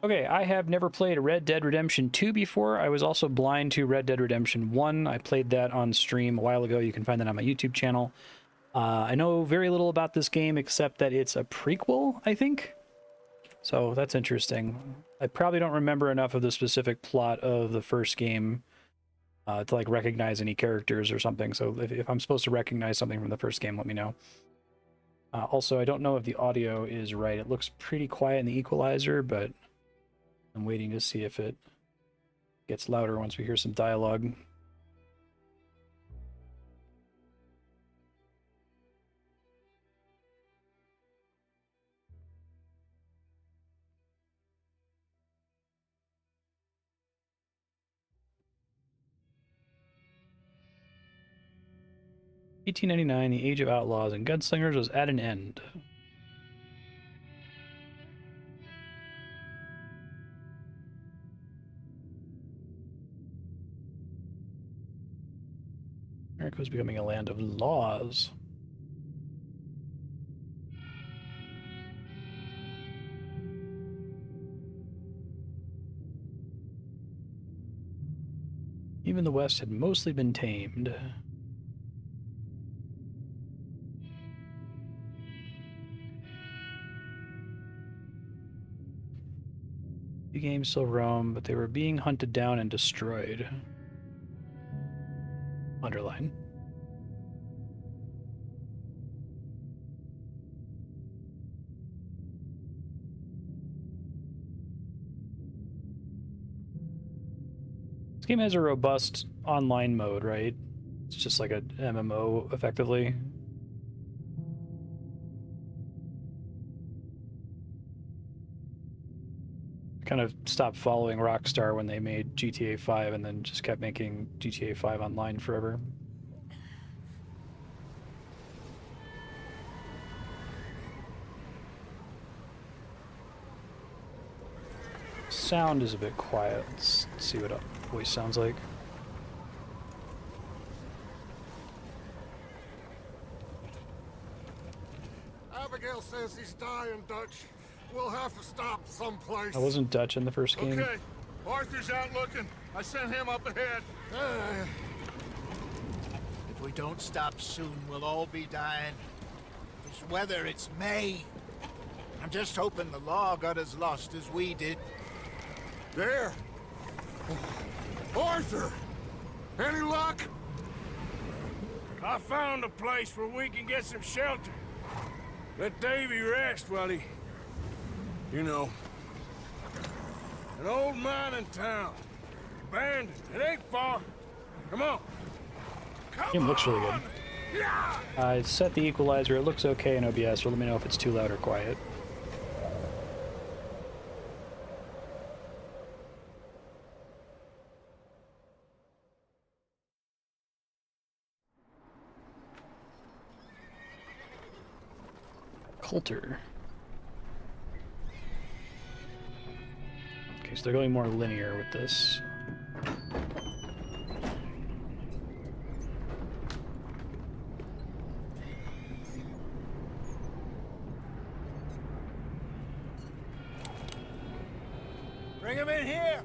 Okay, I have never played Red Dead Redemption 2 before. I was also blind to Red Dead Redemption 1. I played that on stream a while ago. You can find that on my YouTube channel. I know very little about this game except that it's a prequel, I think. So that's interesting. I probably don't remember enough of the specific plot of the first game to like recognize any characters or something. So if I'm supposed to recognize something from the first game, let me know. Also, I don't know if the audio is right. It looks pretty quiet in the equalizer, but I'm waiting to see if it gets louder once we hear some dialogue. "1899, the age of outlaws and gunslingers was at an end. America was becoming a land of laws." Even the West had mostly been tamed. The games still roam, but they were being hunted down and destroyed. Underline. This game has a robust online mode, right? It's just like a MMO, effectively. Kind of stopped following Rockstar when they made GTA 5 and then just kept making GTA 5 online forever. Sound is a bit quiet. Let's see what a voice sounds like. Abigail says he's dying, Dutch. We'll have to stop someplace. I wasn't Dutch in the first game. Okay, Arthur's out looking. I sent him up ahead. If we don't stop soon, we'll all be dying. This weather, it's May. I'm just hoping the law got as lost as we did. There. Arthur! Any luck? I found a place where we can get some shelter. Let Davy rest while he... You know. An old mining town. Abandoned. It ain't far. Come on. Game looks really good. I set the equalizer. It looks okay in OBS, so let me know if it's too loud or quiet. Coulter. Okay, so they're going more linear with this. Bring him in here!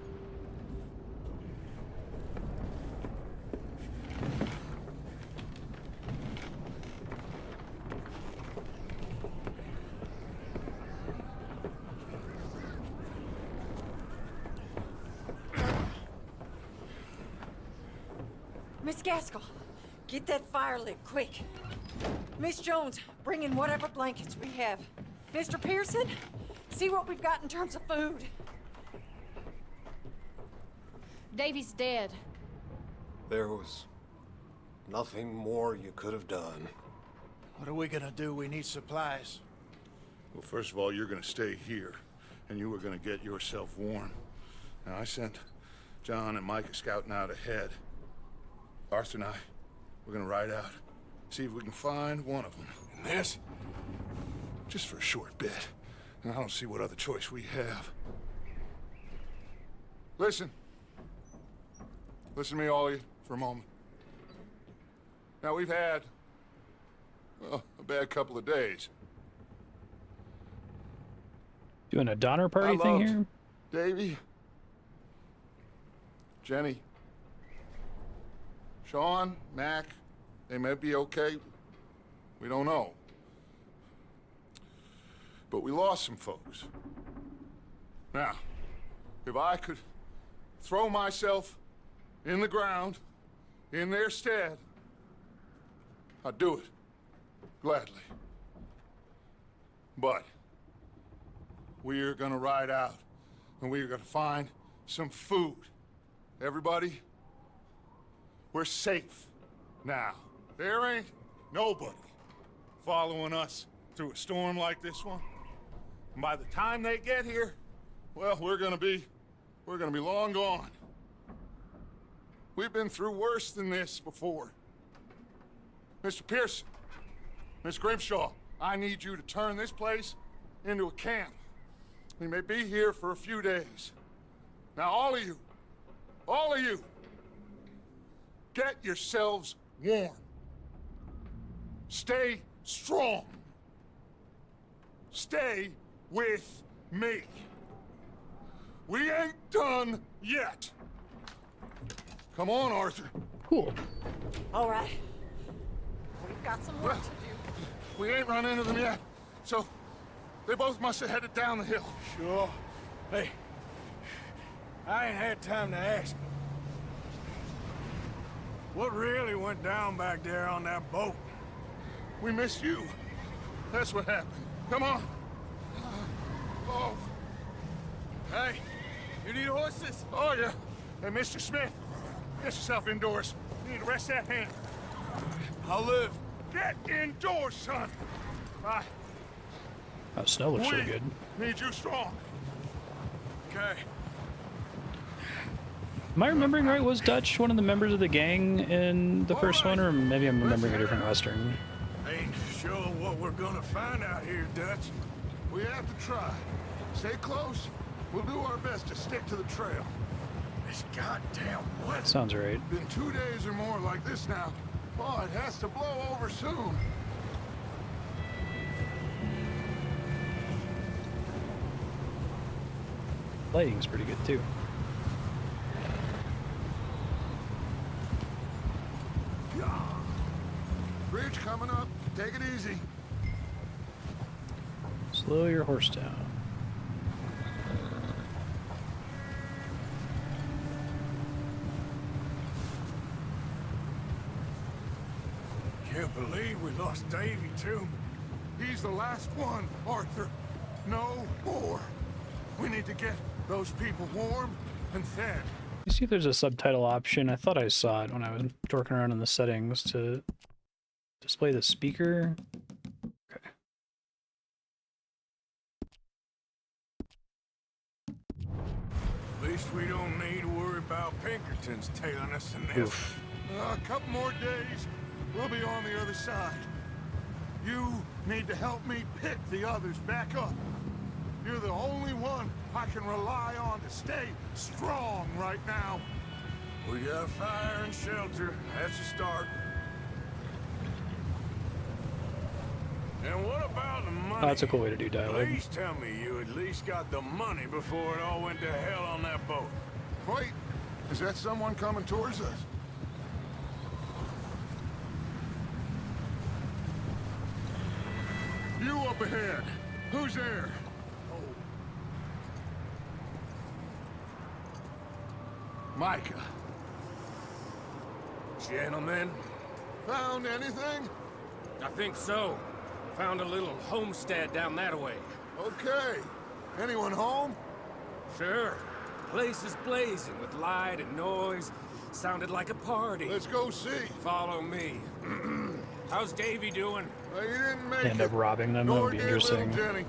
Miss Gaskell, get that fire lit, quick. Miss Jones, bring in whatever blankets we have. Mr. Pearson, see what we've got in terms of food. Davy's dead. There was nothing more you could have done. What are we gonna do? We need supplies. Well, first of all, you're gonna stay here, and you were gonna get yourself warm. Now, I sent John and Micah scouting out ahead. Arthur and I, we're gonna ride out, see if we can find one of them. And this, just for a short bit. And I don't see what other choice we have. Listen. Listen to me, all of you, for a moment. Now, we've had, well, a bad couple of days. Doing a Donner Party thing here? Davy, Jenny, Sean, Mac, they may be okay. We don't know. But we lost some folks. Now, if I could throw myself in the ground in their stead, I'd do it gladly. But we are gonna ride out and we are gonna find some food. Everybody, we're safe now. There ain't nobody following us through a storm like this one. And by the time they get here, well, we're gonna be long gone. We've been through worse than this before. Mr. Pearson, Miss Grimshaw, I need you to turn this place into a camp. We may be here for a few days. Now, all of you, get yourselves warm. Stay strong. Stay with me. We ain't done yet. Come on, Arthur. Cool. All right. We've got some work to do. We ain't run into them yet, so they both must have headed down the hill. Sure. Hey, I ain't had time to ask. What really went down back there on that boat? We missed you. That's what happened. Come on. Oh. Hey, you need horses? Oh, yeah. Hey, Mr. Smith, get yourself indoors. You need to rest that hand. I'll live. Get indoors, son. Oh, snow looks really good. Need you strong. Okay. Am I remembering right? Was Dutch one of the members of the gang in the first one, or maybe I'm remembering a different Western? Ain't sure what we're gonna find out here, Dutch. We have to try. Stay close. We'll do our best to stick to the trail. This goddamn weather. Sounds right. Been 2 days or more like this now. Oh, it has to blow over soon. Lighting's pretty good too. Bridge coming up. Take it easy. Slow your horse down. Can't believe we lost Davy, too. He's the last one, Arthur. No more. We need to get those people warm and fed. You see if there's a subtitle option. I thought I saw it when I was dorking around in the settings to display the speaker. Okay. At least we don't need to worry about Pinkertons tailing us in this. Oof. A couple more days, we'll be on the other side. You need to help me pick the others back up. You're the only one I can rely on to stay strong right now. We got fire and shelter. That's a start. And what about the money? Oh, that's a cool way to do dialogue. Please tell me you at least got the money before it all went to hell on that boat. Wait, is that someone coming towards us? You up ahead. Who's there? Micah. Gentlemen, Found anything? I think so. Found a little homestead down that way. Okay. Anyone home? Sure. Place is blazing with light and noise. Sounded like a party. Let's go see. Follow me. How's Davy doing? Well, you didn't make End it. up robbing them. That Nor would be did little interesting. Jenny.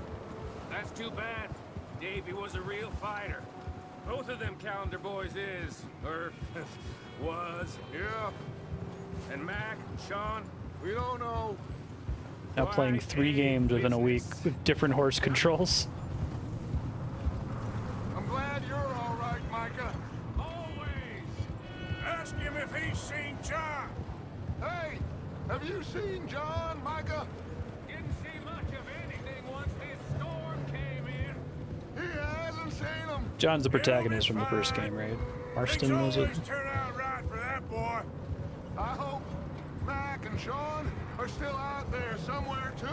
That's too bad. Davy was a real fighter. Both of them calendar boys is, or was. Yeah, And Mac, Sean, we don't know. Now playing 3 games within a week with different horse controls. I'm glad you're all right, Micah. Always. Ask him if he's seen John. Hey, have you seen John, Micah? didn't see much of anything once this storm came in. He hasn't seen him. John's the protagonist from the first game, right? Marston, was it? Turn out right for that boy. I hope Mac and Sean are still out there somewhere, too.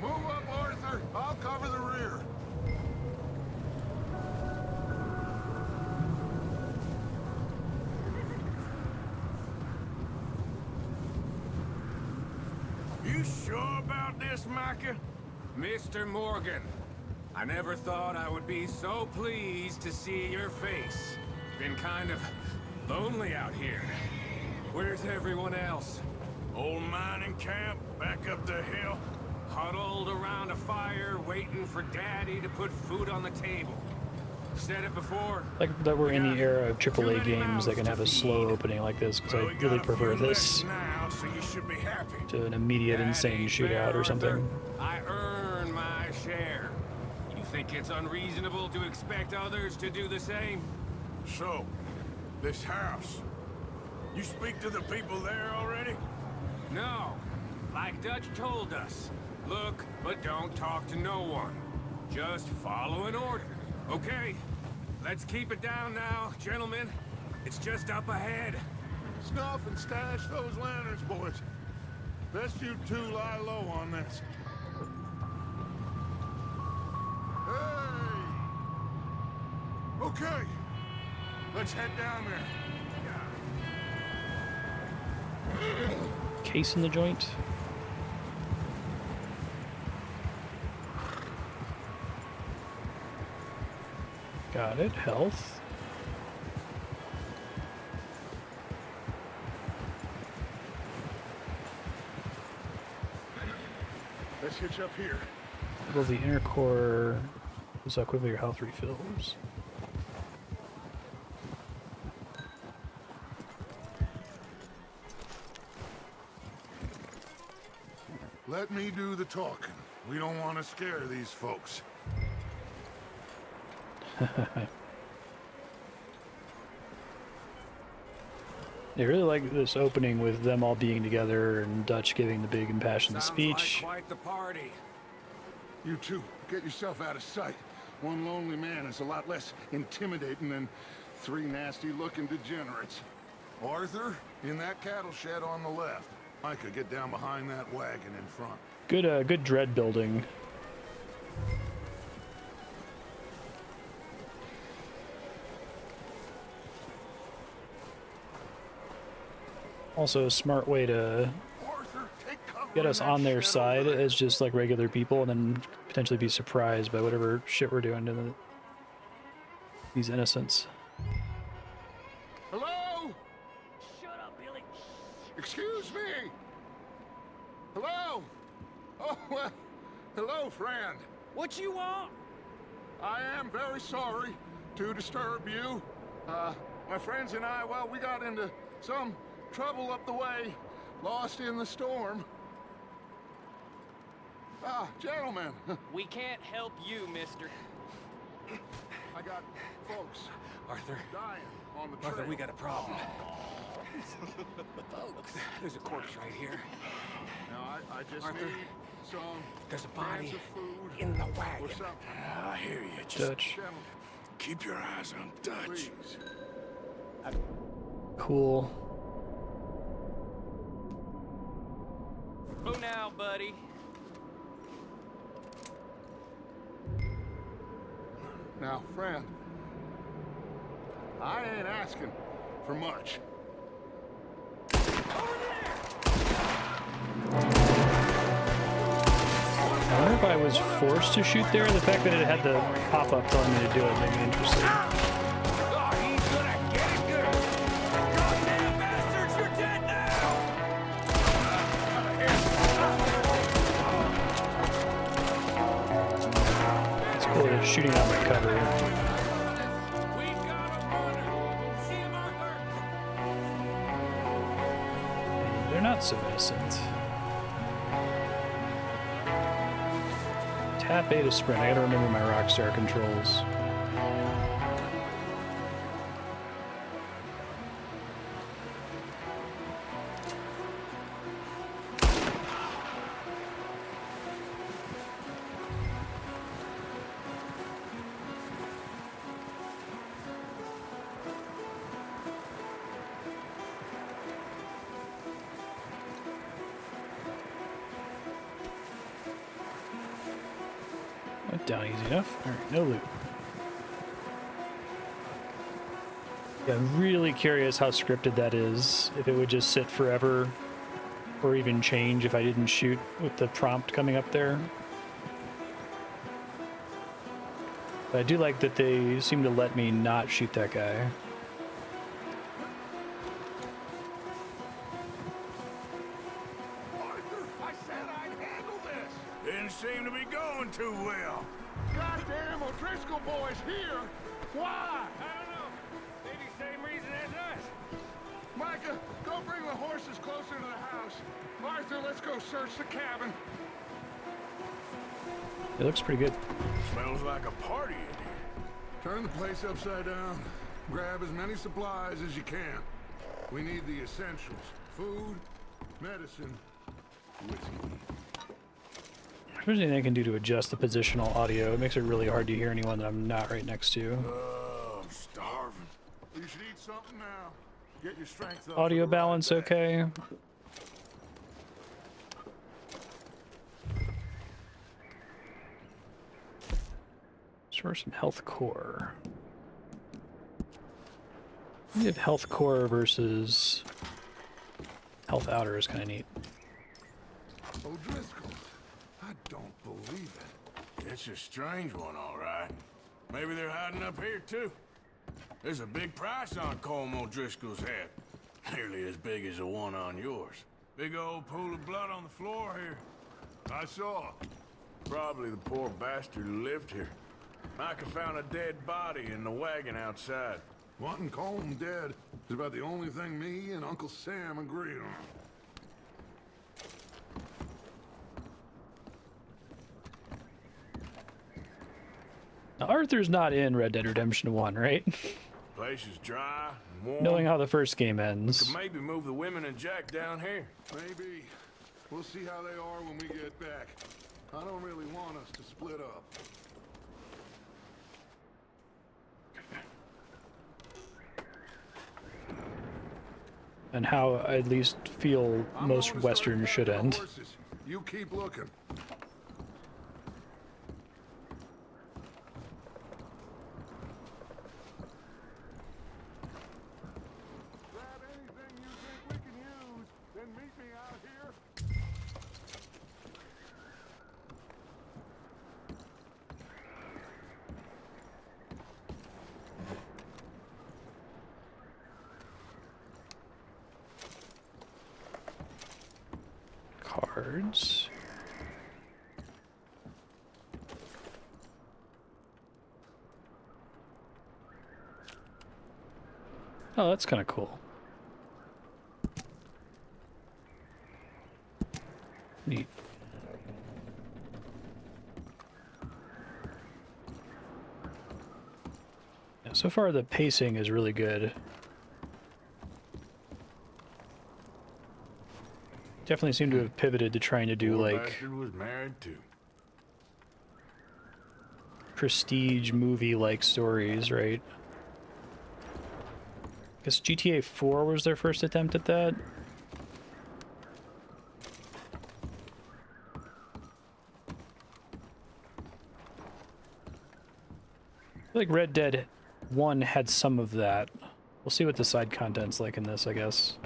Move up, Arthur. I'll cover the rear. You sure about this, Micah? Mr. Morgan, I never thought I would be so pleased to see your face. Been kind of lonely out here. Where's everyone else? Old mining camp, back up the hill. Huddled around a fire, waiting for Daddy to put food on the table. Said it before. Like that we're in the era of AAA games that can have a slow opening like this, because I really prefer this now, so you should be happy. to an immediate insane shootout or something. I earn my share. You think it's unreasonable to expect others to do the same? So, this house. You speak to the people there already? No. Like Dutch told us. Look, but don't talk to no one. Just follow an order. Okay? Let's keep it down now, gentlemen. It's just up ahead. Snuff and stash those lanterns, boys. Best you two lie low on this. Hey! Okay. Let's head down there. Case in the joint. Got it. Health. Let's hitch up here. Well, the inner core is how quickly your health refills. Let me do the talking. We don't want to scare these folks. I really like this opening with them all being together and Dutch giving the big impassioned Sounds speech. like quite the party. You two, get yourself out of sight. One lonely man is a lot less intimidating than three nasty-looking degenerates. Arthur, in that cattle shed on the left. Micah, get down behind that wagon in front. Good dread building. Also a smart way to Arthur, take cover get in us that on their shed side over there. as just like regular people and then potentially be surprised by whatever shit we're doing to these innocents. Hello? Shut up, Billy. Excuse me? Hello? Oh, well, hello, friend. What you want? I am very sorry to disturb you. My friends and I, well, we got into some trouble up the way, lost in the storm. Ah, gentlemen, We can't help you, mister. I got folks Arthur. dying on the trail. Arthur, we got a problem. Folks. There's a corpse right here. Now, I just Arthur, need some There's a cans body of food in the or wagon. something. I hear you. Just Dutch. Gentlemen, keep your eyes on Dutch. please. Cool. Who now, buddy? Now, friend, I ain't asking for much. I wonder if I was forced to shoot there. The fact that it had the pop-up telling me to do it made me interested. Oh, he's gonna get it good. Goddamn bastards, you're dead now. It's cool that it's shooting out my cover. We've got a runner. See him, Arthur? And they're not so innocent. Tap A to sprint. I gotta remember my Rockstar controls. that down easy enough. Alright, no loot. Yeah, I'm really curious how scripted that is. If it would just sit forever, or even change if I didn't shoot with the prompt coming up there. But I do like that they seem to let me not shoot that guy. Arthur, I said I'd handle this! Didn't seem to be going too well. Goddamn O'Driscoll boys here! Why? I don't know. Maybe same reason as us. Micah, go bring the horses closer to the house. Arthur, let's go search the cabin. It looks pretty good. Smells like a party in here. Turn the place upside down. Grab as many supplies as you can. We need the essentials. Food, medicine, whiskey. If there's anything I can do to adjust the positional audio, it makes it really hard to hear anyone that I'm not right next to. I'm starving. You should eat something now. Get your strength up. Audio balance okay. For some health core. We have health core versus health outer is kind of neat. O'Driscoll, I don't believe it. It's a strange one, all right. Maybe they're hiding up here, too. There's a big price on Colm O'Driscoll's head. Nearly as big as the one on yours. Big old pool of blood on the floor here. I saw. Probably the poor bastard who lived here. Micah found a dead body in the wagon outside. Wanting Colm dead is about the only thing me and Uncle Sam agree on. Now, Arthur's not in Red Dead Redemption 1, right? Place is dry and warm. Knowing how the first game Could ends. maybe move the women and Jack down here. Maybe. We'll see how they are when we get back. I don't really want us to split up. And how I at least feel I'm most going to start Westerns should packing end. the horses. You keep looking. Grab anything you think we can use, then meet me out here. Cards. Oh, that's kind of cool. Neat. Yeah, so far the pacing is really good. Definitely seem to have pivoted to trying to do Poor like bastard was married too. prestige movie like stories, right? I guess GTA 4 was their first attempt at that. I feel like Red Dead 1 had some of that. We'll see what the side content's like in this, I guess.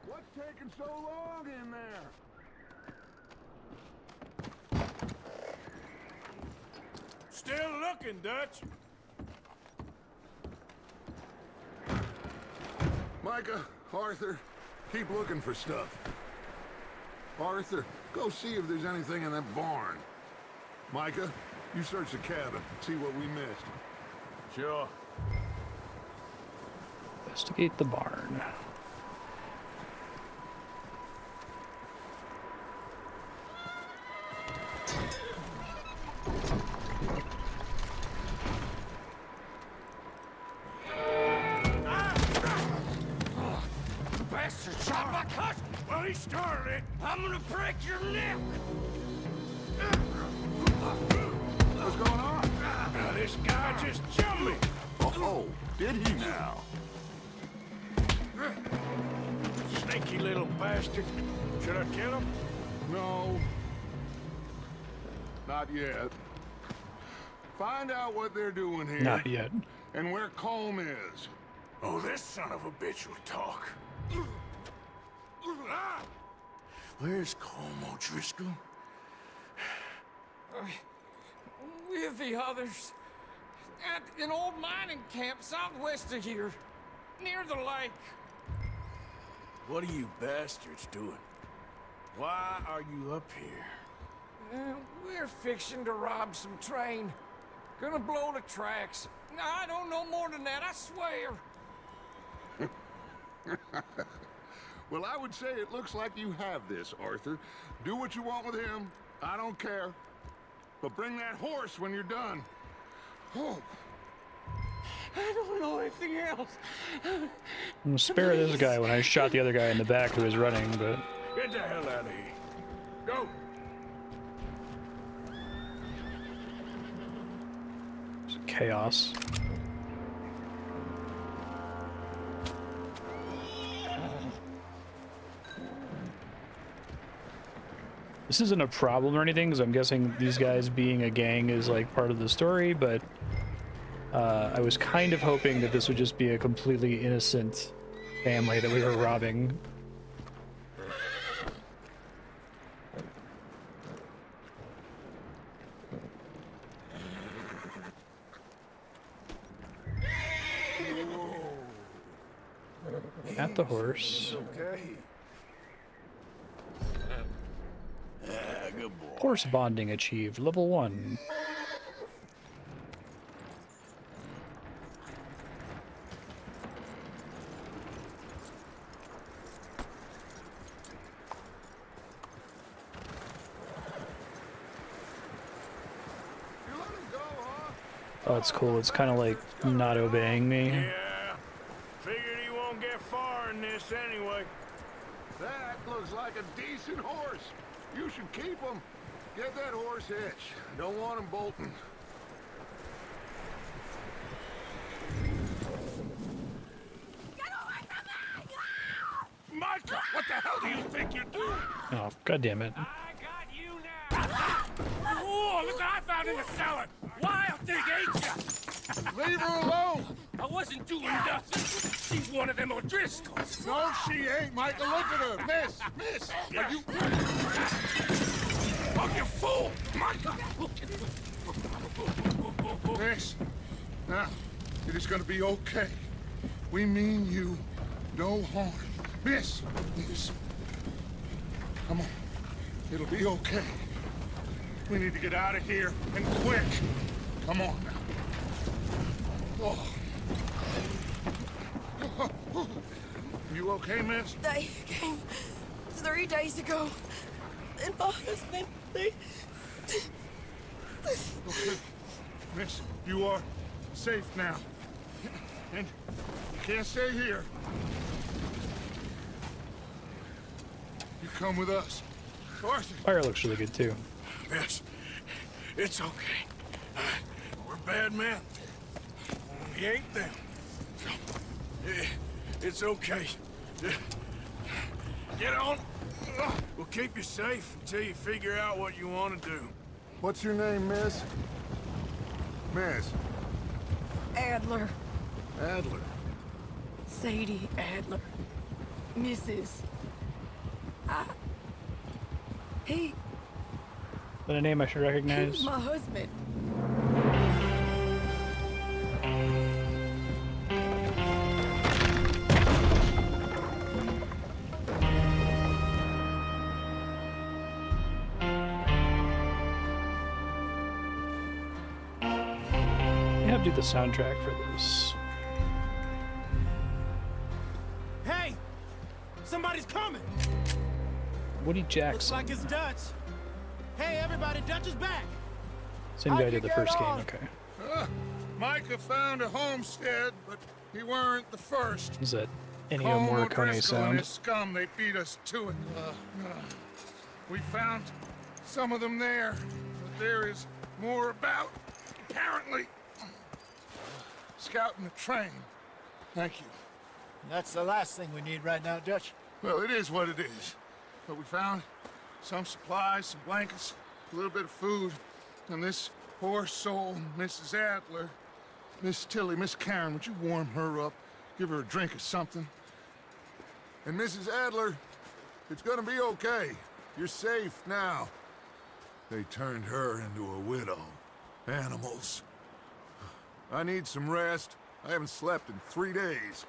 What's taking so long in there? Still looking, Dutch. Micah, Arthur, keep looking for stuff. Arthur, go see if there's anything in that barn. Micah, you search the cabin, see what we missed. Sure. Investigate the barn. Bastard shot my cousin! Well, he started it. I'm gonna break your neck! Did he now? Sneaky little bastard. Should I kill him? No. Not yet. Find out what they're doing here. Not yet. And where Colm is. Oh, this son of a bitch will talk. Where's Colm O'Driscoll? With the others. At an old mining camp southwest of here. Near the lake. What are you bastards doing? Why are you up here? We're fixing to rob some train. Gonna blow the tracks. I don't know more than that, I swear. Well, I would say it looks like you have this, Arthur. Do what you want with him. I don't care. But bring that horse when you're done. Oh. I don't know anything else. I'm gonna spare this guy when I shot the other guy in the back who was running, but... Get the hell out of here. Go! It's chaos. This isn't a problem or anything, because I'm guessing these guys being a gang is like part of the story, but I was kind of hoping that this would just be a completely innocent family that we were robbing. At the horse. Okay. Good boy. Horse bonding achieved, level 1. Oh, it's cool. It's kind of like not obeying me. Yeah. Figured he won't get far in this anyway. That looks like a decent horse. You should keep him. Get that horse hitched. Don't want him bolting. Micah, what the hell do you think you're doing? Oh, god damn it. I got you now. Whoa, look what I found in the cellar. Wild thing, ain't ya? Leave her alone. I wasn't doing nothing. She's one of them O'Driscolls. No, she ain't, Michael. Look at her. Miss. Are you... Oh, you fool! Micah! Miss. Now, it is gonna be okay. We mean you no harm. Miss. Come on. It'll be okay. We need to get out of here, and quick. Come on now. Oh. You okay, miss? They came 3 days ago. And my husband, they... Okay. Miss, you are safe now. And you can't stay here. You come with us. Arthur. Fire looks really good too. Yes, it's okay. We're bad men. We ain't them. It's okay. Get on. We'll keep you safe until you figure out what you want to do. What's your name, miss? Miss. Adler. Adler. Sadie Adler. Mrs. He Is that a name I should recognize? was my husband. I have to do the soundtrack for this. Hey! Somebody's coming! Woody Looks Jackson. like it's Dutch. Hey, everybody, Dutch is back! Same guy How'd did you the first get game, on? okay. Micah found a homestead, but he weren't the first. Is that Ennio Colm Morricone O'Driscoll and sound? his scum, they beat us to it. We found some of them there, but there is more about, apparently. scouting the train. Thank you. That's the last thing we need right now, Dutch. Well, it is what it is. But we found some supplies, some blankets, a little bit of food, and this poor soul, Mrs. Adler, Miss Tilly, Miss Karen, would you warm her up? Give her a drink or something? And Mrs. Adler, it's gonna be okay. You're safe now. They turned her into a widow. Animals. I need some rest. I haven't slept in 3 days.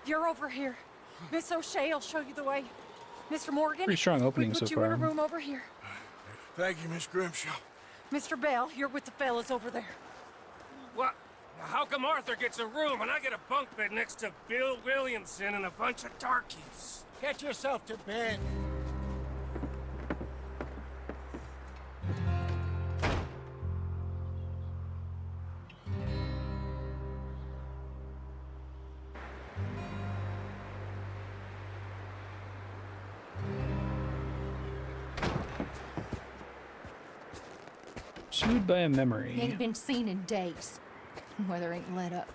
You're over here. Miss O'Shea will show you the way. Mr. Morgan, Pretty strong opening we so put you far. in a room over here. Thank you, Miss Grimshaw. Mr. Bell, you're with the fellas over there. What? How come Arthur gets a room and I get a bunk bed next to Bill Williamson and a bunch of darkies? Get yourself to bed. Pursued by a He memory. ain't been seen in days. Weather ain't let up.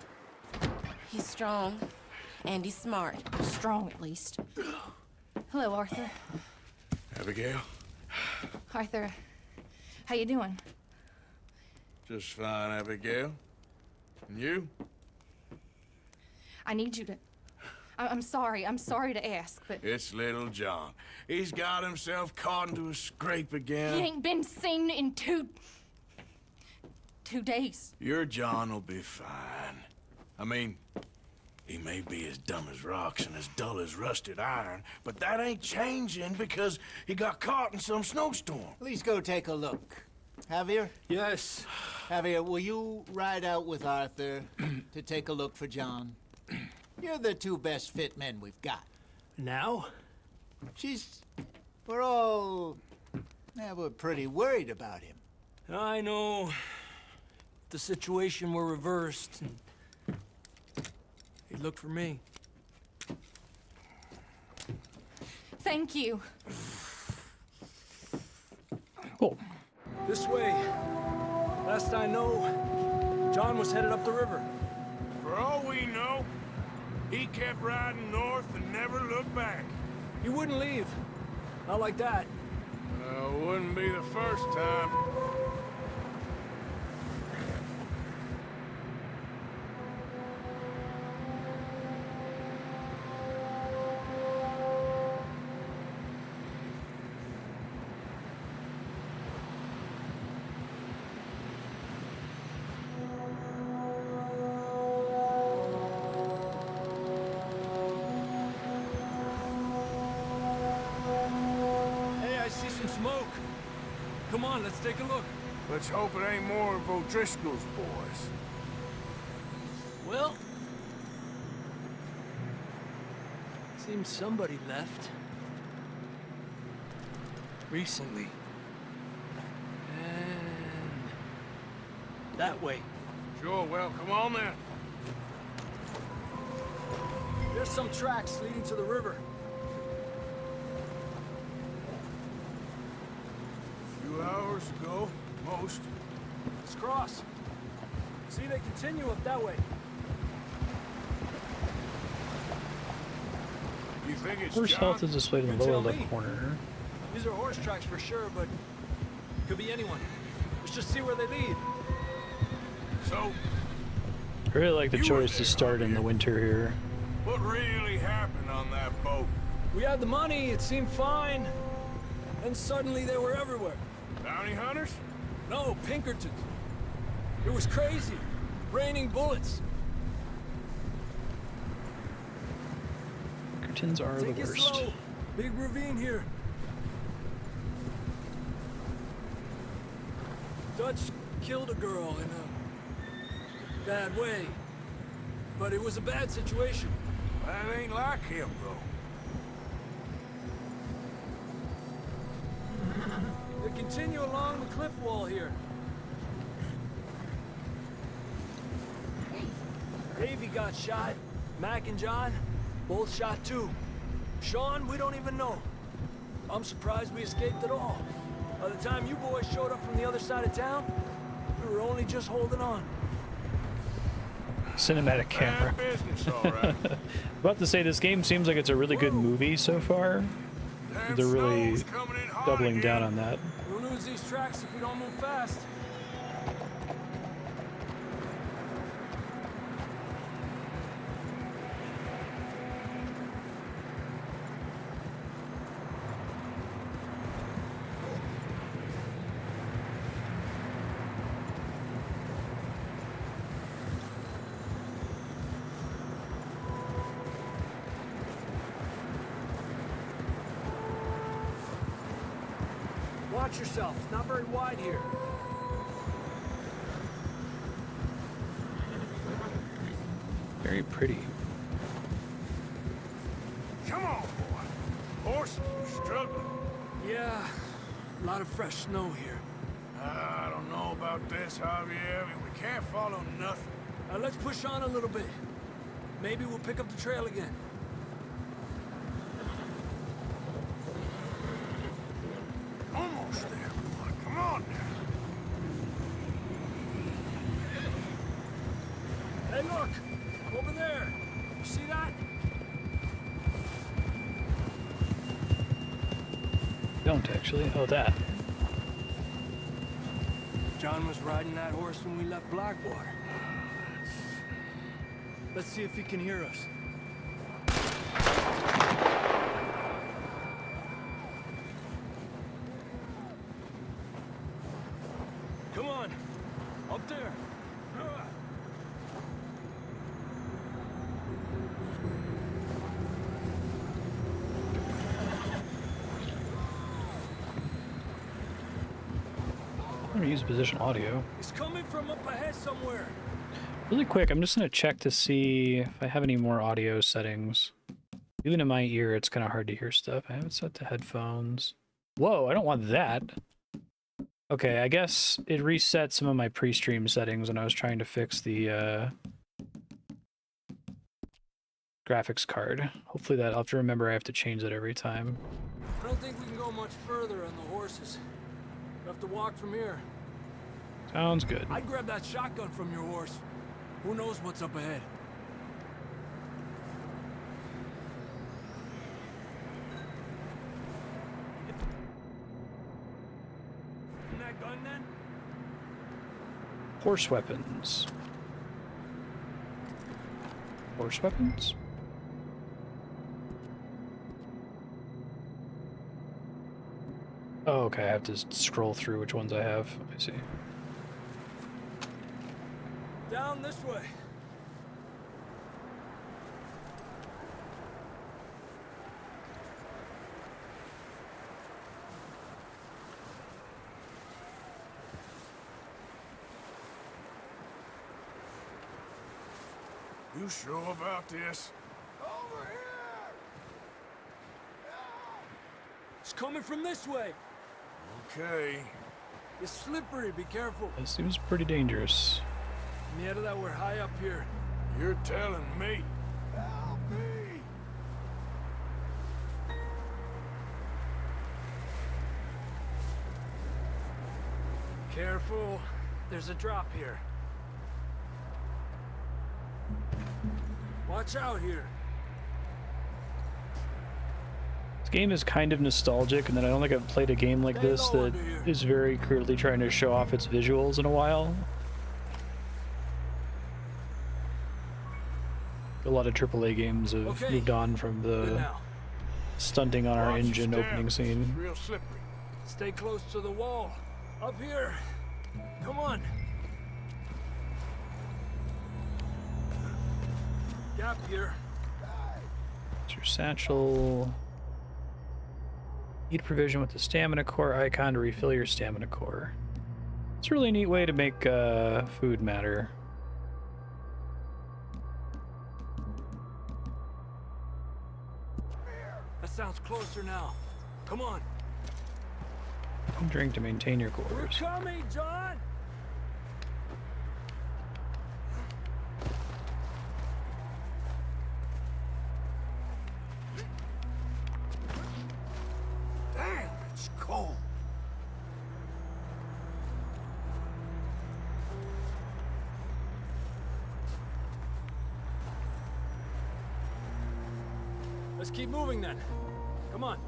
He's strong, and he's smart. Strong, at least. Hello, Arthur. Abigail? Arthur, how you doing? Just fine, Abigail. And you? I need you to... I'm sorry to ask, but... It's little John. He's got himself caught into a scrape He again. ain't been seen in 2 days. Your John will be fine. I mean, he may be as dumb as rocks and as dull as rusted iron, but that ain't changing because he got caught in some snowstorm. Please go take a look. Javier? Yes. Javier, will you ride out with Arthur to take a look for John? You're the 2 best fit men we've got. Now? We're pretty worried about him. I know. The situation were reversed. And he looked for me. Thank you. Cool. This way. Last I know, John was headed up the river. For all we know, he kept riding north and never looked back. He wouldn't leave. Not like that. Wouldn't be the first time. Hey, I see some smoke. Come on, let's take a look. Let's hope it ain't more of O'Driscoll's boys. Well, seems somebody left. Recently. And that way. Sure, well, come on then. There's some tracks leading to the river. A few hours ago, most. Let's cross. See, they continue up that way. You think it's First John? health is displayed in You the lower tell left me. corner. These are horse tracks for sure, but could be anyone. Let's just see where they lead. So, I really like the You were choice to there, start in the Javier. winter here. what really happened on that boat? We had the money, it seemed fine. And suddenly they were everywhere. Bounty hunters? No, Pinkertons. It was crazy. Raining bullets. Pinkertons are the Take it worst. slow. Big ravine here. Dutch killed a girl in a bad way. But it was a bad situation. That ain't like him, though. They continue along the cliff wall here. Davey got shot. Mac and John, both shot too. Sean, we don't even know. I'm surprised we escaped at all. By the time you boys showed up from the other side of town, we were only just holding on. Cinematic camera. Bad business, all right. About to say, this game seems like it's a really good movie so far. Damn They're really snow's coming in hot doubling again. down on that. We'll lose these tracks if we don't move fast. Watch yourself. It's not very wide here. Very pretty. Come on, boy. Horses are struggling. Yeah, a lot of fresh snow here. I don't know about this, Javier. We can't follow nothing. Let's push on a little bit. Maybe we'll pick up the trail again. Almost there, boy. Come on now. Hey, look! Over there! You see that? Don't actually. Oh, that. John was riding that horse when we left Blackwater. Let's see if he can hear us. Come on! Up there! I'm gonna use position audio. It's coming from up ahead somewhere. Really quick, I'm just gonna check to see if I have any more audio settings. Even in my ear, it's kind of hard to hear stuff. I have it set to headphones. Whoa, I don't want that. Okay, I guess it reset some of my pre-stream settings when I was trying to fix the graphics card. Hopefully that, I'll have to remember I have to change that every time. I don't think we can go much further on the horses. We have to walk from here. Sounds good. I'd grab that shotgun from your horse. Who knows what's up ahead? Isn't that gun then? Horse weapons. Horse weapons? Oh, okay, I have to scroll through which ones I have. I see. Down this way. You sure about this? Over here! It's coming from this way. Okay. It's slippery. Be careful. That seems pretty dangerous. Mierda, that we're high up here. You're telling me. Help me! Careful. There's a drop here. Watch out here. This game is kind of nostalgic, and then I don't think I've played a game like this that is very clearly trying to show off its visuals in a while. A lot of AAA games have moved on from the stunting on our engine opening scene. Real slippery. Stay close to the wall. Up here. Come on. Gap here. It's your satchel. Eat provision with the stamina core icon to refill your stamina core. It's a really neat way to make food matter. That sounds closer now. Come on. Drink to maintain your We're cores. coming, John! Damn, it's cold. Let's keep moving then. Come on.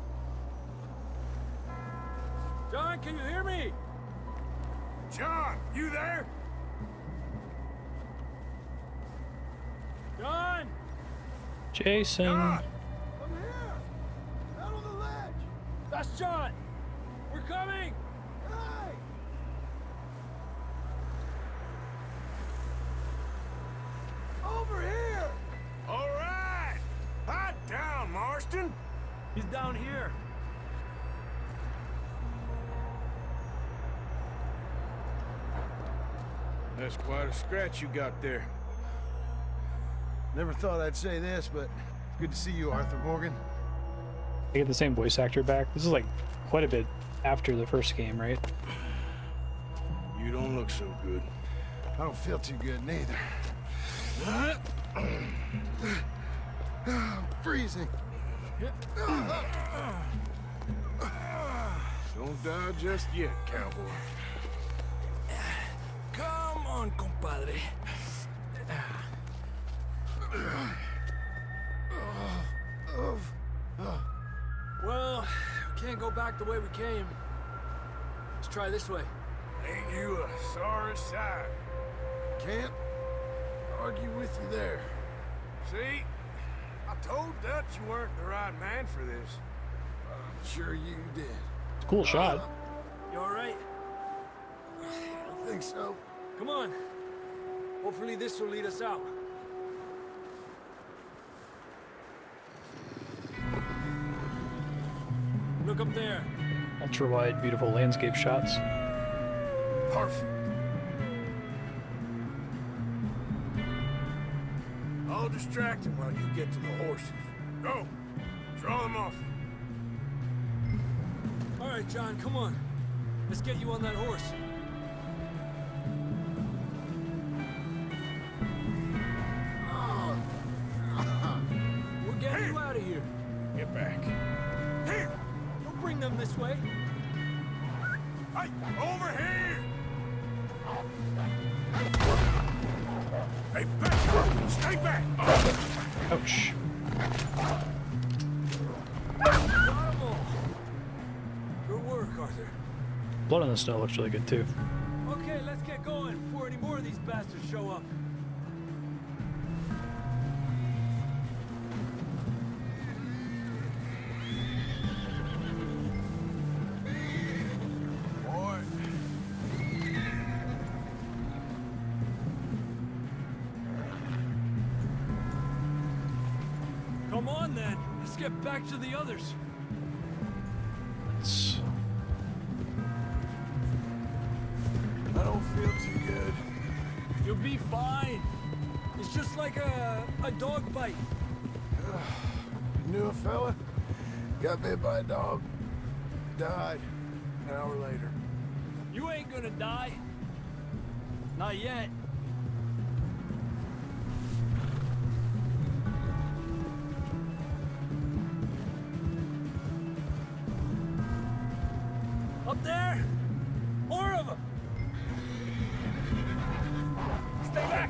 John, can you hear me? John, you there? John! Jason. John! I'm here! Out on the ledge! That's John! We're coming! Hey! Over here! All right! Hot down, Marston! He's down here. That's quite a scratch you got there. Never thought I'd say this, but it's good to see you, Arthur Morgan. I get the same voice actor back. This is like quite a bit after the first game, right? You don't look so good. I don't feel too good neither. I'm freezing. Don't die just yet, cowboy. Come on, compadre. Well, we can't go back the way we came. Let's try this way. Ain't you a sorry sight? Can't argue with you there. See? I told Dutch you weren't the right man for this. I'm sure you did. It's a cool shot. You all right? I don't think so. Come on. Hopefully this will lead us out. Look up there. Ultra wide, beautiful landscape shots. Perfect. I'll distract him while you get to the horses. Go. Draw them off. All right, John, come on. Let's get you on that horse. We're getting you out of here. Get back. Here! Don't bring them this way. Hey, over here! Hey, back up! Stay back! Ouch. Got 'em all. Good work, Arthur. Blood on the snow looks really good too. Okay, let's get going before any more of these bastards show up. Boy. Come on, then. Let's get back to the others. Let's... I don't feel too good. You'll be fine. It's just like a dog bite. Knew a fella, got bit by a dog, died an hour later. You ain't gonna die. Not yet. Up there! More of them! Stay back!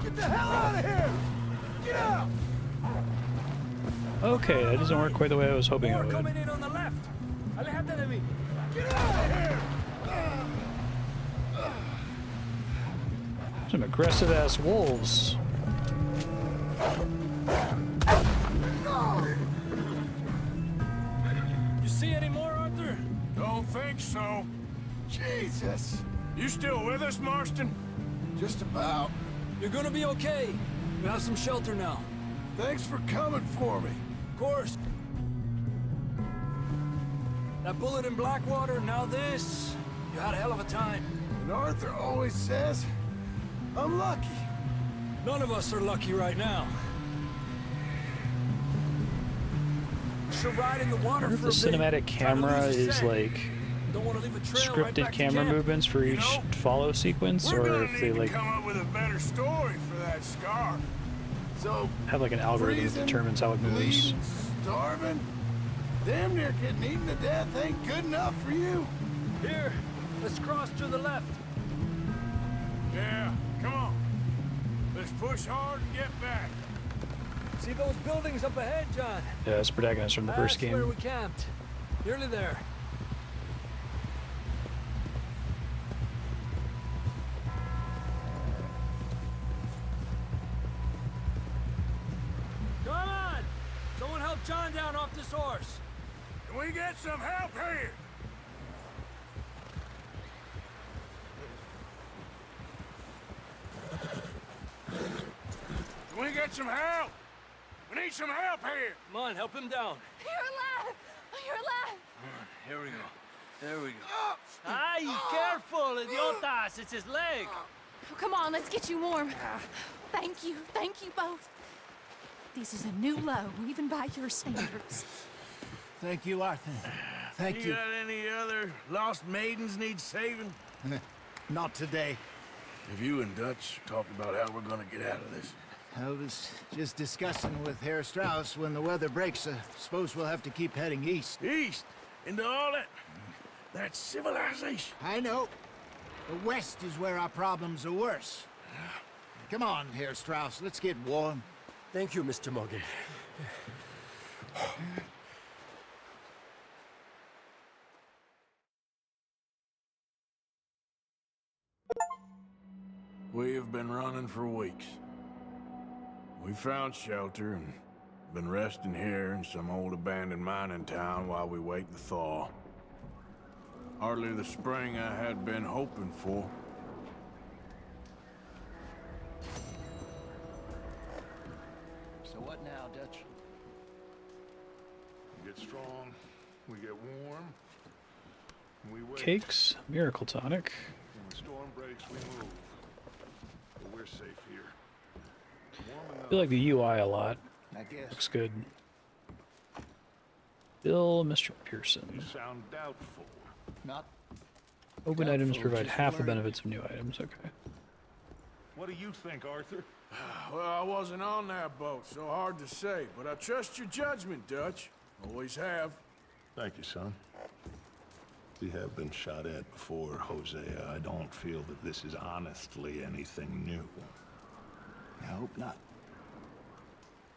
Get the hell out of here! Get out! Okay, that doesn't work quite the way I was hoping it More would. coming in on the left! Aléjate de mí! Get out of here! Some aggressive ass wolves. You see any more, Arthur? Don't think so. Jesus! You still with us, Marston? Just about. You're gonna be okay. We have some shelter now. Thanks for coming for me. Of course. That bullet in Blackwater, now this. You had a hell of a time. And Arthur always says, I'm lucky. None of us are lucky right now. Should ride in the water I wonder if for the a bit. cinematic Try to camera lose the is scent. like Don't want to leave a trail right scripted back to camera camp. movements for You each know, follow sequence, We're or gonna if need they to like come up with a better story for that scar. So, have like an algorithm that freezing, determines how it moves. bleeding, starving, damn near getting eaten to death ain't good enough for you. Here, let's cross to the left. Yeah, come on. Let's push hard and get back. See those buildings up ahead, John? Yeah, it's protagonist from the first That's where game. we camped. Nearly there. Come on! Someone help John down off this horse. Can we get some help here? Can we get some help? We need some help here. Come on, help him down. You're alive! You're alive! Here we go. There we go. Ay, careful, idiotas! It's his leg. Oh, come on, let's get you warm. Thank you both. This is a new low, even by your standards. Thank you, Arthur. Thank you. Got any other lost maidens need saving? Not today. Have you and Dutch talked about how we're gonna get out of this? I was just discussing with Herr Strauss when the weather breaks. Suppose we'll have to keep heading east. East? Into all that... That's civilization. I know. The west is where our problems are worse. Come on, Herr Strauss. Let's get warm. Thank you, Mr. Morgan. We have been running for weeks. We found shelter and been resting here in some old abandoned mining town while we wait the thaw. Hardly the spring I had been hoping for. So what now, Dutch? We get strong, we get warm, and we wait. Cakes, miracle tonic. When the storm breaks, we move. But we're safe here. Warm I enough. feel like the UI a lot. I guess. Looks good. Bill, Mr. You Pearson. sound doubtful. Not. Open items Doubtful, provide just half the worried. benefits of new items. Okay. What do you think, Arthur? Well, I wasn't on that boat, so hard to say, but I trust your judgment, Dutch. Always have. Thank you, son. We have been shot at before, Hosea. I don't feel that this is honestly anything new. I hope not.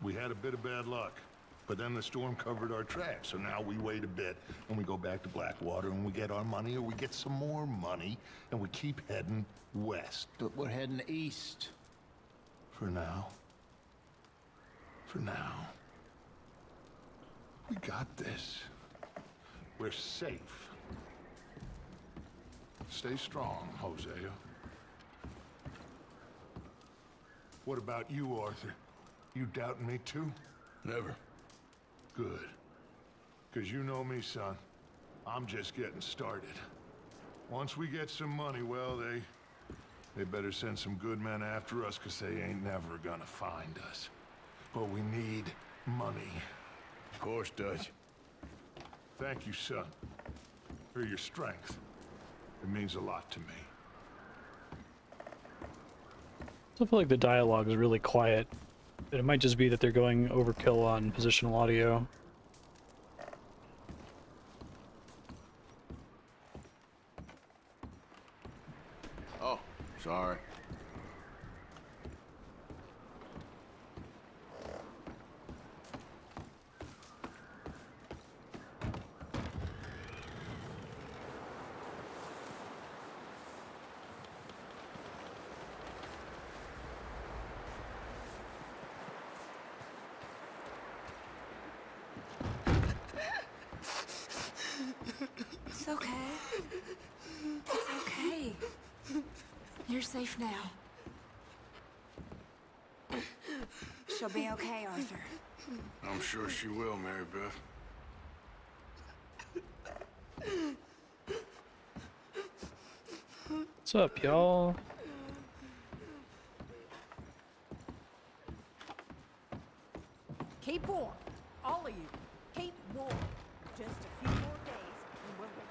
We had a bit of bad luck, but then the storm covered our tracks, so now we wait a bit, and we go back to Blackwater, and we get our money, or we get some more money, and we keep heading west. But we're heading east. For now. For now. We got this. We're safe. Stay strong, Hosea. What about you, Arthur? You doubting me too? Never. Good. 'Cause you know me, son. I'm just getting started. Once we get some money, well, they better send some good men after us, 'cause they ain't never gonna find us. But we need money. Of course, Dutch. Thank you, son, for your strength. It means a lot to me. I feel like the dialogue is really quiet. But it might just be that they're going overkill on positional audio. Oh, sorry. It's okay. It's okay. You're safe now. She'll be okay, Arthur. I'm sure she will, Mary Beth. What's up, y'all? Keep warm. All of you. Keep warm. Just a few more days and we'll be back.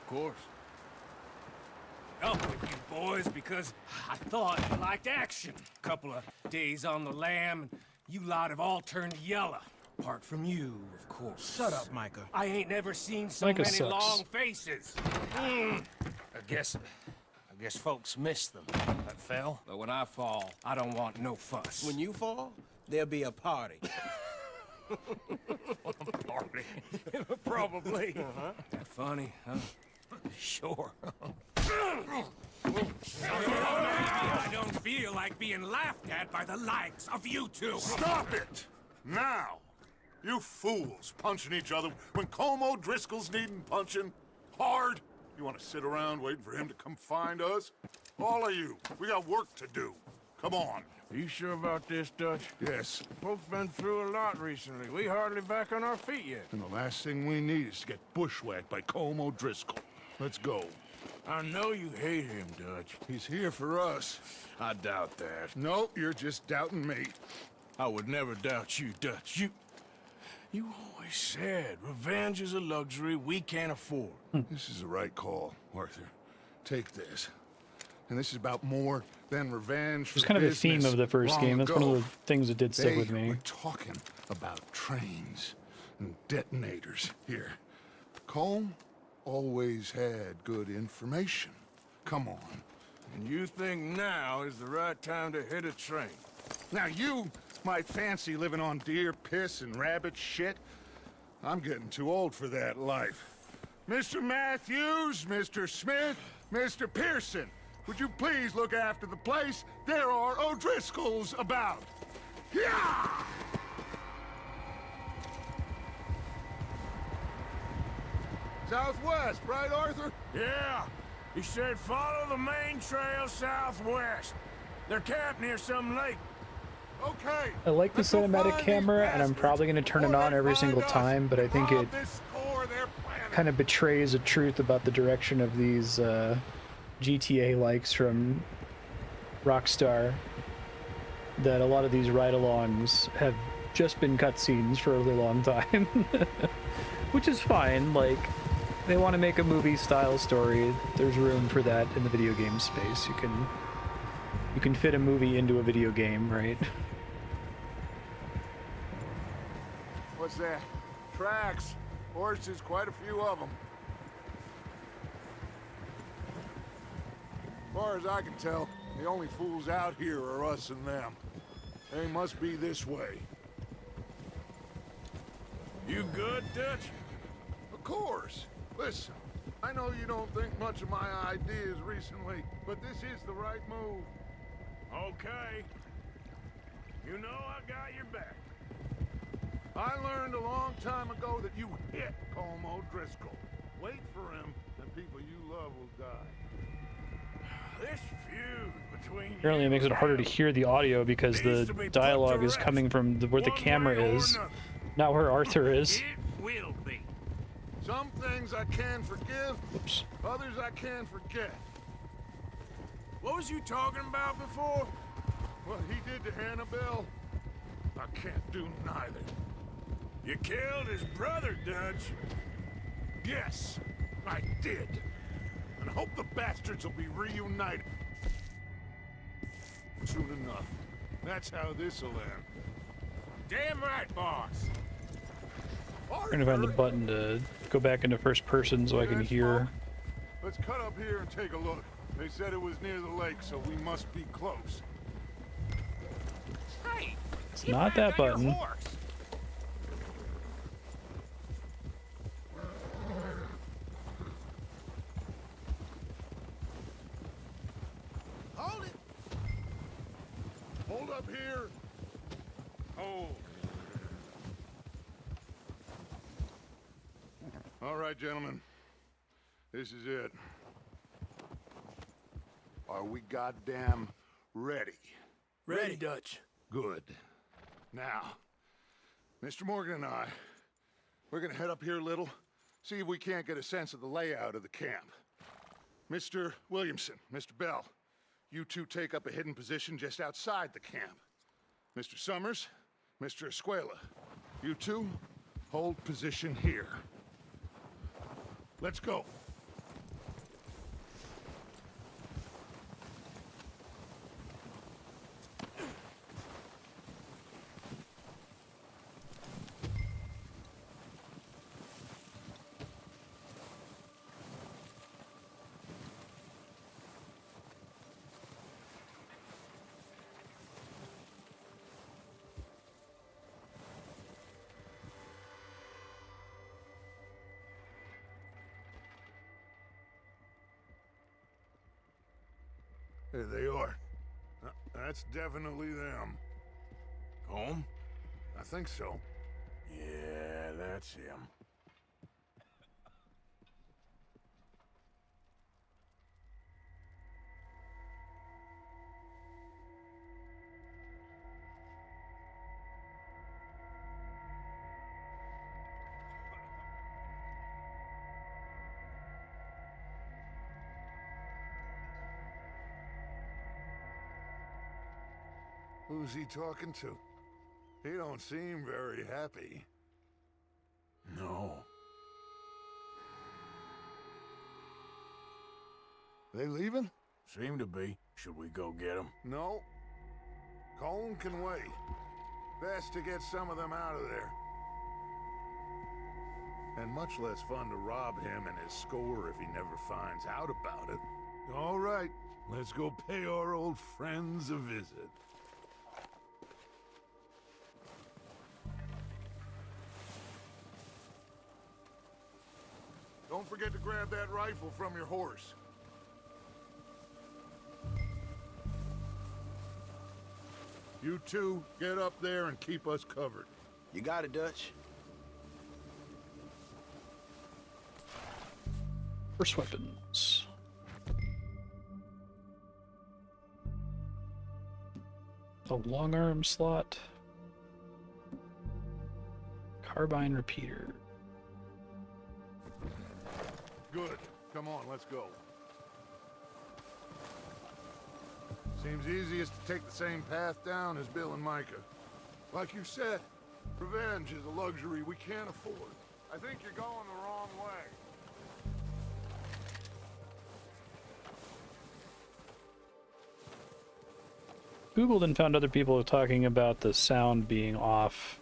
Of course. up with you boys because I thought you liked action. Couple of days on the lam, and you lot have all turned yellow. Apart from you, of course. Shut up, Micah. I ain't never seen so Micah many sucks. long faces. I guess folks miss them. That fell. But when I fall, I don't want no fuss. When you fall, there'll be a party. Party. Probably. That funny, huh? Sure. I don't feel like being laughed at by the likes of you two. Stop it! Now! You fools punching each other when Colm O'Driscoll's needing punching hard. You want to sit around waiting for him to come find us? All of you, we got work to do. Come on. You sure about this, Dutch? Yes. Folks been through a lot recently. We hardly back on our feet yet. And the last thing we need is to get bushwhacked by Colm O'Driscoll. Let's go. I know you hate him, Dutch. He's here for us. I doubt that. No, you're just doubting me. I would never doubt you, Dutch. You always said revenge is a luxury we can't afford. This is the right call, Arthur. Take this. And this is about more than revenge. It's kind of a theme of the first game. That's one of the things that did stick with me. We're talking about trains and detonators here. Colm always had good information. Come on. And you think now is the right time to hit a train? Now you might fancy living on deer piss and rabbit shit. I'm getting too old for that life. Mr. Matthews, Mr. Smith, Mr. Pearson, would you please look after the place? There are O'Driscolls about. Yeah! Southwest, right, Arthur? Yeah. He said follow the main trail southwest. They're camped near some lake. Okay. I like the cinematic camera, and I'm probably going to turn it on every single time, but I think it kind of betrays a truth about the direction of these GTA likes from Rockstar, that a lot of these ride-alongs have just been cutscenes for a really long time. Which is fine. Like, they want to make a movie-style story. There's room for that in the video game space. You can fit a movie into a video game, right? What's that? Tracks. Horses, quite a few of them. As far as I can tell, the only fools out here are us and them. They must be this way. You good, Dutch? Of course. Listen, I know you don't think much of my ideas recently, but this is the right move. Okay. You know I got your back. I learned a long time ago that you hit Colm O'Driscoll. Wait for him, and people you love will die. This feud between Apparently it makes it harder to hear the audio because the dialogue is coming from where the camera is, not where Arthur is. It will be. Some things I can forgive, Oops. others I can forget. What was you talking about before? What he did to Annabelle, I can't do neither. You killed his brother, Dutch. Yes, I did. And I hope the bastards will be reunited soon enough. That's how this'll end. Damn right, boss. I'm trying to find the button to go back into first person so I can hear. Let's cut up here and take a look. They said it was near the lake, so we must be close. Hey, It's not that button. Hold it! Hold up here! Hold. All right, gentlemen. This is it. Are we goddamn ready? Ready, Dutch. Good. Now, Mr. Morgan and I, we're gonna head up here a little, see if we can't get a sense of the layout of the camp. Mr. Williamson, Mr. Bell, you two take up a hidden position just outside the camp. Mr. Summers, Mr. Escuela, you two hold position here. Let's go. There they are. That's definitely them. Home? I think so. Yeah, that's him. Who's he talking to? He don't seem very happy. No. They leaving? Seem to be. Should we go get them? No. Colm can wait. Best to get some of them out of there. And much less fun to rob him and his score if he never finds out about it. All right, let's go pay our old friends a visit. Don't forget to grab that rifle from your horse. You two, get up there and keep us covered. You got it, Dutch. First weapons. A long arm slot. Carbine repeater. Good. Come on, let's go. Seems easiest to take the same path down as Bill and Micah. Like you said, revenge is a luxury we can't afford. I think you're going the wrong way. Googled and found other people talking about the sound being off.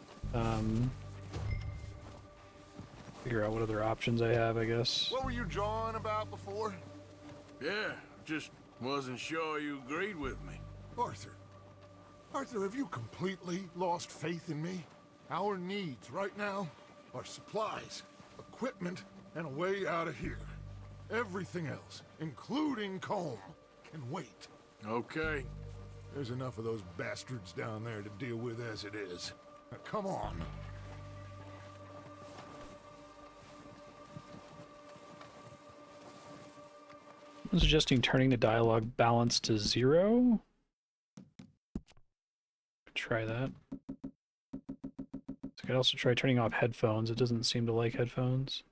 Figure out what other options I have, I guess. What were you jawing about before? Yeah, just wasn't sure you agreed with me. Arthur. Arthur, have you completely lost faith in me? Our needs right now are supplies, equipment, and a way out of here. Everything else, including Colm, can wait. Okay. There's enough of those bastards down there to deal with as it is. Now, come on. I'm suggesting turning the dialogue balance to 0. Try that. I could also try turning off headphones. It doesn't seem to like headphones.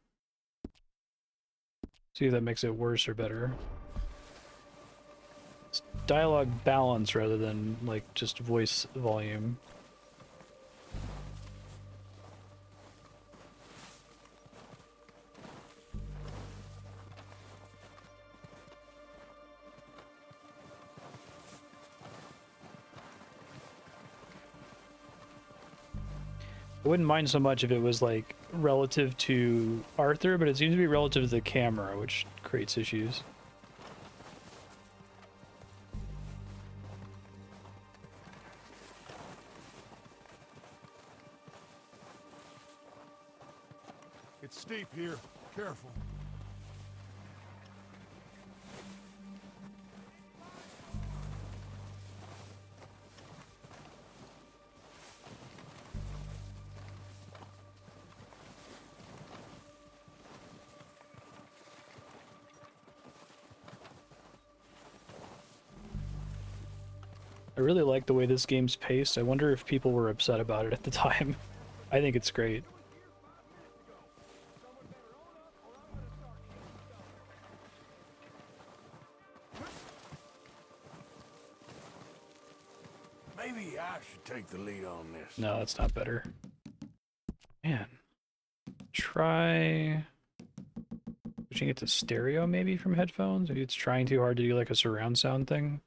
See if that makes it worse or better. It's dialogue balance rather than like just voice volume. I wouldn't mind so much if it was like relative to Arthur, but it seems to be relative to the camera, which creates issues. It's steep here. Careful. I really like the way this game's paced. I wonder if people were upset about it at the time. I think it's great. Maybe I should take the lead on this. No, that's not better. Man. Try switching it to stereo maybe from headphones. Maybe it's trying too hard to do like a surround sound thing.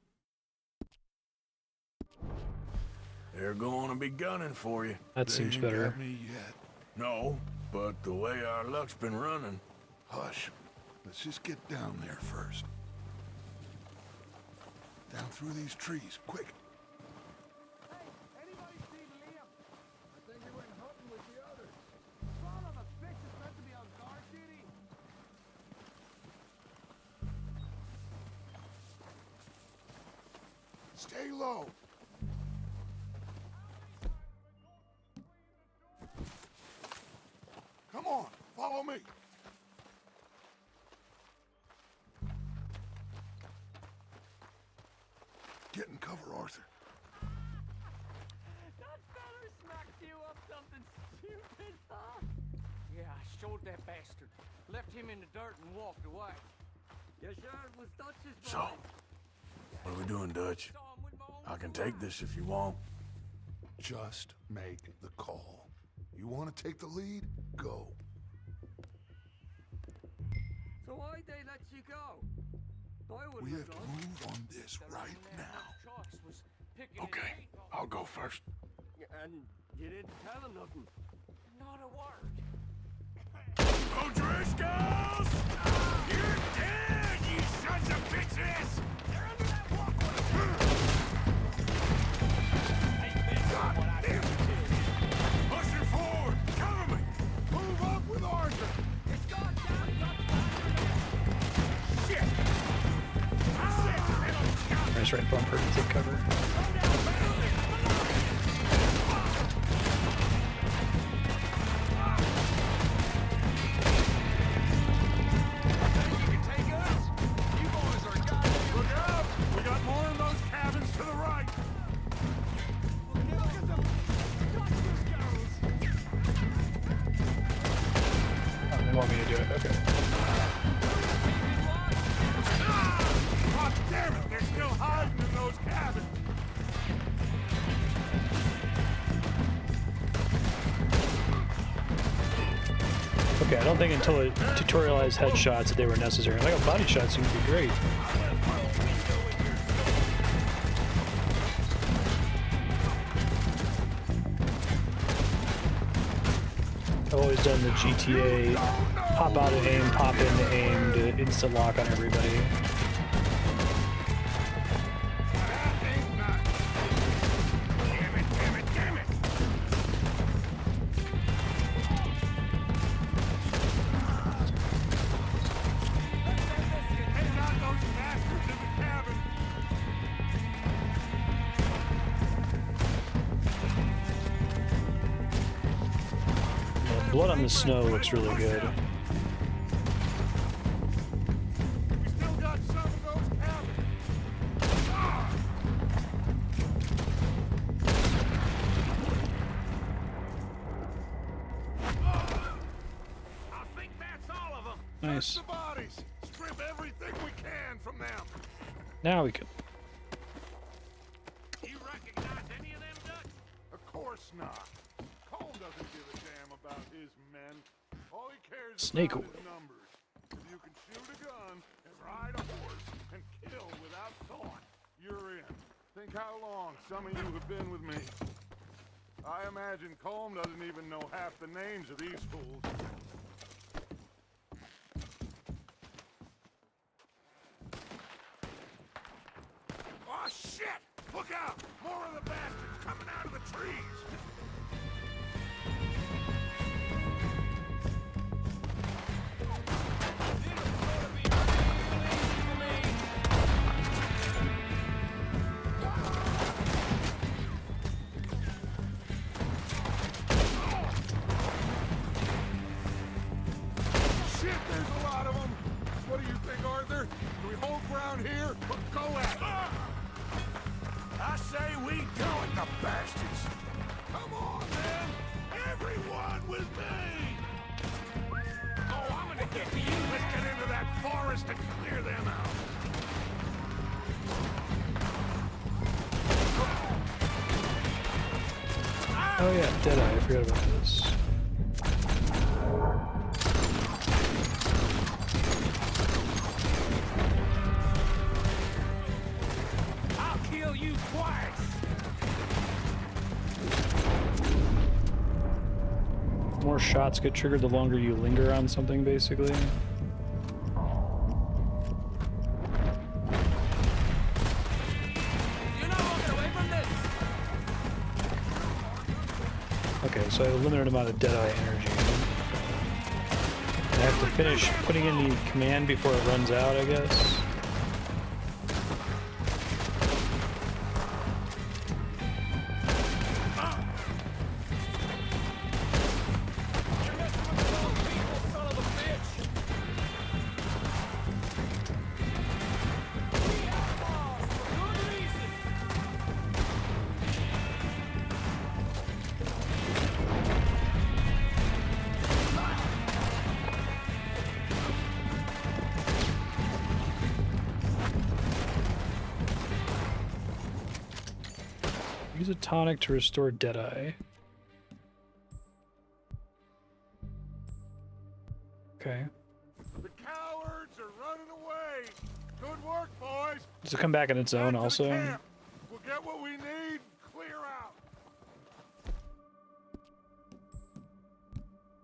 They're going to be gunning for you. That seems better. Got me yet. No, but the way our luck's been running. Hush. Let's just get down there first. Down through these trees, quick. Stay low. Come on, follow me. Get in cover, Arthur. That fella smacked you up something stupid, huh? Yeah, I showed that bastard. Left him in the dirt and walked away. Yes, sir, it was Dutch's So, what are we doing, Dutch? I can take this if you want. Just make the call. You want to take the lead? Go. So why'd they let you go? We have to move on this right now. Okay, I'll go first. And you didn't tell him nothing. Not a word. O'Driscolls! You're dead, you sons of bitches! They're under that walkway! God damn it! Push her forward! Cover me! Move up with Arthur! It's gone down, Shit! Nice right bumper to take cover. Want me to do it? Okay. God damn it! They're still hiding in those cabins! Okay, I don't think until it tutorialized headshots that they were necessary. Like a body shot seems to be great. I've always done the GTA pop out of aim, pop into aim to instant lock on everybody. Damn it! Hey, not those bastards in the cabin! The blood on the snow looks really good. We still got some of those cabins! I think that's all of them. Nice. Search the bodies! Strip everything we can from them! Now we can. You recognize any of them, Dutch? Of course not. Cole doesn't give a damn about his men. All he cares Snake about oil. is numbers. If you can shoot a gun and ride a horse and kill without thought, you're in. Think how long some of you have been with me. I imagine Colm doesn't even know half the names of these fools. Oh, shit! Look out! More of the bastards coming out of the trees! Shit, there's a lot of them. What do you think, Arthur? Do we hold ground here or go at it? I say we do it, the bastards! Come on, man! Everyone with me! Oh, I'm gonna get to you! Let's get into that forest and clear them out. Oh yeah, Deadeye. I forgot about this. I'll kill you twice! More shots get triggered the longer you linger on something, basically. You're not walking away from this! Okay, so I have a limited amount of Deadeye energy. I have to finish putting in the command before it runs out, I guess. Use a tonic to restore Deadeye. Okay. The cowards are running away. Good work, boys. Does it come back on its own Back to the also? camp. We'll get what we need. Clear out.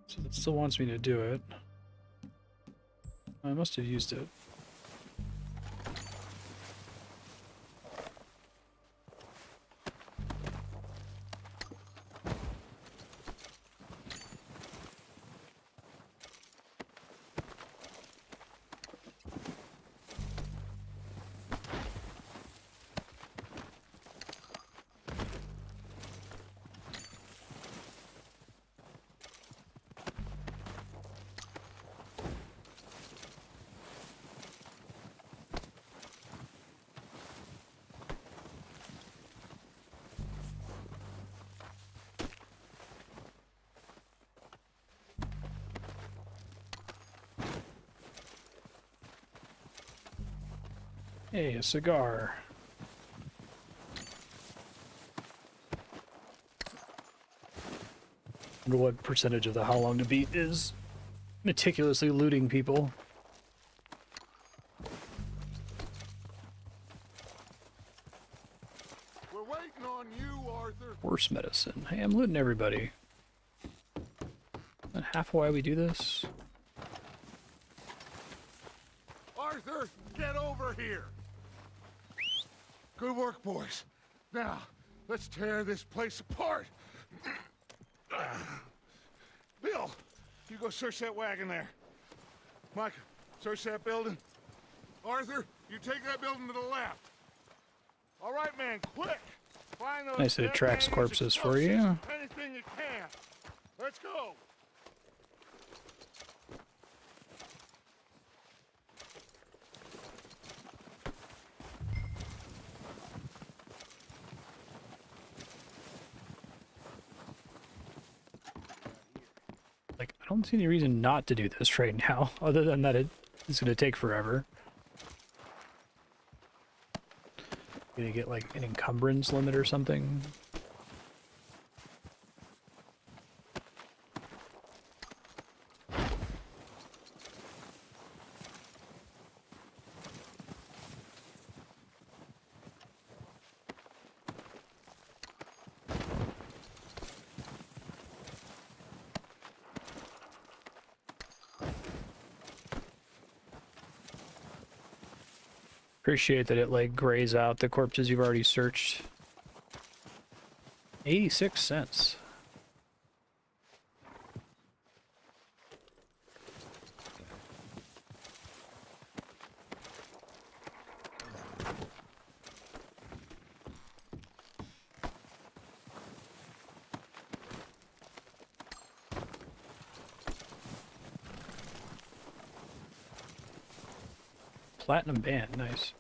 So it still wants me to do it. I must have used it. Hey, a cigar. I wonder what percentage of the How Long to Beat is meticulously looting people. We're waiting on you, Arthur. Horse medicine. Hey, I'm looting everybody. Isn't half why we do this? Arthur, get over here. Good work, boys. Now, let's tear this place apart. Bill, you go search that wagon there. Mike, search that building. Arthur, you take that building to the left. All right, man, quick. Find those Nice, it dead attracts man's corpses for explosives. you. Anything you can. Let's go. Like, I don't see any reason not to do this right now, other than that it's gonna take forever. Gonna get like an encumbrance limit or something. Appreciate that it like grays out the corpses you've already searched. 86 cents. Platinum band, nice.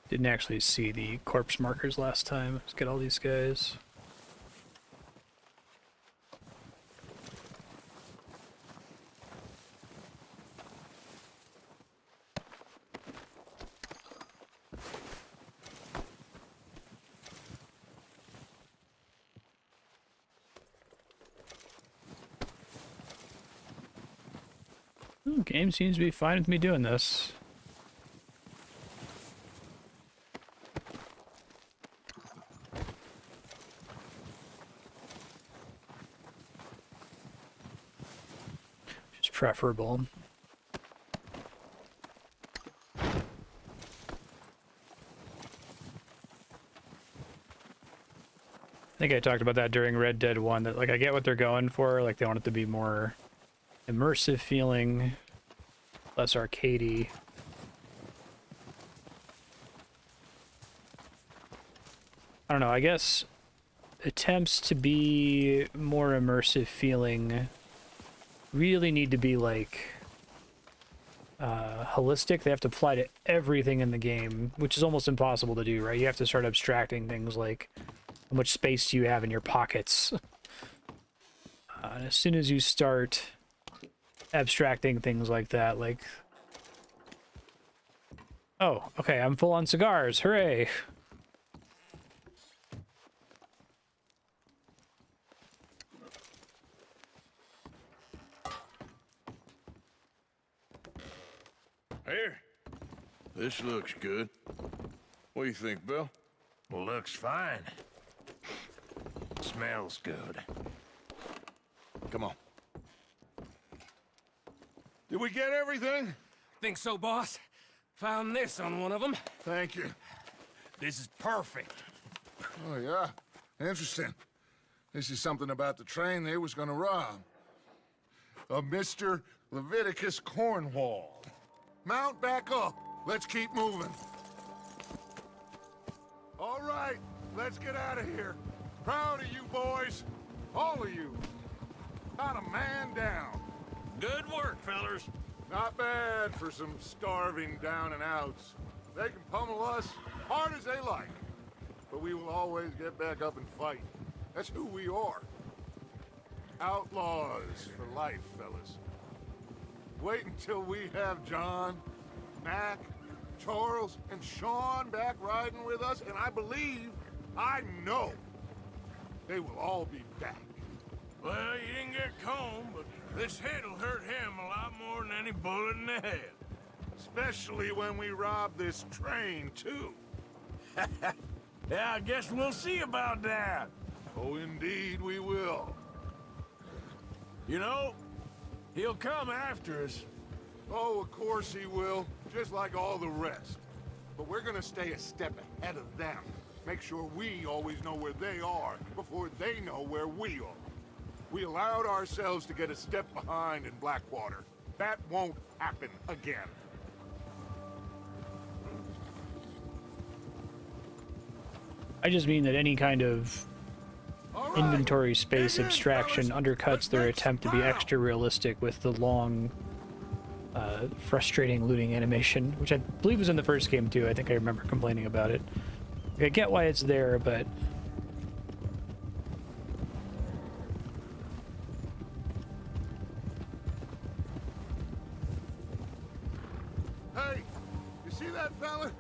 Didn't actually see the corpse markers last time. Let's get all these guys. Oh, game seems to be fine with me doing this. Just preferable. I think I talked about that during Red Dead 1, that like I get what they're going for, like they want it to be more immersive feeling, less arcadey. I don't know, I guess attempts to be more immersive feeling really need to be like holistic. They have to apply to everything in the game, which is almost impossible to do, right? You have to start abstracting things like how much space do you have in your pockets? And as soon as you start abstracting things like that, like Oh, okay, I'm full on cigars. Hooray. Here. This looks good. What do you think, Bill? Looks fine. Smells good. Come on. Did we get everything? Think so, boss? Found this on one of them. Thank you. This is perfect. Oh, yeah? Interesting. This is something about the train they was gonna rob. A Mr. Leviticus Cornwall. Mount back up. Let's keep moving. All right, let's get out of here. Proud of you boys. All of you. Not a man down. Good work, fellers. Not bad for some starving down and outs. They can pummel us hard as they like. But we will always get back up and fight. That's who we are. Outlaws for life, fellas. Wait until we have John, Mac, Charles, and Sean back riding with us, and I know, they will all be back. Well, you didn't get Combe, but this hit'll hurt him a lot more than any bullet in the head. Especially when we rob this train, too. Yeah, I guess we'll see about that. Oh, indeed we will. You know, he'll come after us. Oh, of course he will, just like all the rest. But we're gonna stay a step ahead of them. Make sure we always know where they are before they know where we are. We allowed ourselves to get a step behind in Blackwater. That won't happen again. I just mean that any kind of inventory space abstraction undercuts their attempt to be extra realistic with the long, frustrating looting animation, which I believe was in the first game too. I think I remember complaining about it. I get why it's there, but... Hey, you see that fella?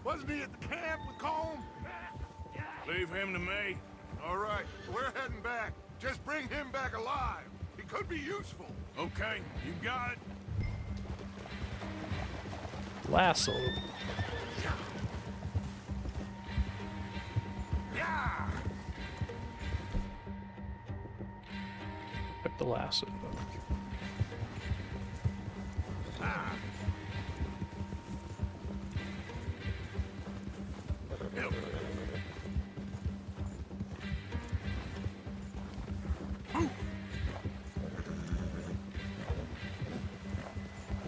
Wasn't he at the camp with Combe? Leave him to me. All right, we're heading back. Just bring him back alive. He could be useful. Okay, you got it. Lasso. Yeah! Took the lasso. Ah.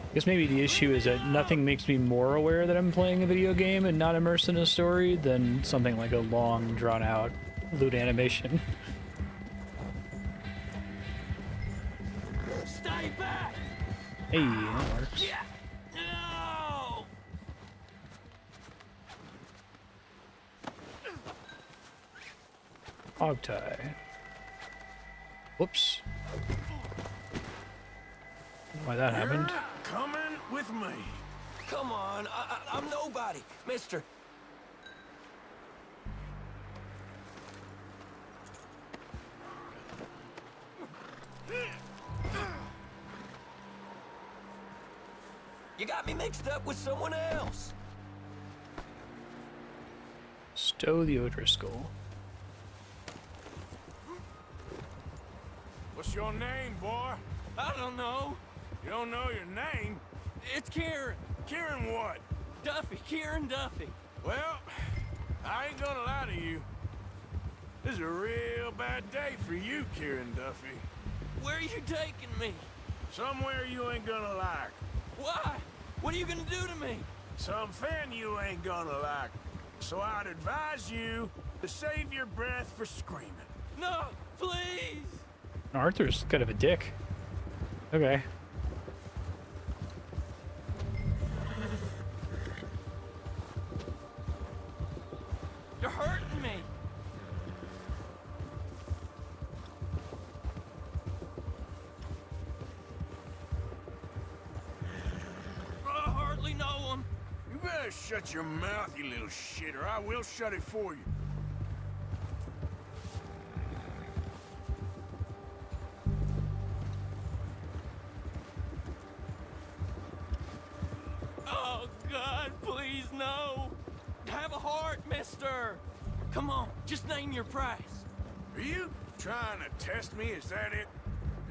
I guess maybe the issue is that nothing makes me more aware that I'm playing a video game and not immersed in a story than something like a long, drawn-out loot animation. Stay back! Hey, that works. No! Hog tie. Whoops. Why that happened? You're coming with me. Come on, I'm nobody, mister. You got me mixed up with someone else. Stow the O'Driscoll. What's your name, boy? I don't know. You don't know your name? It's Kieran. Kieran what? Duffy, Kieran Duffy. Well, I ain't gonna lie to you. This is a real bad day for you, Kieran Duffy. Where are you taking me? Somewhere you ain't gonna like. Why? What are you gonna do to me? Something you ain't gonna like. So I'd advise you to save your breath for screaming. No, please! Arthur's kind of a dick. Okay. You're hurting me. I hardly know him. You better Shut your mouth, you little shit, or I will shut it for you. Oh, God, please, no. Have a heart, mister. Come on, just name your price. Are you trying to test me? Is that it?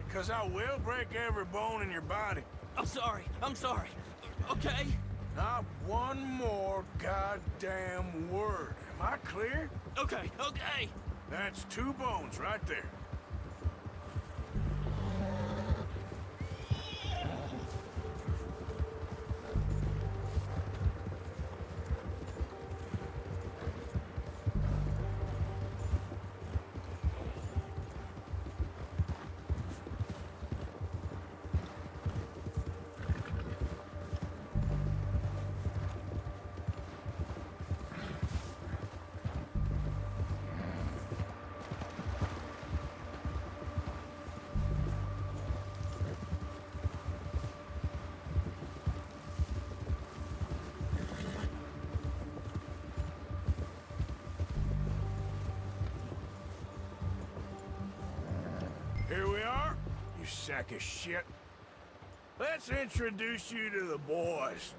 Because I will break every bone in your body. I'm sorry, okay? Not one more goddamn word. Am I clear? Okay. That's 2 bones right there. Here we are, you sack of shit. Let's introduce you to the boys.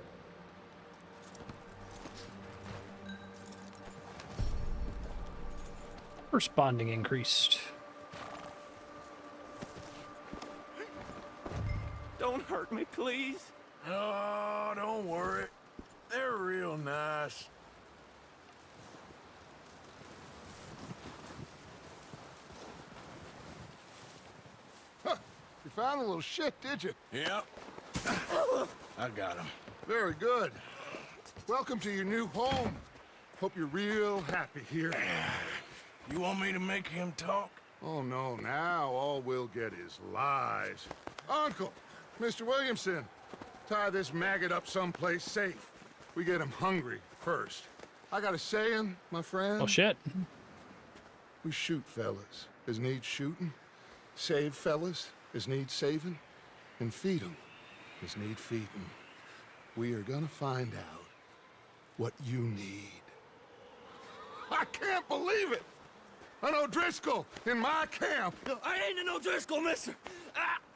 First bonding increased. Don't hurt me, please. Oh, don't worry. They're real nice. You found a little shit, did you? Yep. I got him. Very good. Welcome to your new home. Hope you're real happy here. You want me to make him talk? Oh, no, now all we'll get is lies. Uncle, Mr. Williamson, tie this maggot up someplace safe. We get him hungry first. I got a saying, my friend. Oh, shit. We shoot fellas as need shooting, save fellas as need saving, and feed 'em as need feeding. We are gonna find out what you need. I can't believe it! An O'Driscoll in my camp! I ain't an O'Driscoll, mister!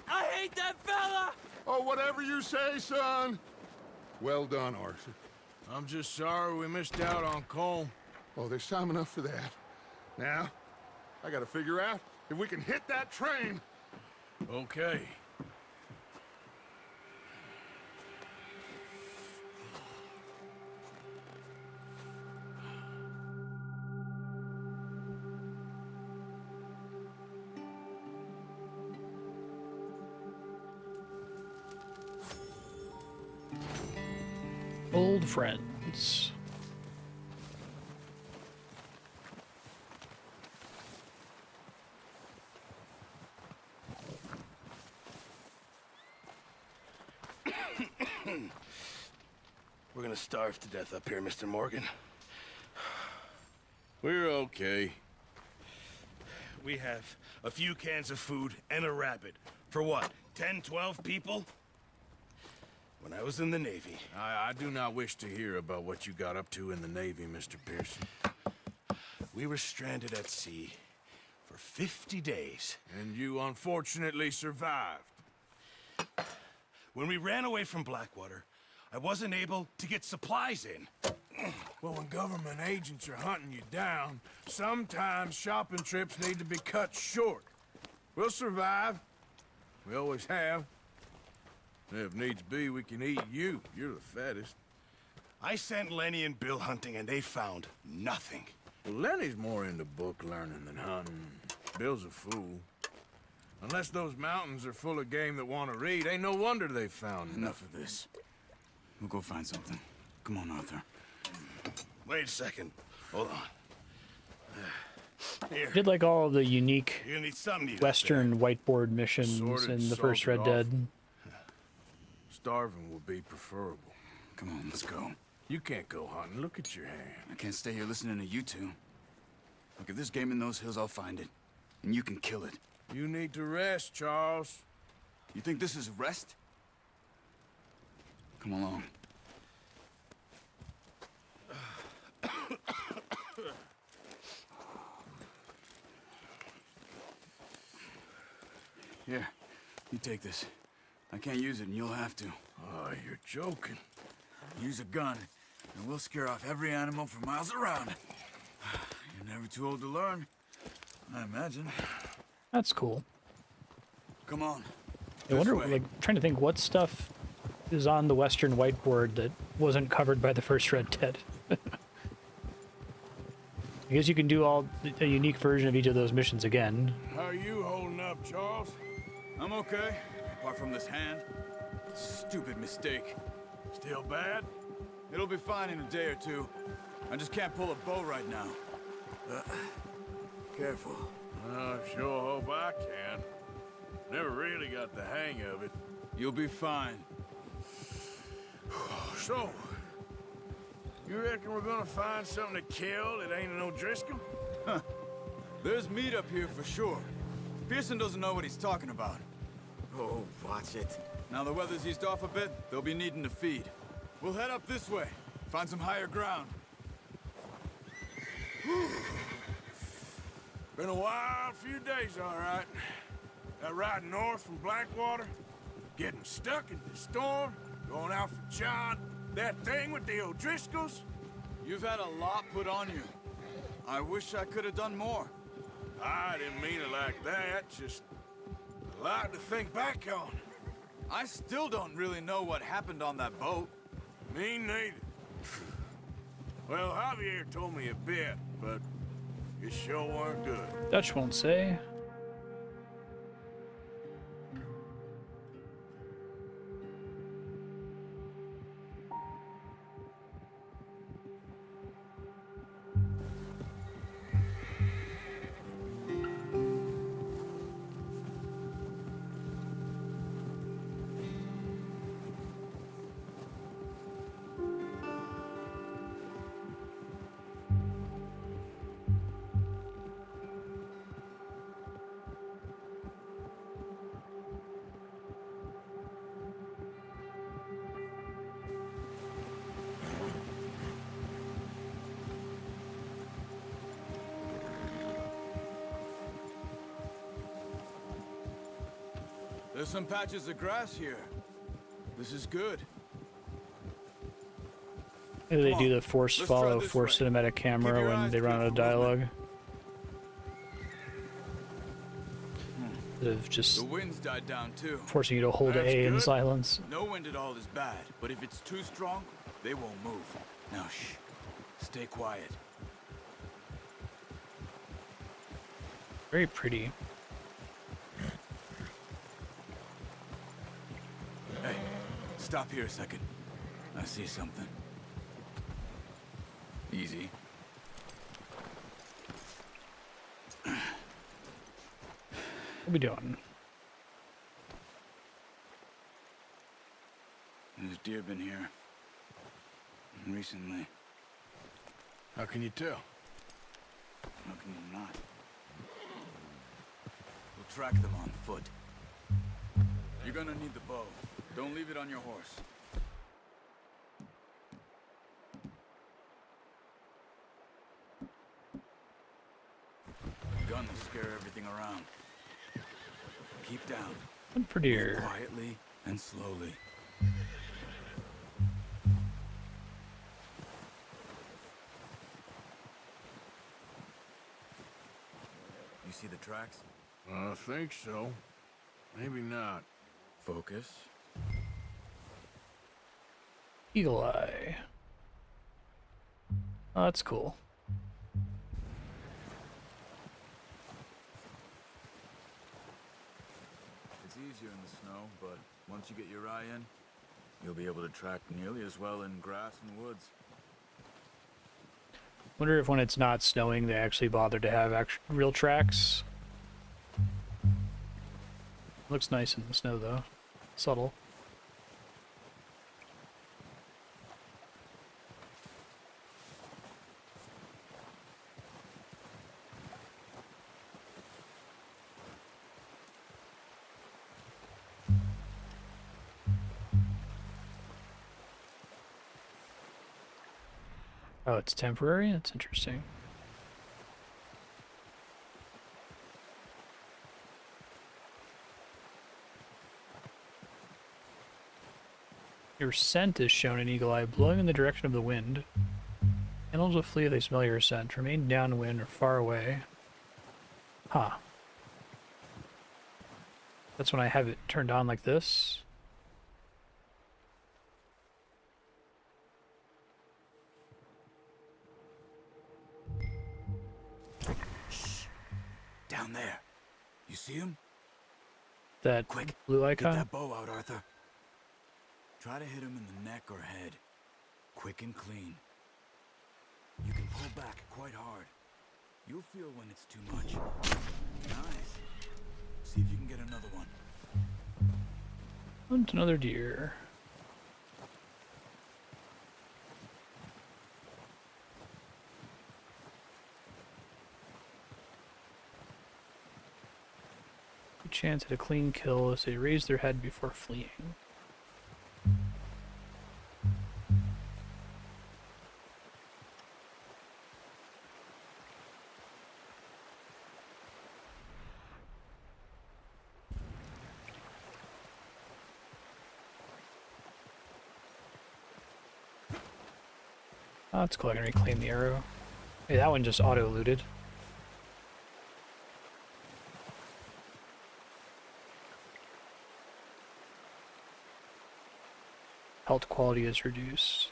I hate that fella! Oh, whatever you say, son. Well done, Arthur. I'm just sorry we missed out on Colm. Oh, there's time enough for that. Now, I gotta figure out if we can hit that train. Okay. Old friends. We're gonna starve to death up here, Mr. Morgan. We're okay. We have a few cans of food and a rabbit. For what, 10, 12 people? When I was in the Navy... I do not wish to hear about what you got up to in the Navy, Mr. Pearson. We were stranded at sea for 50 days. And you unfortunately survived. When we ran away from Blackwater, I wasn't able to get supplies in. Well, when government agents are hunting you down, sometimes shopping trips need to be cut short. We'll survive. We always have. If needs be, we can eat you. You're the fattest. I sent Lenny and Bill hunting, and they found nothing. Well, Lenny's more into book learning than hunting. Bill's a fool. Unless those mountains are full of game that want to read, ain't no wonder they found Enough of this. We'll go find something. Come on, Arthur. Wait a second. Hold on. Here. I did like all the unique You're gonna need something to eat Western whiteboard missions Sorted, in the first salted Red Dead. Starving would be preferable. Come on, let's go. You can't go hunting. Look at your hand. I can't stay here listening to you two. Look, if there's game in those hills, I'll find it. And you can kill it. You need to rest, Charles. You think this is rest? Come along. Here, you take this. I can't use it, and you'll have to. Oh, you're joking. Use a gun, and we'll scare off every animal for miles around. You're never too old to learn, I imagine. That's cool. Come on. I wonder, like, trying to think what stuff is on the Western whiteboard that wasn't covered by the first Red Dead. I guess you can do a unique version of each of those missions again. How are you holding up, Charles? I'm okay, apart from this hand. Stupid mistake. Still bad? It'll be fine in a day or two. I just can't pull a bow right now. Careful. I sure hope I can. Never really got the hang of it. You'll be fine. So, you reckon we're gonna find something to kill that ain't an O'Driscoll? Huh. There's meat up here for sure. Pearson doesn't know what he's talking about. Oh, watch it. Now the weather's eased off a bit, they'll be needing to feed. We'll head up this way, find some higher ground. Been a wild few days, all right. That ride north from Blackwater, getting stuck in the storm, going out for John, that thing with the O'Driscolls. You've had a lot put on you. I wish I could have done more. I didn't mean it like that, just a lot to think back on. I still don't really know what happened on that boat. Me neither. Well, Javier told me a bit, but it sure weren't good. Dutch won't say. There's some patches of grass here. This is good. Maybe they do the force follow, force cinematic camera when they run out of dialogue. Instead of just The wind's died down too. forcing you to hold A in silence. No wind at all is bad, but if it's too strong, they won't move. Now shh. Stay quiet. Very pretty. Hey, stop here a second. I see something. Easy. What are we doing? There's deer been here. Recently. How can you tell? How can you not? We'll track them on foot. You're gonna need the bow. Don't leave it on your horse. Gun will scare everything around. Keep down. Hunt for deer. Quietly and slowly. You see the tracks? I think so. Maybe not. Focus. Eagle Eye. Oh, that's cool. It's easier in the snow, but once you get your eye in, you'll be able to track nearly as well in grass and woods. Wonder if when it's not snowing, they actually bother to have real tracks. Looks nice in the snow, though. Subtle. Oh, it's temporary? That's interesting. Your scent is shown in Eagle Eye, blowing in the direction of the wind. Animals will flee if they smell your scent. Remain downwind or far away. Huh. That's when I have it turned on like this. Shh. Down there. You see him? That quick blue icon? Get that bow out, Arthur. Try to hit him in the neck or head. Quick and clean. You can pull back quite hard. You'll feel when it's too much. Nice. See if you can get another one. Hunt another deer. Good chance at a clean kill as they raise their head before fleeing. Oh, that's cool. I can reclaim the arrow. Hey, that one just auto-looted. Health quality is reduced.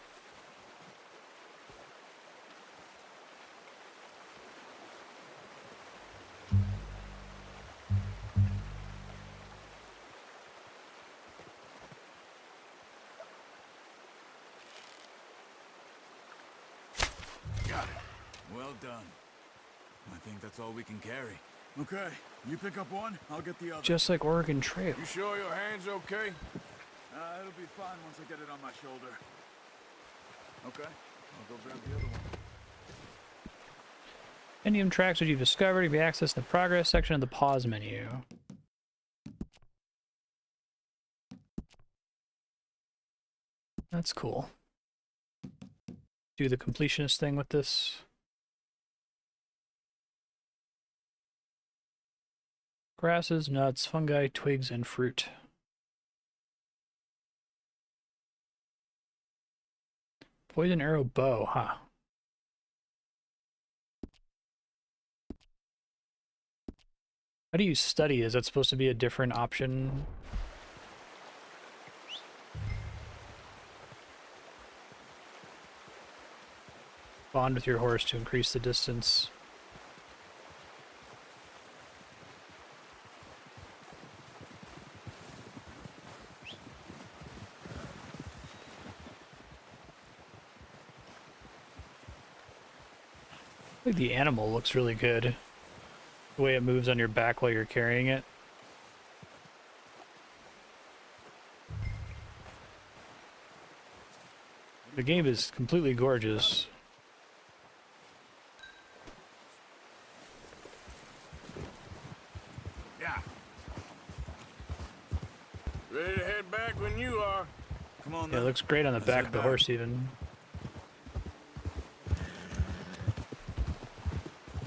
Got it. Well done. I think that's all we can carry. Okay, you pick up one, I'll get the other. Just like Oregon Trail. You sure your hand's okay? It'll be fine once I get it on my shoulder. Okay, I'll go grab the other one. Indium tracks which you've discovered can be accessed in the progress section of the pause menu. That's cool. Do the completionist thing with this. Grasses, nuts, fungi, twigs, and fruit. Poison arrow bow, huh? How do you study? Is that supposed to be a different option? Bond with your horse to increase the distance. I think the animal looks really good. The way it moves on your back while you're carrying it. The game is completely gorgeous. Yeah. Ready to head back when you are. Come on, Yeah, it looks great on the back of the horse even.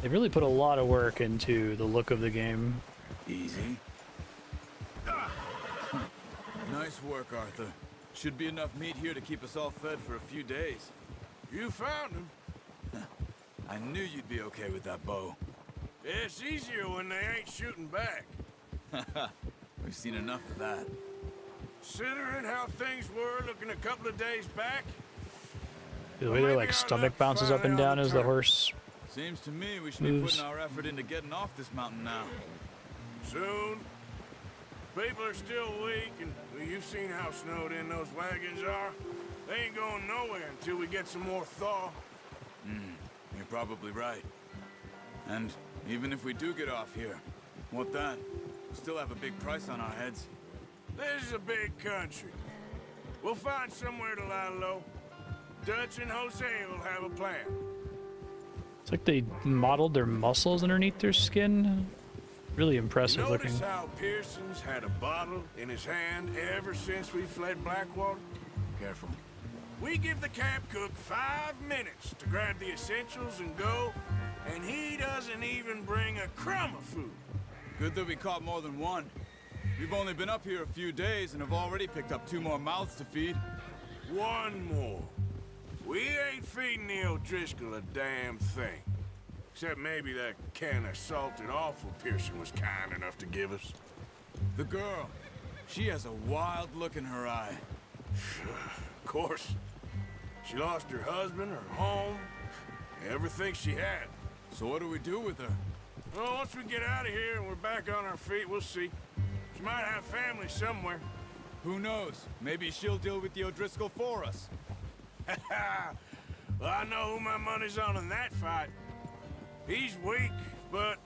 They really put a lot of work into the look of the game. Easy. Nice work, Arthur. Should be enough meat here to keep us all fed for a few days. You found him. I knew you'd be okay with that bow. It's easier when they ain't shooting back. We've seen enough of that. Considering how things were looking a couple of days back. The way their like stomach bounces up and down as the horse Seems to me we should be putting our effort into getting off this mountain now. Soon. People are still weak, and you've seen how snowed in those wagons are. They ain't going nowhere until we get some more thaw. You're probably right. And even if we do get off here, what then? We still have a big price on our heads. This is a big country. We'll find somewhere to lie low. Dutch and Jose will have a plan. It's like they modeled their muscles underneath their skin. Really impressive looking. Notice how Pearson's had a bottle in his hand ever since we fled Blackwater? Careful. We give the camp cook 5 minutes to grab the essentials and go, and he doesn't even bring a crumb of food. Good that we caught more than one. We've only been up here a few days and have already picked up 2 more mouths to feed. One more. We ain't feeding the O'Driscoll a damn thing. Except maybe that can of salted offal Pearson was kind enough to give us. The girl. She has a wild look in her eye. Of course. She lost her husband, her home, everything she had. So what do we do with her? Well, once we get out of here and we're back on our feet, we'll see. She might have family somewhere. Who knows? Maybe she'll deal with the O'Driscoll for us. Well, I know who my money's on in that fight. He's weak, but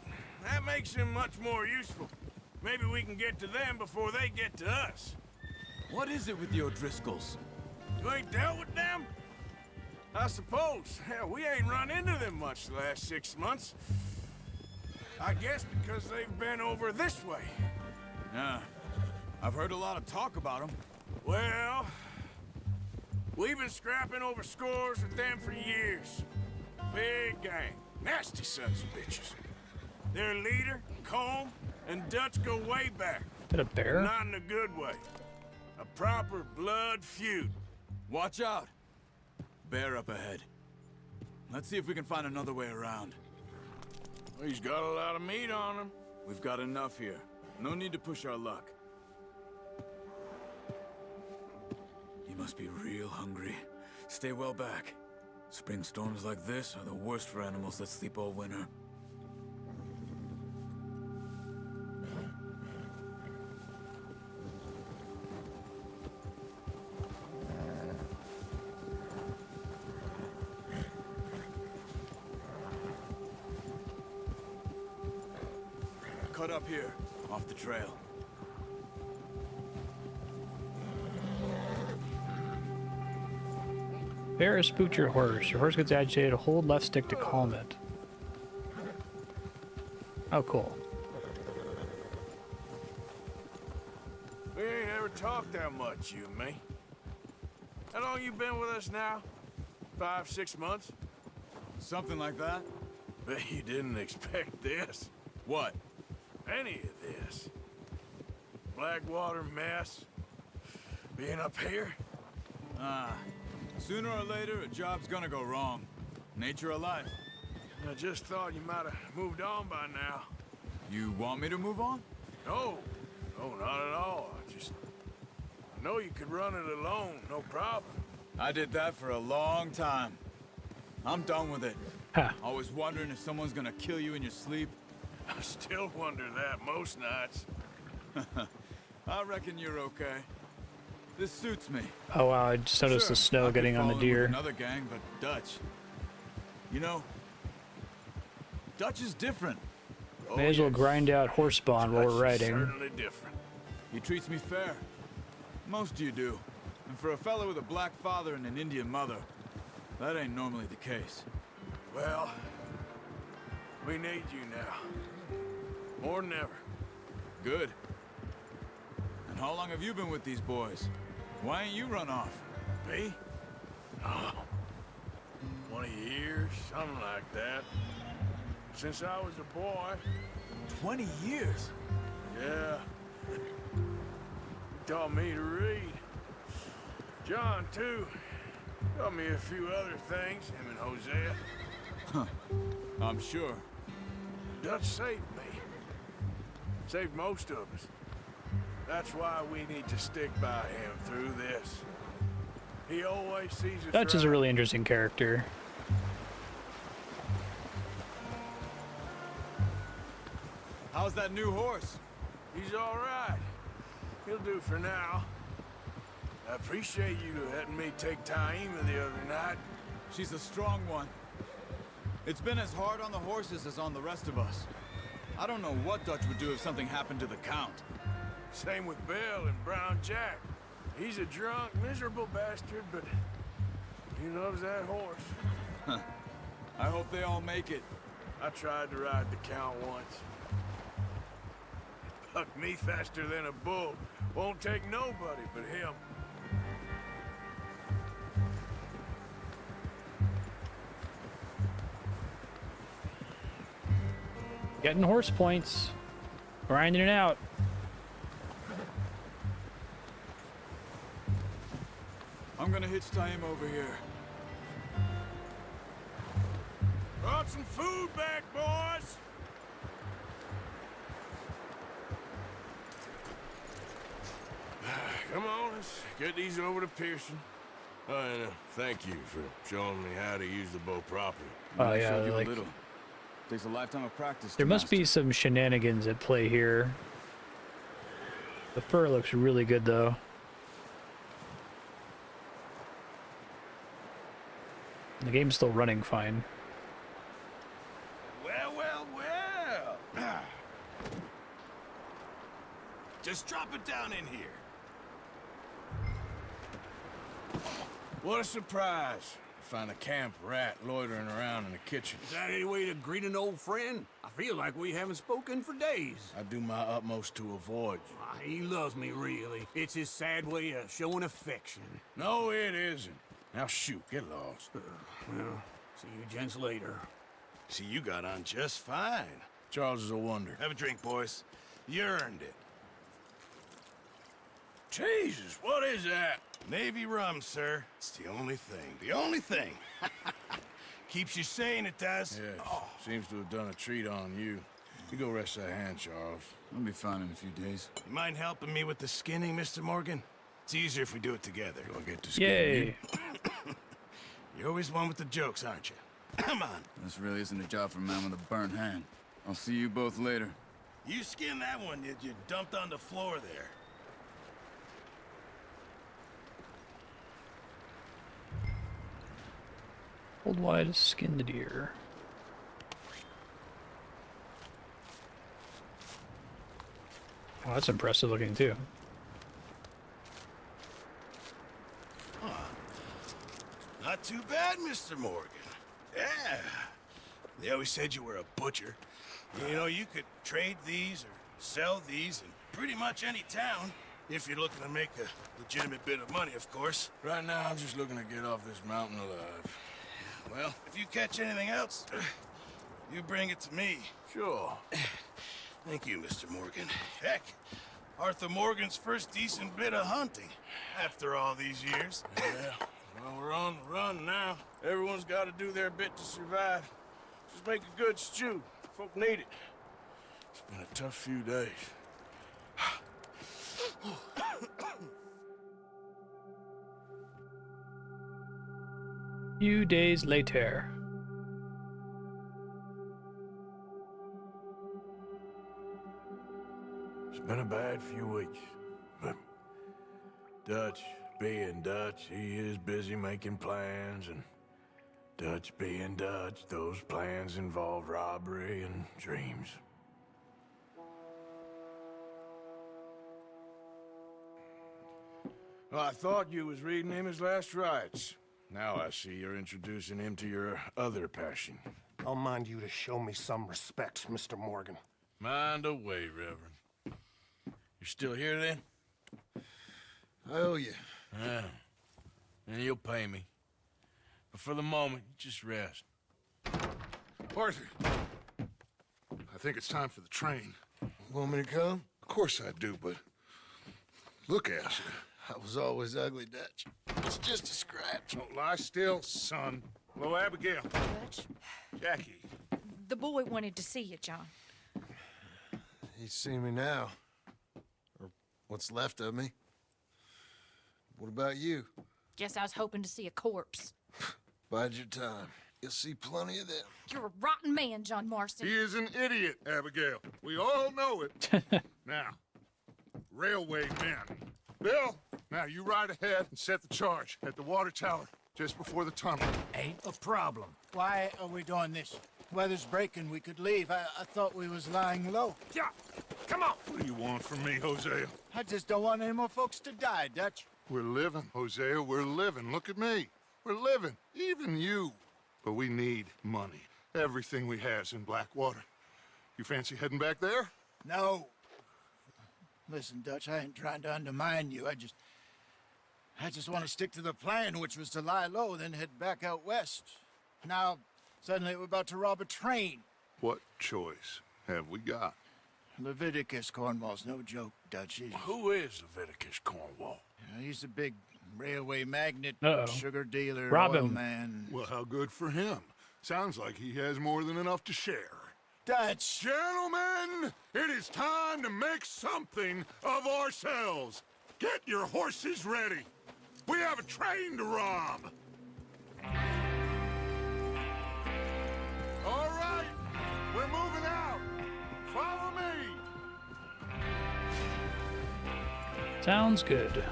that makes him much more useful. Maybe we can get to them before they get to us. What is it with the O'Driscolls? You ain't dealt with them? I suppose. Hell, we ain't run into them much the last 6 months. I guess because they've been over this way. Yeah, I've heard a lot of talk about them. Well, we've been scrapping over scores with them for years. Big gang. Nasty sons of bitches. Their leader, Colm, and Dutch go way back. Is that a bear? Not in a good way. A proper blood feud. Watch out! Bear up ahead. Let's see if we can find another way around. Well, he's got a lot of meat on him. We've got enough here. No need to push our luck. He must be real hungry. Stay well back. Spring storms like this are the worst for animals that sleep all winter. Cut up here, off the trail. Bear has spooked your horse. Your horse gets agitated. Hold left stick to calm it. Oh, cool. We ain't ever talked that much, you and me. How long you been with us now? 5, 6 months? Something like that. Bet you didn't expect this. What? Any of this. Blackwater mess. Being up here. Sooner or later, a job's gonna go wrong. Nature of life. I just thought you might have moved on by now. You want me to move on? No. No, not at all. I know you could run it alone, no problem. I did that for a long time. I'm done with it. Huh. Always wondering if someone's gonna kill you in your sleep. I still wonder that most nights. I reckon you're okay. This suits me. Oh wow, I just noticed the snow I'd be getting on the following with deer. Another gang, but Dutch. You know, Dutch is different. May as well grind out horse spawn while we're riding. Certainly different. He treats me fair. Most of you do. And for a fellow with a black father and an Indian mother, that ain't normally the case. Well, we need you now. More than ever. Good. And how long have you been with these boys? Why ain't you run off? Me? Oh, 20 years, something like that. Since I was a boy. 20 years? Yeah. He taught me to read. John, too. Taught me a few other things, him and Hosea. Huh. I'm sure. Dutch saved me. Saved most of us. That's why we need to stick by him through this. He always sees us Dutch is a right. really interesting character. How's that new horse? He's all right. He'll do for now. I appreciate you letting me take Taima the other night. She's a strong one. It's been as hard on the horses as on the rest of us. I don't know what Dutch would do if something happened to the Count. Same with Bill and Brown Jack. He's a drunk, miserable bastard, but he loves that horse. I hope they all make it. I tried to ride the Count once. It bucked me faster than a bull. Won't take nobody but him. Getting horse points. Grinding it out. I'm gonna hitch tie him over here. Brought some food back, boys! Come on, let's get these over to Pearson. Oh, and thank you for showing me how to use the bow properly. Oh I yeah, showed you like a little. Takes a lifetime of practice. there must be some shenanigans at play here. The fur looks really good though. The game's still running fine. Well. Just drop it down in here. What a surprise. Find a camp rat loitering around in the kitchen. Is that any way to greet an old friend? I feel like we haven't spoken for days. I do my utmost to avoid you. He loves me, really. It's his sad way of showing affection. No, it isn't. Now shoot, get lost. Well, see you gents later. See, you got on just fine. Charles is a wonder. Have a drink, boys. You earned it. Jesus, what is that? Navy rum, sir. It's the only thing. The only thing. Keeps you sane, it does. Yes. Seems to have done a treat on you. You go rest that hand, Charles. I'll be fine in a few days. You mind helping me with the skinning, Mr. Morgan? It's easier if we do it together. Do I get to skin Yay! you? You're always one with the jokes, aren't you? Come on. This really isn't a job for a man with a burnt hand. I'll see you both later. You skin that one that you dumped on the floor there. Hold wide, skin the deer. Oh, that's impressive looking too. Not too bad, Mr. Morgan. Yeah. They always said you were a butcher. You know, you could trade these or sell these in pretty much any town. If you're looking to make a legitimate bit of money, of course. Right now, I'm just looking to get off this mountain alive. Well, if you catch anything else, you bring it to me. Sure. Thank you, Mr. Morgan. Heck, Arthur Morgan's first decent bit of hunting after all these years. Yeah. Well, we're on the run now. Everyone's got to do their bit to survive. Just make a good stew. Folk need it. It's been a tough few days. Few days later. It's been a bad few weeks, but Dutch being Dutch, he is busy making plans, and Dutch being Dutch, those plans involve robbery and dreams. Well, I thought you was reading him his last rites. Now I see you're introducing him to your other passion. I'll mind you to show me some respect, Mr. Morgan. Mind away, Reverend. You're still here, then? I owe you. Yeah. And you'll pay me. But for the moment, just rest. Arthur, I think it's time for the train. Want me to come? Of course I do, but look at you. I was always ugly, Dutch. It's just a scratch. Don't lie still, son. Hello, Abigail. Dutch, Jackie. the boy wanted to see you, John. He's seen me now. Or what's left of me. What about you? Guess I was hoping to see a corpse. Bide your time. You'll see plenty of them. You're a rotten man, John Marston. He is an idiot, Abigail. We all know it. Now, railway men. Bill, now you ride ahead and set the charge at the water tower just before the tunnel. Ain't a problem. Why are we doing this? Weather's breaking. We could leave. I thought we was lying low. Yeah, come on. What do you want from me, Hosea? I just don't want any more folks to die, Dutch. We're living, Hosea. We're living. Look at me. We're living. Even you. But we need money. Everything we has in Blackwater. You fancy heading back there? No. Listen, Dutch, I ain't trying to undermine you. I just want to stick to the plan, which was to lie low, then head back out west. Now, suddenly we're about to rob a train. What choice have we got? Leviticus Cornwall's no joke, Dutch. Who is Leviticus Cornwall? He's a big Railway magnate, Uh-oh. sugar dealer, Rob oil him. man. Well, how good for him. Sounds like he has more than enough to share. Dutch! Gentlemen, it is time to make something of ourselves. Get your horses ready. We have a train to rob. All right, we're moving out. Follow me. Sounds good.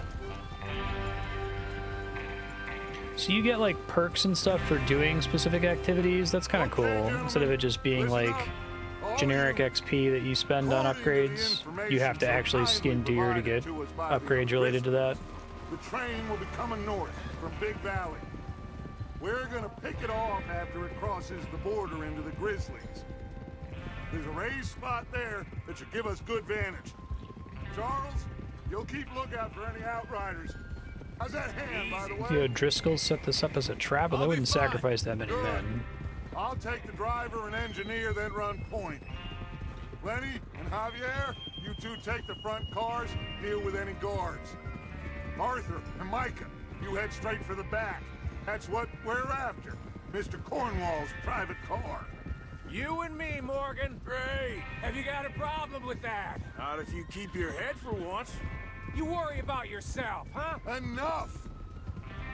So you get like perks and stuff for doing specific activities. That's kind of cool. Instead of it just being like generic XP that you spend on upgrades, you have to actually skin deer to get upgrades related to that. The train will be coming north from Big Valley. We're gonna pick it off after it crosses the border into the Grizzlies. There's a raised spot there that should give us good vantage. Charles, you'll keep lookout for any outriders. How's that hand, by the way? Yo, Driscoll set this up as a trap, but they wouldn't sacrifice that many men. I'll take the driver and engineer, then run point. Lenny and Javier, you two take the front cars, deal with any guards. Arthur and Micah, you head straight for the back. That's what we're after. Mr. Cornwall's private car. You and me, Morgan. Great. Have you got a problem with that? Not if you keep your head for once. You worry about yourself, huh? Enough!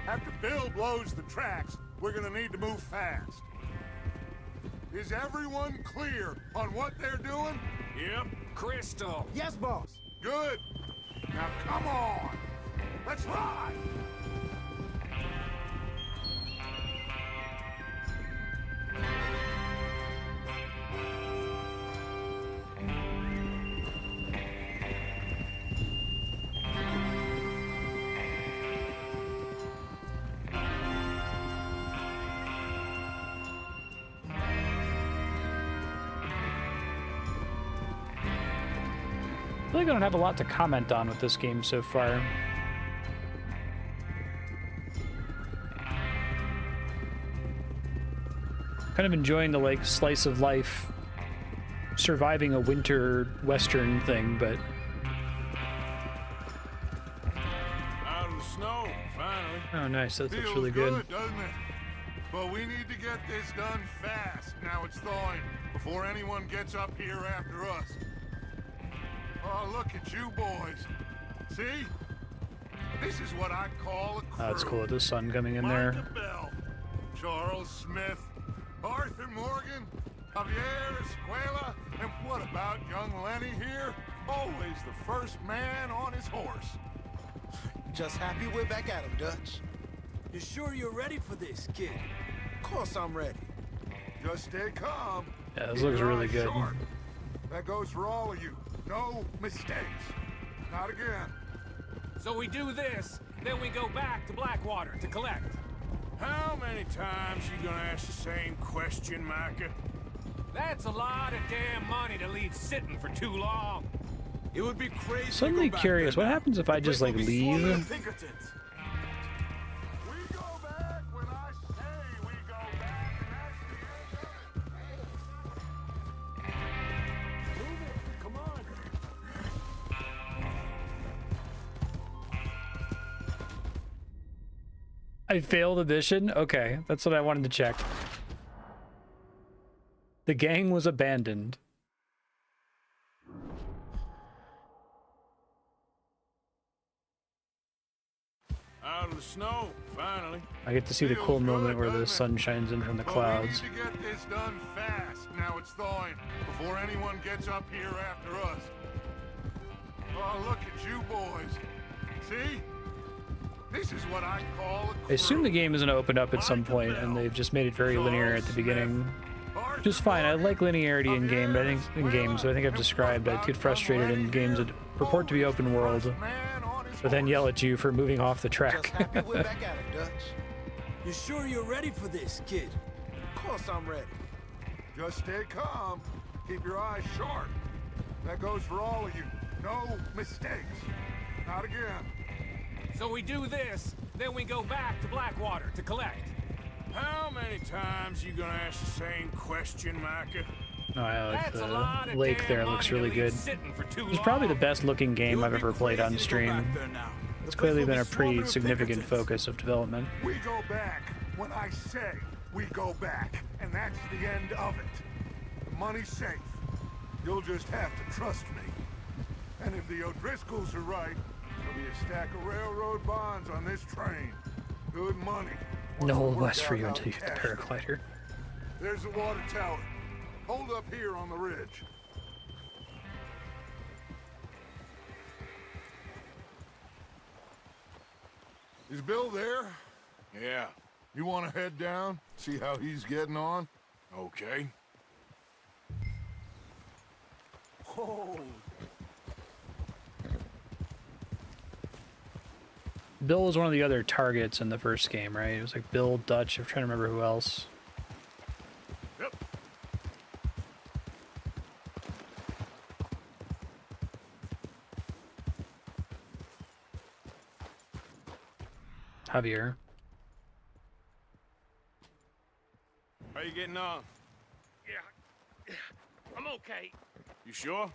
After Bill blows the tracks, we're gonna need to move fast. Is everyone clear on what they're doing? Yep. Crystal. Yes, boss. Good. Now come on. Let's ride. I feel like I don't have a lot to comment on with this game so far. Kind of enjoying the like slice of life, surviving a winter western thing, but Out of the snow, finally. oh nice, that looks Feels really good. doesn't it? But we need to get this done fast. Now it's thawing before anyone gets up here after us. Oh, look at you boys. See? This is what I call a crew. Oh, it's cool with the sun coming in there. Micah Bell, Charles Smith, Arthur Morgan, Javier Escuela, and what about young Lenny here? Always the first man on his horse. Just happy we're back at him, Dutch. You sure you're ready for this, kid? Of course I'm ready. Just stay calm. Yeah, this Keep looks your really eyes good. sharp. That goes for all of you. No mistakes. Not again. So we do this, then we go back to Blackwater to collect. How many times you gonna ask the same question, Micah? That's a lot of damn money to leave sitting for too long. It would be crazy. Suddenly curious, what happens if I just like leave? Pinkertons. We go back when I say we go back, and that's the end. Move it. Come on. I failed a mission? Okay, that's what I wanted to check. The gang was abandoned. Out of the snow, finally. I get to see the cool moment where the sun shines in from the clouds. But we need to get this done fast. Now it's thawing before anyone gets up here after us. Oh, look at you boys. See? This is what I call a crew. I assume the game is going to open up at some point, and they've just made it very linear at the beginning. Which is fine. I like linearity in game, but I think in games, so I think I've described, I get frustrated in games that purport to be open world, but then yell at you for moving off the track. Just happy we're back at him, Dutch. You sure you're ready for this, kid? Of course I'm ready. Just stay calm. Keep your eyes sharp. That goes for all of you. No mistakes. Not again. So we do this, then we go back to Blackwater to collect. How many times you gonna ask the same question, Micah? Oh, I like That's a lot the of lake damn there. It money looks to really leave good. sitting for too It's probably the long. best looking game I've ever played on stream. There now. It's clearly been a pretty significant focus of development. We go back when I say we go back, and that's the end of it. The money's safe. You'll just have to trust me. And if the O'Driscolls are right, there'll be a stack of railroad bonds on this train. Good money. No will rest for you until you hit the paraglider. There's the water tower. Hold up here on the ridge. Is Bill there? Yeah. You want to head down, see how he's getting on? Okay. Oh. Bill was one of the other targets in the first game, right? It was like Bill, Dutch, I'm trying to remember who else. Yep. Javier. How you getting on? Yeah, I'm okay. You sure?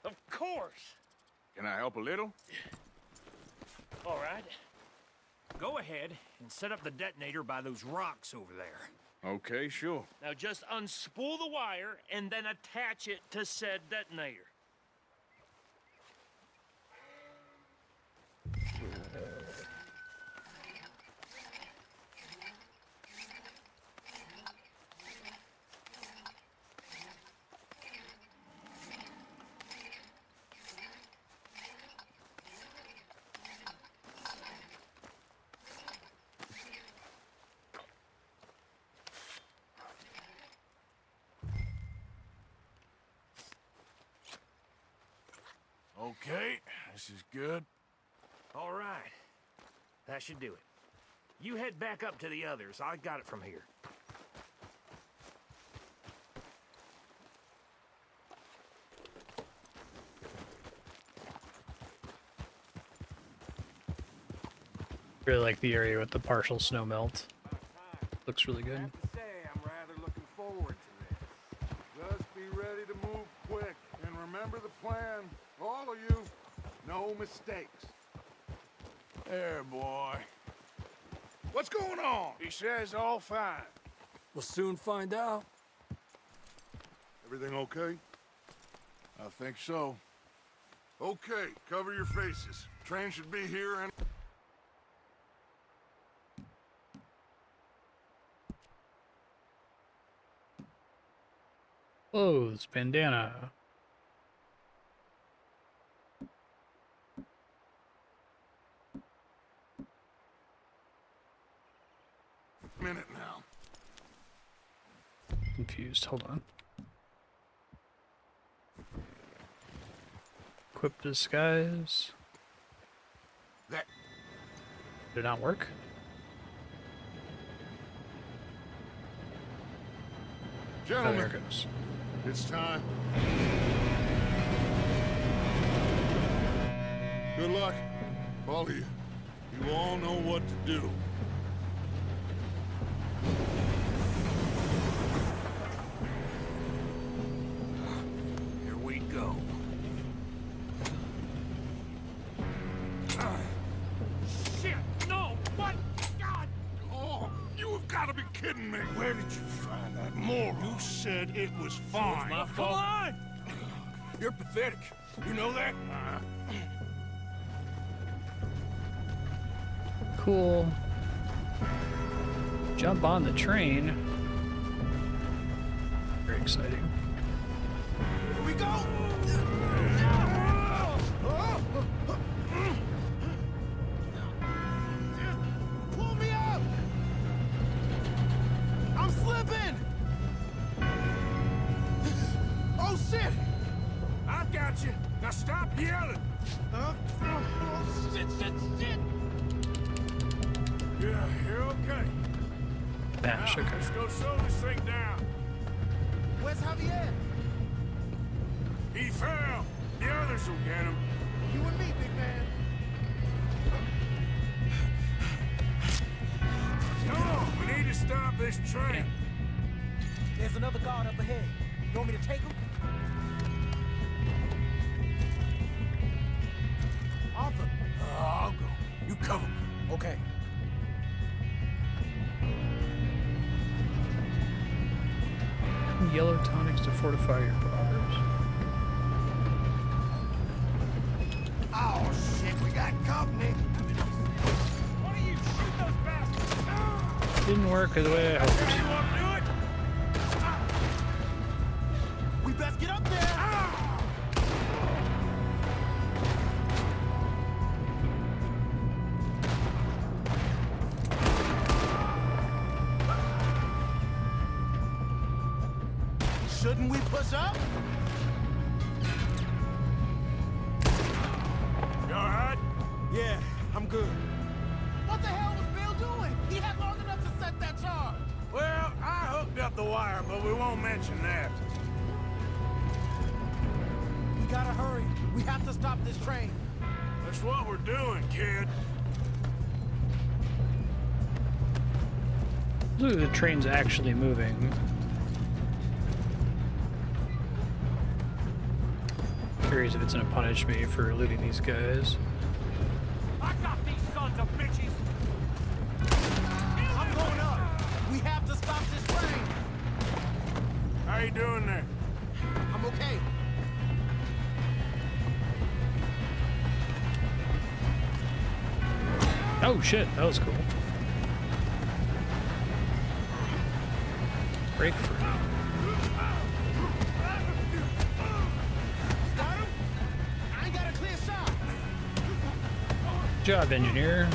Of course. Can I help a little? All right. Go ahead and set up the detonator by those rocks over there. Okay, sure. Now just unspool the wire and then attach it to said detonator. Okay, this is good. All right. That should do it. You head back up to the others. I got it from here. Really like the area with the partial snow melt. Looks really good. I have to say, I'm rather looking forward to this. Just be ready to move quick, and remember the plan. All of you, no mistakes. There, boy. What's going on? He says all fine. We'll soon find out. Everything okay? I think so. Okay, cover your faces. Train should be here and... Whoa, it's bandana. Minute now. Confused, hold on. Equip disguise. That... Did it not work? Oh, Gentlemen, there it goes. it's time. Good luck, all of you. You all know what to do. Here we go. Shit! No! What? God! Oh, you have got to be kidding me. Where did you find that moron? You said it was fine. My Come fault. on! You're pathetic. You know that? Cool. Jump on the train. Very exciting. Here we go! Pull me up! I'm slipping! Oh, shit! I got you. Now stop yelling. Oh, shit, shit, shit! Yeah, you're okay. Bash, okay. Let's go slow this thing down. Where's Javier? He fell. The others will get him. You and me, big man. Come on, we need to stop this train. There's another guard up ahead. You want me to take him? Arthur. I'll Okay. Yellow tonics to fortify your bars. Oh shit, we got company. Why don't you shoot those bastards? Didn't work the way I hoped. You want to do it? We best get up there. Shouldn't we push up? You all right? Yeah, I'm good. What the hell was Bill doing? He had long enough to set that charge. Well, I hooked up the wire, but we won't mention that. We gotta hurry. We have to stop this train. That's what we're doing, kid. Look, the train's actually moving. Curious if it's gonna punish me for looting these guys. I got these sons of bitches! I'm going up. We have to stop this train. How you doing there? I'm okay. Oh shit, that was cool. Break free. I ain't got a clear shot. Good job, engineer.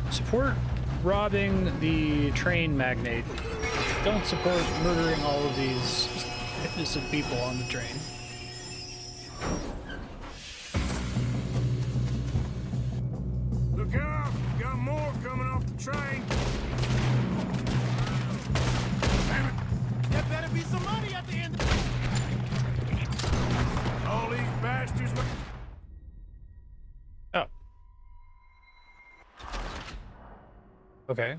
Support robbing the train magnate. Don't support murdering all of these innocent people on the train. Look out! Got more coming off the train. There better be some money at the end. All these bastards. Oh. Okay.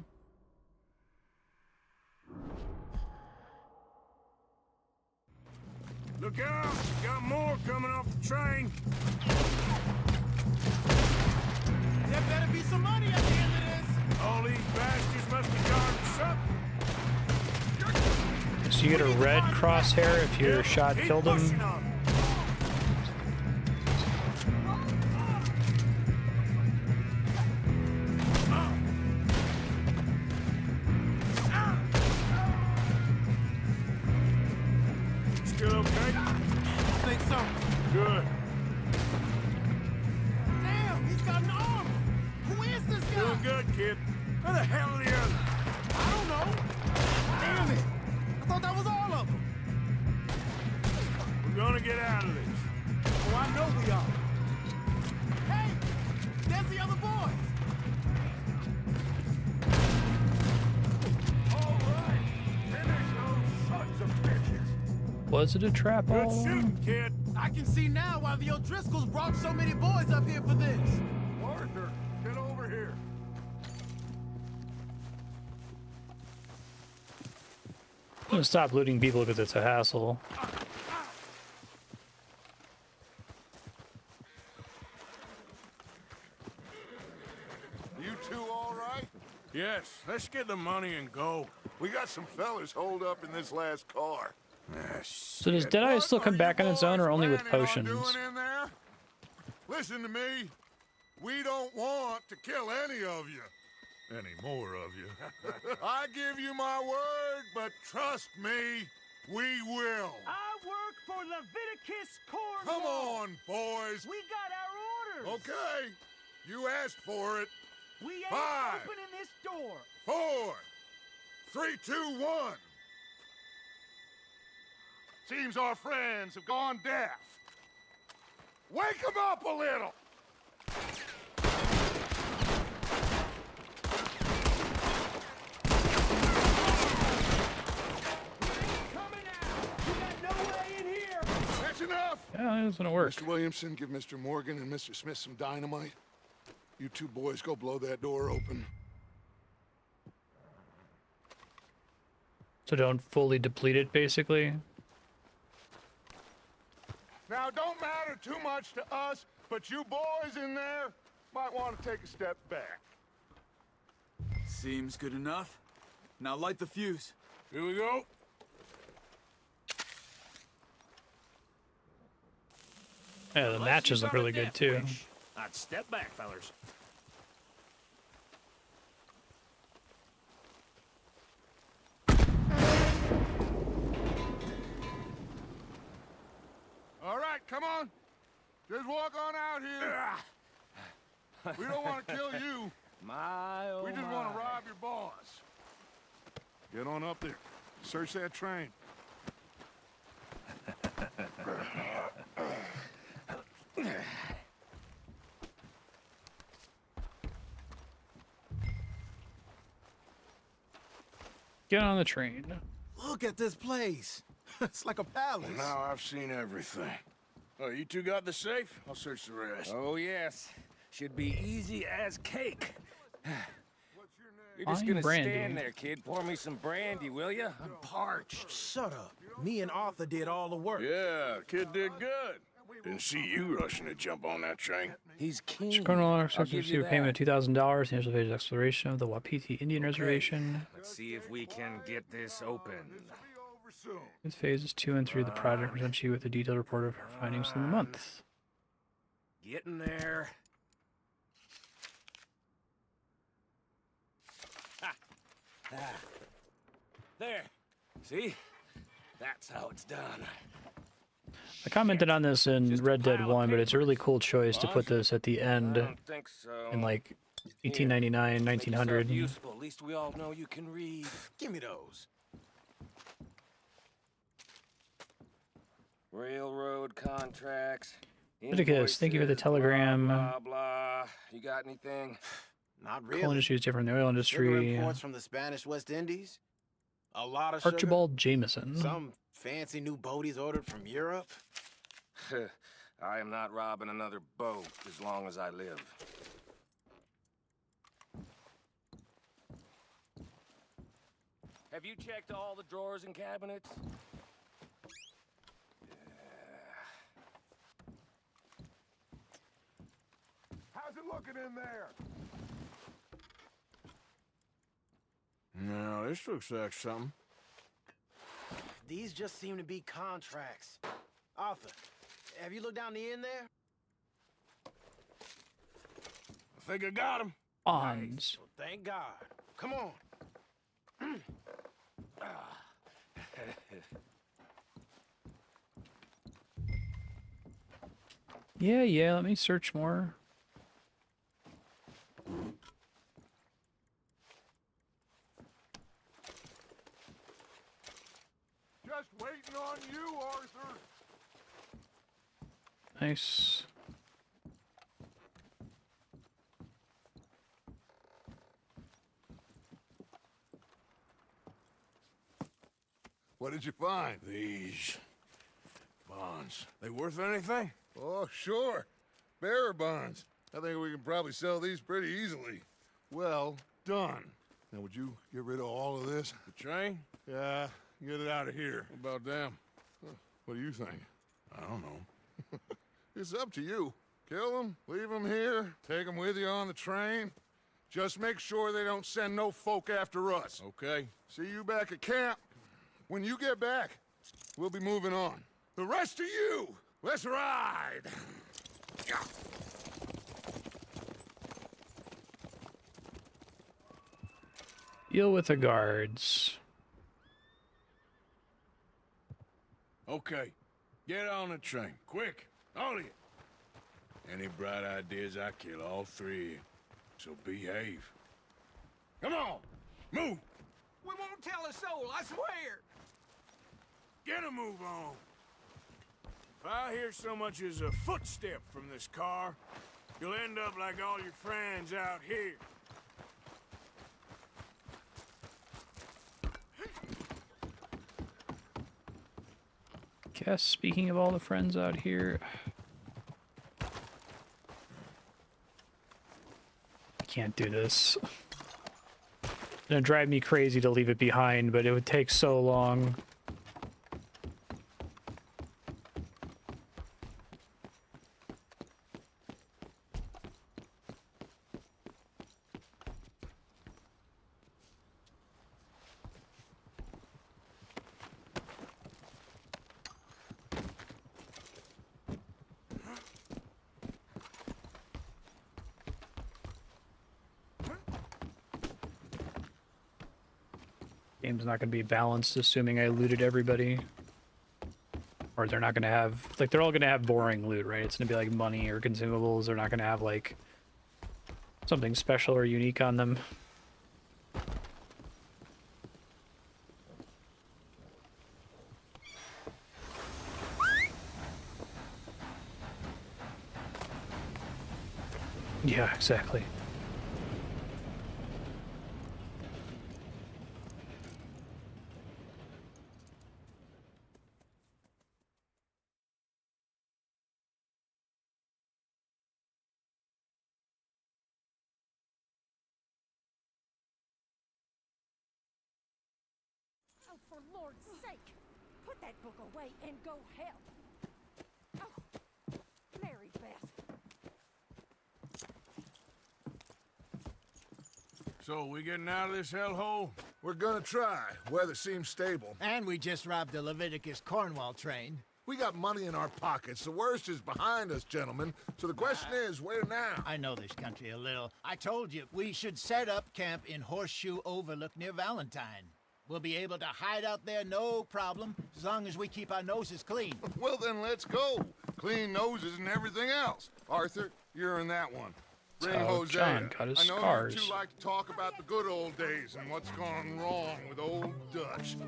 Look out! Got more coming off the train. There better be some money at the end of this. All these bastards must be guarding something. So you get a red crosshair if your shot Keep killed pushing him. on. Still okay? I think so. Good. Damn, he's got an arm. Who is this guy? Doing good, kid. Where the hell are the others? I don't know. Damn it. I thought that was all of them. We're gonna get out of this. Oh, I know we are. Hey, there's the other boys. All right. Finish those sons of bitches. Was it a trap all Good along? shooting, kid. I can see now why the O'Driscolls brought so many boys up here for this. Arthur, get over here. I'm gonna stop looting people because it's a hassle. You two all right? Yes, let's get the money and go. We got some fellas holed up in this last car. So does Deadeye still come back on its own or only with potions? Doing in there? Listen to me. We don't want to kill any of you. Any more of you. I give you my word, but trust me, we will. I work for Leviticus Corps. Come on, boys. We got our orders. Okay. You asked for it. We ain't 5, opening this door. 4, 3, 2, 1. Seems our friends have gone deaf. Wake them up a little. Coming out. You got no way in here. That's enough. Yeah, that's gonna work. Mr. Williamson, give Mr. Morgan and Mr. Smith some dynamite. You two boys go blow that door open. So don't fully deplete it, basically. Now, it don't matter too much to us, but you boys in there might want to take a step back. Seems good enough. Now light the fuse. Here we go. Yeah, the matches look really good too. I'd step back, fellers. All right, come on. Just walk on out here. We don't want to kill you. My, oh We just want to rob your boss. Get on up there. Search that train. Get on the train. Look at this place. It's like a palace. Now I've seen everything. Oh, you two got the safe? I'll search the rest. Oh, yes. Should be easy as cake. You're just I'm gonna Brandy. stand there, kid. Pour me some brandy, will ya? I'm parched. Shut up. Me and Arthur did all the work. Yeah, kid did good. Didn't see you rushing to jump on that train. He's keen. Colonel I'll expects to give receive you a payment that. of $2,000 initial phase exploration of the Wapiti Indian Reservation. Let's see if we can get this open. With phases 2 and 3 of the project present you with a detailed report of our findings in the month. Getting there. Ah. There. See? That's how it's done. I commented on this in Red Dead 1, but it's a really cool choice to put this at the end I don't think so. in like 1899, Make yourself 1900. useful. At least we all know you can read. Give me those. Railroad contracts. Leviticus, thank you for the telegram. Blah, blah. You got anything? Not Coal really. industry is different than the oil Sugar industry. imports from the Spanish West Indies. A lot of sugar. Archibald Jameson. Some fancy new boat he's ordered from Europe. I am not robbing another boat as long as I live. Have you checked all the drawers and cabinets? How's it looking in there? No, this looks like something. These just seem to be contracts. Arthur, have you looked down the end there? I think I got him. Bonds. Well, thank God. Come on. Yeah, let me search more. Just waiting on you, Arthur. Nice. What did you find? These bonds. They worth anything? Oh, sure. Bearer bonds. I think we can probably sell these pretty easily. Well done. Now, would you get rid of all of this? The train? Yeah, get it out of here. What about them? What do you think? I don't know. It's up to you. Kill them, leave them here, take them with you on the train. Just make sure they don't send no folk after us. Okay. See you back at camp. When you get back, we'll be moving on. The rest of you, let's ride! Deal with the guards. Okay. Get on the train. Quick. All of you. Any bright ideas, I kill all three of you. So behave. Come on! Move! We won't tell a soul, I swear! Get a move on! If I hear so much as a footstep from this car, you'll end up like all your friends out here. Guess speaking of all the friends out here, I can't do this. It's gonna drive me crazy to leave it behind, but it would take so long. Game's not going to be balanced, assuming I looted everybody. Or they're not going to have... Like, they're all going to have boring loot, right? It's going to be like money or consumables. They're not going to have, like, something special or unique on them. Yeah, exactly. Oh, for Lord's sake! Put that book away and go help! Oh, Mary Beth. So, we getting out of this hellhole? We're gonna try. Weather seems stable. And we just robbed the Leviticus Cornwall train. We got money in our pockets. The worst is behind us, gentlemen. So the question is, where now? I know this country a little. I told you, we should set up camp in Horseshoe Overlook near Valentine. We'll be able to hide out there, no problem, as long as we keep our noses clean. Well, then let's go. Clean noses and everything else. Arthur, you're in that one. Bring how Hosea. John got his I know scars. you two like to talk about the good old days and what's gone wrong with old Dutch.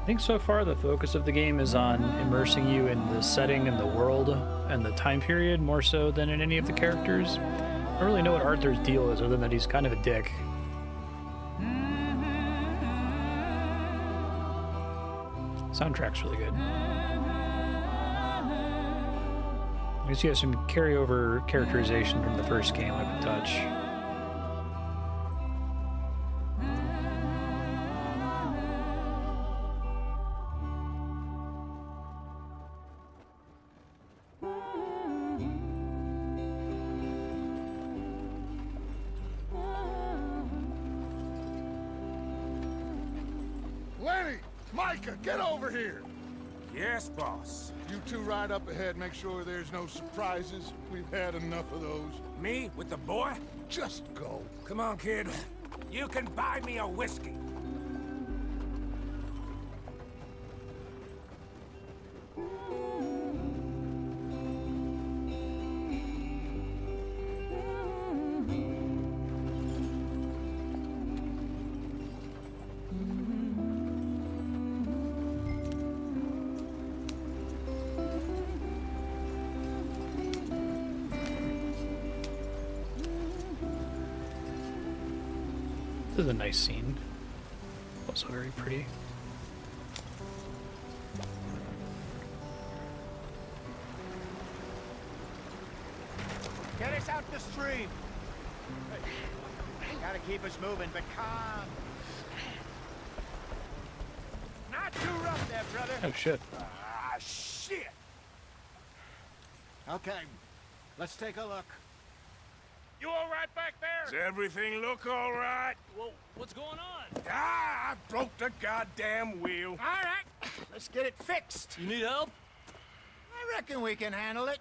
I think so far the focus of the game is on immersing you in the setting and the world and the time period more so than in any of the characters. I don't really know what Arthur's deal is other than that he's kind of a dick. Soundtrack's really good. I guess you have some carryover characterization from the first game I would touch. Lenny! Micah, get over here! Yes, boss. You two ride up ahead, make sure there's no surprises. We've had enough of those. Me with the boy? Just go. Come on, kid. You can buy me a whiskey. This is a nice scene. Also very pretty. Get us out the stream. Gotta keep us moving, but calm. Not too rough there, brother. Oh shit. Ah, shit. Okay, let's take a look. You all right back there? Does everything look all right? Well, what's going on? Ah, I broke the goddamn wheel. All right, let's get it fixed. You need help? I reckon we can handle it.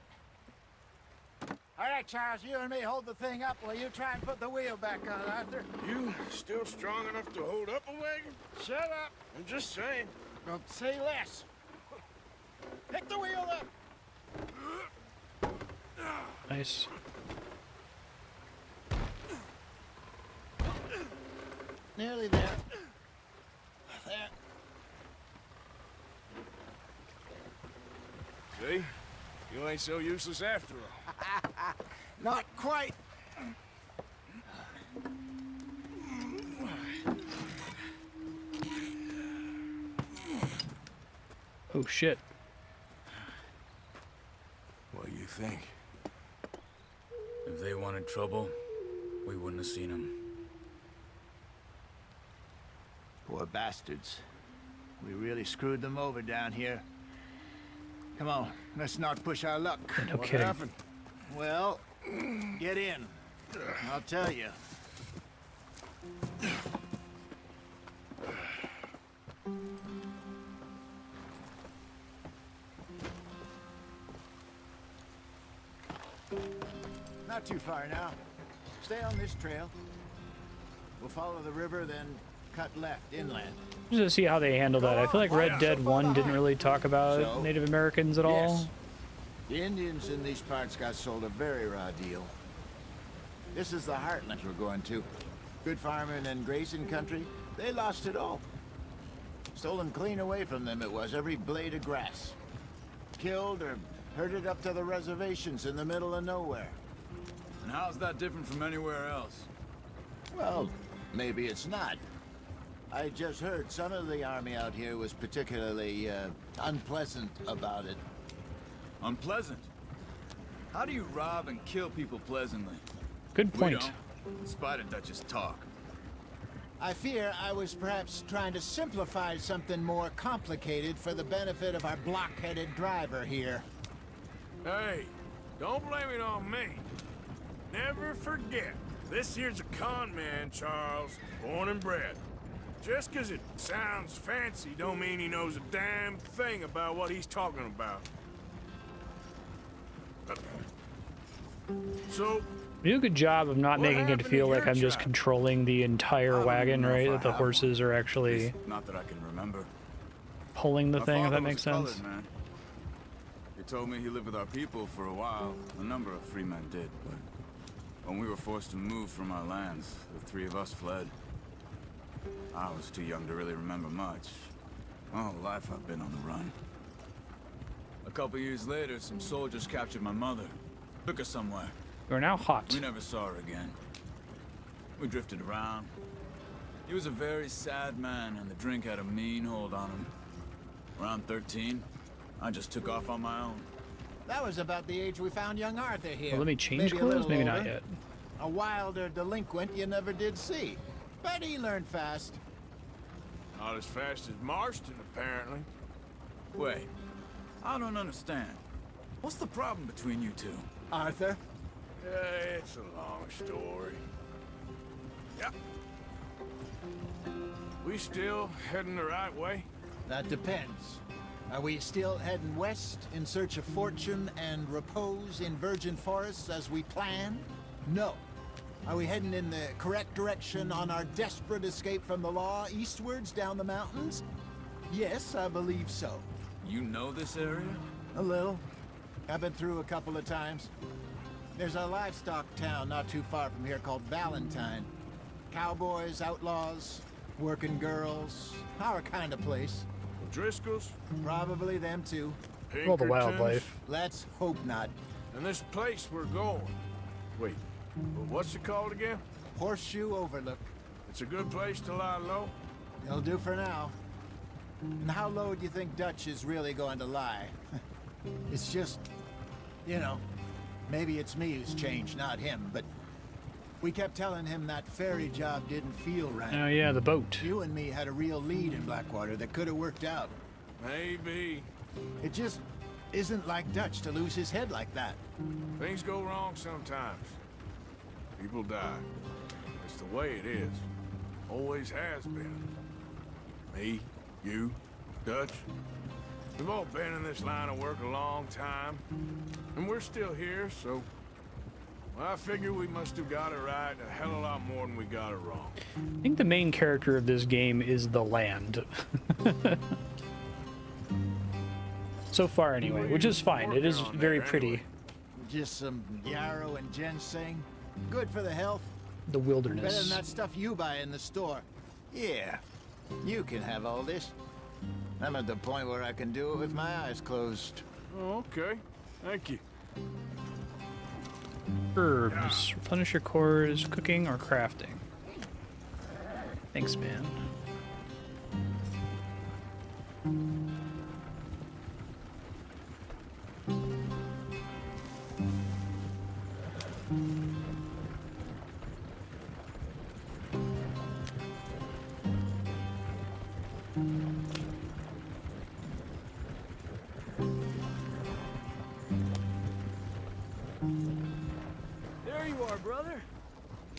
All right, Charles, you and me hold the thing up while you try and put the wheel back on, Arthur. You still strong enough to hold up a wagon? Shut up. I'm just saying. Don't say less. Pick the wheel up. Nice. Nearly there. There. See? You ain't so useless after all. Not quite. Oh shit. What do you think? If they wanted trouble, we wouldn't have seen them. Poor bastards. We really screwed them over down here. Come on, let's not push our luck. No kidding. Well, Get in. I'll tell you. Not too far now. Stay on this trail. We'll follow the river, then cut left inland. Just to see how they handle that. I feel like Red Dead 1 didn't really talk about Native Americans at all. Yes. The Indians in these parts got sold a very raw deal. This is the heartland we're going to. Good farming and grazing country. They lost it all. Stolen clean away from them it was, every blade of grass. Killed or herded up to the reservations in the middle of nowhere. And how's that different from anywhere else? Well, maybe it's not. I just heard some of the army out here was particularly unpleasant about it. Unpleasant? How do you rob and kill people pleasantly? Good point. We don't, in spite of Dutch's talk. I fear I was perhaps trying to simplify something more complicated for the benefit of our block-headed driver here. Hey, don't blame it on me. Never forget, this here's a con man, Charles, born and bred. Just 'cause it sounds fancy don't mean he knows a damn thing about what he's talking about. So, We do a good job of not making it feel like I'm just controlling the entire wagon, right? That the horses are actually Not that I can remember. pulling the My thing, if father that was makes a colored sense. man. He told me he lived with our people for a while. A number of free men did, but when we were forced to move from our lands, the three of us fled. I was too young to really remember much. My whole life I've been on the run. A couple years later, some soldiers captured my mother. Took her somewhere. You're now hot. We never saw her again. We drifted around. He was a very sad man, and the drink had a mean hold on him. Around 13, I just took off on my own. That was about the age we found young Arthur here. Well, let me change Maybe a clothes? little Maybe not older. yet. A wilder delinquent you never did see. But he learned fast. not as fast as Marston, apparently. Wait, I don't understand. What's the problem between you two? Arthur? It's a long story. Yep. We still heading the right way? That depends. Are we still heading west in search of fortune and repose in virgin forests as we planned? No. Are we heading in the correct direction on our desperate escape from the law eastwards down the mountains? Yes, I believe so. You know this area? A little. I've been through a couple of times. There's a livestock town not too far from here called Valentine. Cowboys, outlaws, working girls, our kind of place. Driscoll's? Probably them too. All the wildlife. Let's hope not. And this place we're going. Wait, what's it called again? Horseshoe Overlook. It's a good place to lie low? It'll do for now. And how low do you think Dutch is really going to lie? It's just, you know, maybe it's me who's changed, not him, but we kept telling him that ferry job didn't feel right. Oh yeah, the boat. You and me had a real lead in Blackwater that could have worked out. Maybe. It just isn't like Dutch to lose his head like that. Things go wrong sometimes. People die. It's the way it is. Always has been. Me, you, Dutch. We've all been in this line of work a long time. And we're still here, so... well, I figure we must have got it right a hell of a lot more than we got it wrong. I think the main character of this game is the land. So far, anyway, which is fine. It is very pretty. Just some yarrow and ginseng. Good for the health. The Better wilderness. than that stuff you buy in the store. Yeah, you can have all this. I'm at the point where I can do it with my eyes closed. Oh, okay. Thank you. Herbs. Replenish your cores, cooking or crafting. Thanks, man.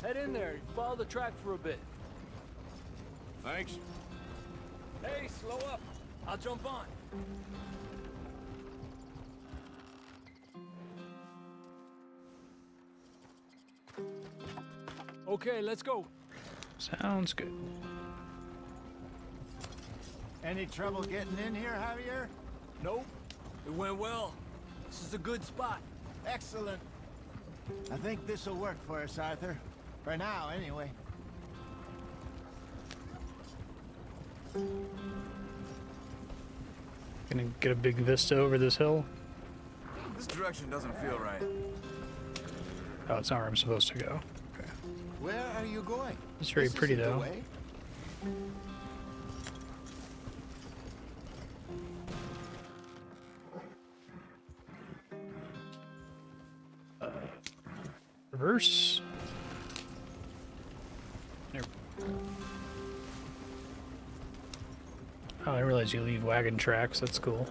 Head in there. Follow the track for a bit. Thanks. Hey, slow up. I'll jump on. Okay, let's go. Sounds good. Any trouble getting in here, Javier? Nope. It went well. This is a good spot. Excellent. I think this'll work for us, Arthur. For now, anyway. Gonna get a big vista over this hill. This direction doesn't feel right. Oh, it's not where I'm supposed to go. Okay. Where are you going? It's very This pretty, isn't the though. way. Reverse. There. Oh, I realize you leave wagon tracks. That's cool.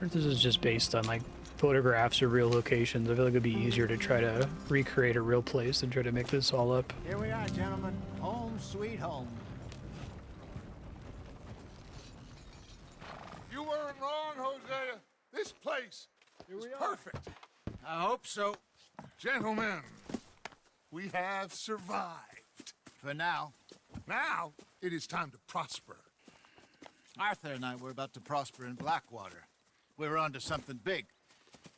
Or this is just based on like photographs or real locations. I feel like it'd be easier to try to recreate a real place than try to make this all up. Here we are, gentlemen. Home sweet home. You weren't wrong, Hosea. This place is perfect. I hope so. Gentlemen, we have survived. For now. Now, it is time to prosper. Arthur and I were about to prosper in Blackwater. We were onto something big.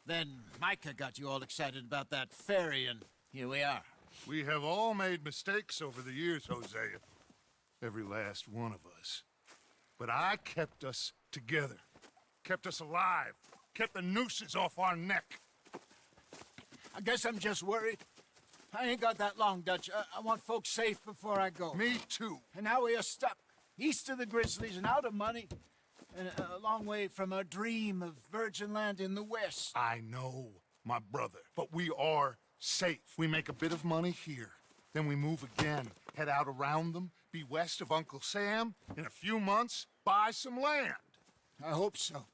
Then Micah got you all excited about that ferry, and here we are. We have all made mistakes over the years, Hosea. Every last one of us. But I kept us together. Kept us alive. Kept the nooses off our neck. I guess I'm just worried. I ain't got that long, Dutch. I want folks safe before I go. Me too. And now we are stuck. East of the Grizzlies and out of money. And a long way from our dream of virgin land in the west. I know, my brother. But we are safe. We make a bit of money here. Then we move again. Head out around them. Be west of Uncle Sam. In a few months, buy some land. I hope so.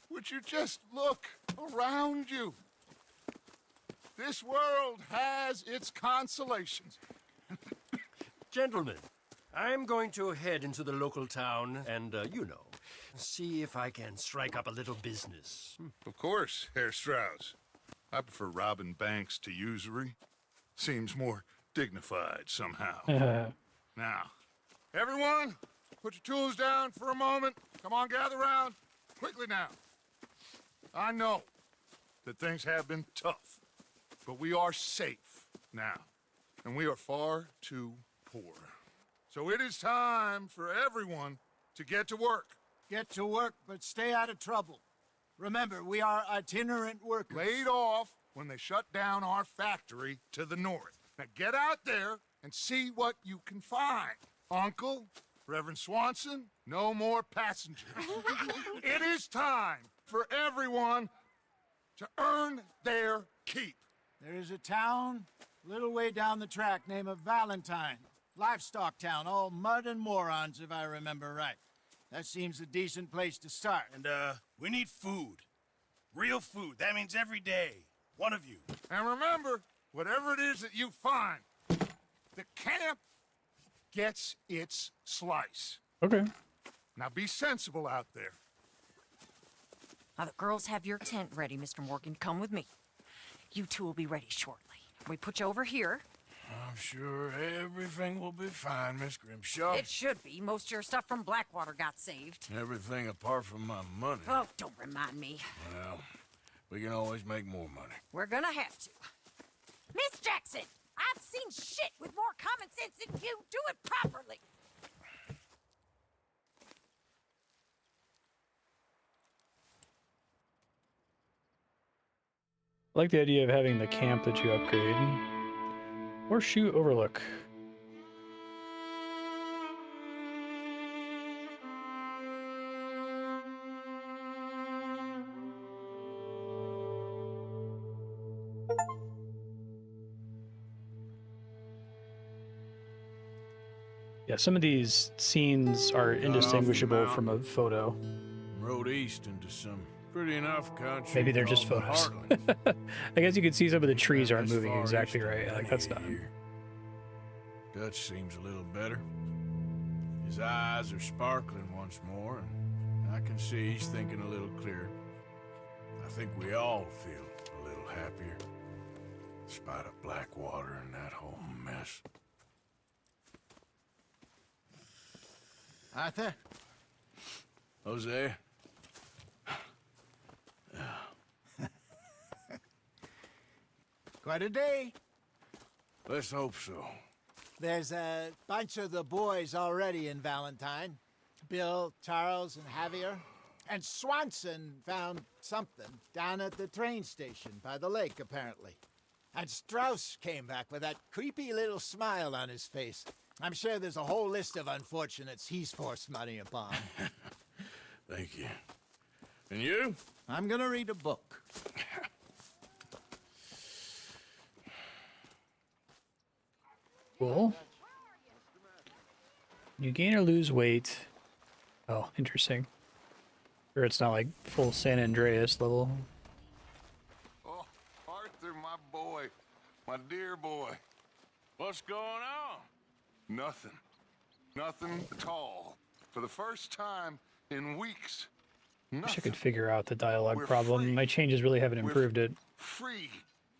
Would you just look around you? This world has its consolations. Gentlemen, I'm going to head into the local town and, see if I can strike up a little business. Of course, Herr Strauss. I prefer robbing banks to usury. Seems more dignified somehow. Now, everyone, put your tools down for a moment. Come on, gather round. Quickly now. I know that things have been tough, but we are safe now, and we are far too poor. So it is time for everyone to get to work. Get to work, but stay out of trouble. Remember, we are itinerant workers. Laid off when they shut down our factory to the north. Now get out there and see what you can find. Uncle, Reverend Swanson, no more passengers. It is time for everyone to earn their keep. There is a town a little way down the track named Valentine. Livestock town, all mud and morons, if I remember right. That seems a decent place to start. And, we need food. Real food. That means every day. One of you. And remember, whatever it is that you find, the camp gets its slice. Okay. Now be sensible out there. Now, the girls have your tent ready, Mr. Morgan. Come with me. You two will be ready shortly. We put you over here. I'm sure everything will be fine, Miss Grimshaw. It should be. Most of your stuff from Blackwater got saved. Everything apart from my money. Oh, don't remind me. Well, we can always make more money. We're gonna have to. Miss Jackson, I've seen shit with more common sense than you. Do it properly. I like the idea of having the camp that you upgrade. Horseshoe Overlook. Yeah, some of these scenes are indistinguishable from a photo. Rode east into some pretty enough country. Maybe they're just called the photos. Heartlands. I guess you can see some of the trees aren't As moving far exactly east as right. Like, that's any done. year. Dutch seems a little better. His eyes are sparkling once more, and I can see he's thinking a little clearer. I think we all feel a little happier, despite of Blackwater and that whole mess. Arthur? Jose? Quite a day. Let's hope so. There's a bunch of the boys already in Valentine. Bill, Charles, and Javier. And Swanson found something down at the train station by the lake, apparently. And Strauss came back with that creepy little smile on his face. I'm sure there's a whole list of unfortunates he's forced money upon. Thank you. And you? I'm gonna read a book. Cool. You gain or lose weight. Oh, interesting. Sure, it's not like full San Andreas level. Oh, Arthur, my boy. My dear boy. What's going on? Nothing. Nothing at all. For the first time in weeks. Nothing. Wish I could figure out the dialogue We're problem. free. My changes really haven't improved it. Free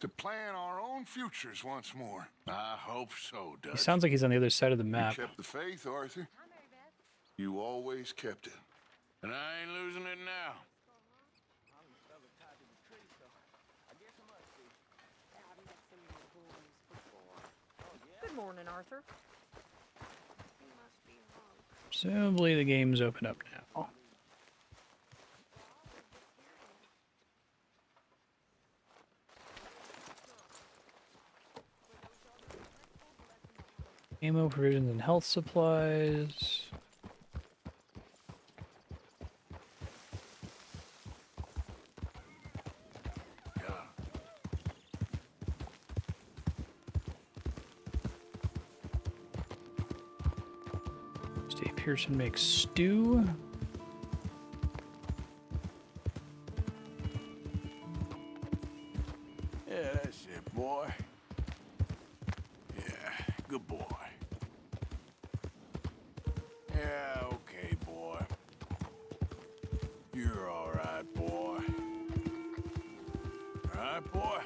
to plan our own futures once more. I hope so, He Dutch. sounds like he's on the other side of the You map. kept the faith, Arthur. You always kept it. And I ain't losing it now. Good morning, Arthur. Presumably the game's open up now. Ammo, provisions, and health supplies. Dave Pearson makes stew. Yeah, that's it, boy. Yeah, good boy. Yeah, okay, boy. You're all right, boy. All right, boy?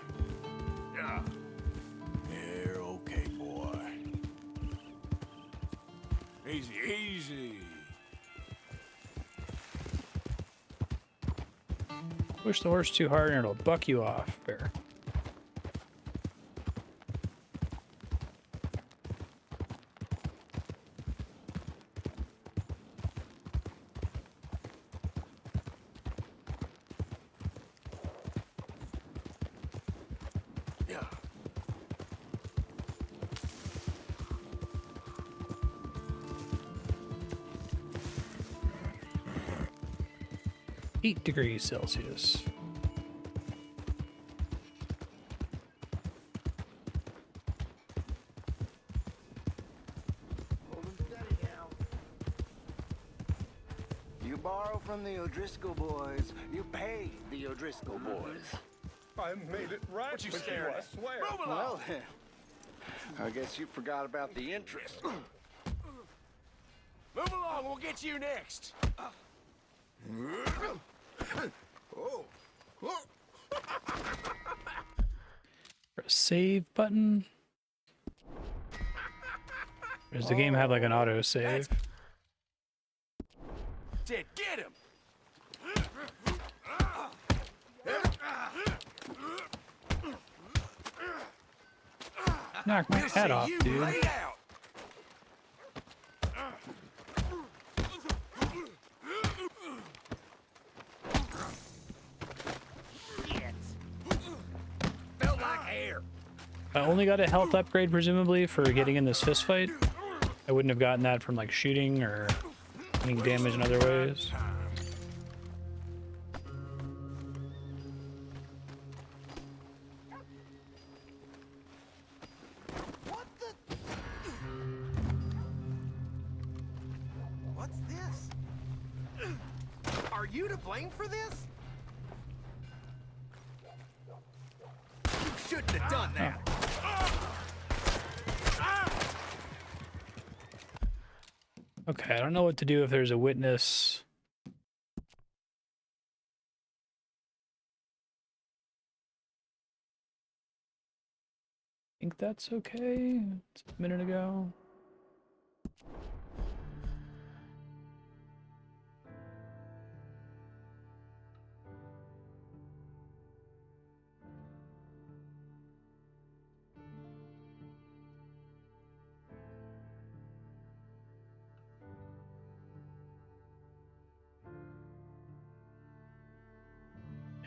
Yeah. You're okay, boy. Easy, easy. Push the horse too hard and it'll buck you off. Fair. Yeah. $8°C. You borrow from the O'Driscoll boys, you pay the O'Driscoll boys. I made it right What you with staring I at? swear. Move along. Well then, I guess you forgot about the interest. Move along, we'll get you next. Oh. Press save button. Does the game have like an auto save? Ted, get him! Knock my hat off, dude. Lay out. Felt like air. I only got a health upgrade, presumably, for getting in this fist fight. I wouldn't have gotten that from like shooting or getting damage in other ways. you to blame for this? You shouldn't have done that. Okay, I don't know what to do if there's a witness. I think that's okay. It's a minute ago.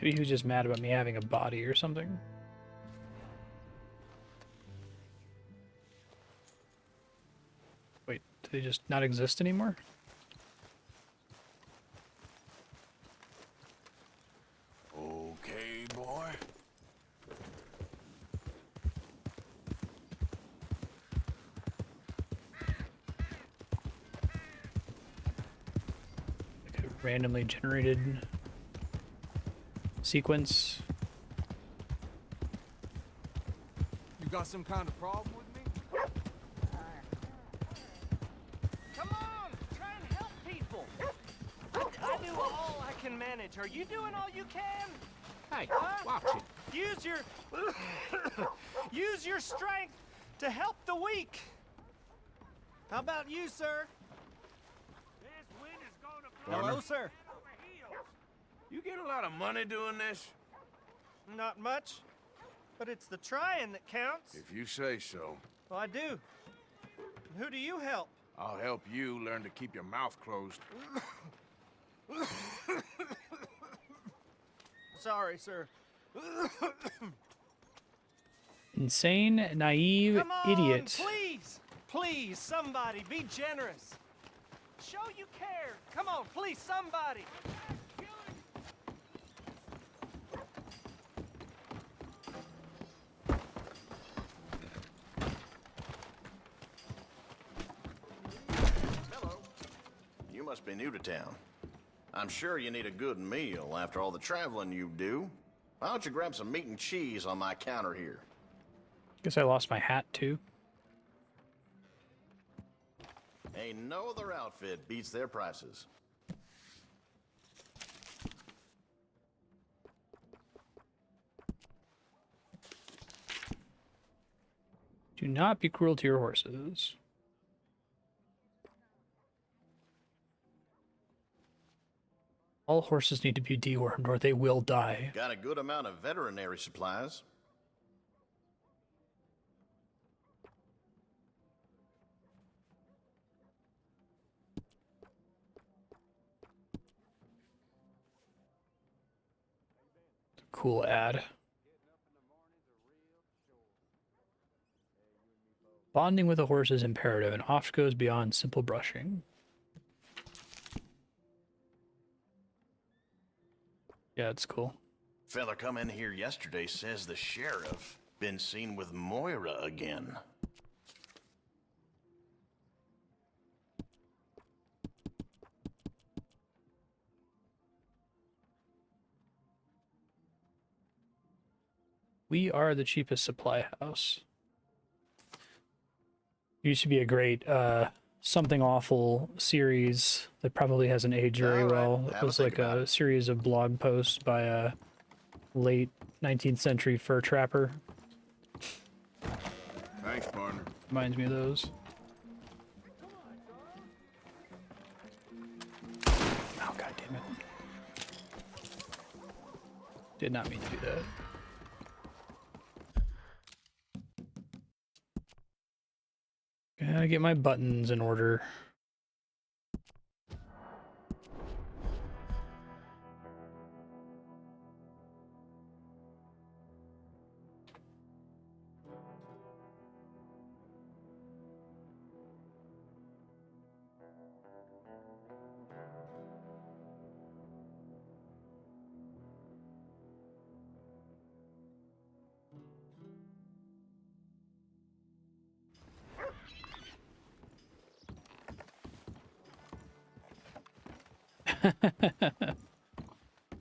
Maybe he was just mad about me having a body or something. Wait, do they just not exist anymore? Okay, boy. Like a randomly generated sequence. You got some kind of problem with me? Come on, try and help people. I do all I can manage. Are you doing all you can? Hey, Huh? watch it. Use your use your strength to help the weak. How about you, sir? This wind is gonna blow Hello, sir. You get a lot of money doing this? Not much, but it's the trying that counts. If you say so. Well, I do. And who do you help? I'll help you learn to keep your mouth closed. Sorry, sir. Insane, naive, Come on, idiot. please, please, somebody, be generous. Show you care. Come on, please, somebody. Hello. You must be new to town. I'm sure you need a good meal after all the traveling you do. Why don't you grab some meat and cheese on my counter here? Guess I lost my hat too. Ain't no other outfit beats their prices. Do not be cruel to your horses. All horses need to be dewormed or they will die. Got a good amount of veterinary supplies. Cool ad. Bonding with a horse is imperative and oft goes beyond simple brushing. Yeah, it's cool. Fella come in here yesterday says the sheriff been seen with Moira again. We are the cheapest supply house. Used to be a great Something Awful series that probably hasn't aged very well. It was like a series of blog posts by a late 19th century fur trapper. Thanks, partner. Reminds me of those. Oh, god damn it. Did not mean to do that. Gotta get my buttons in order.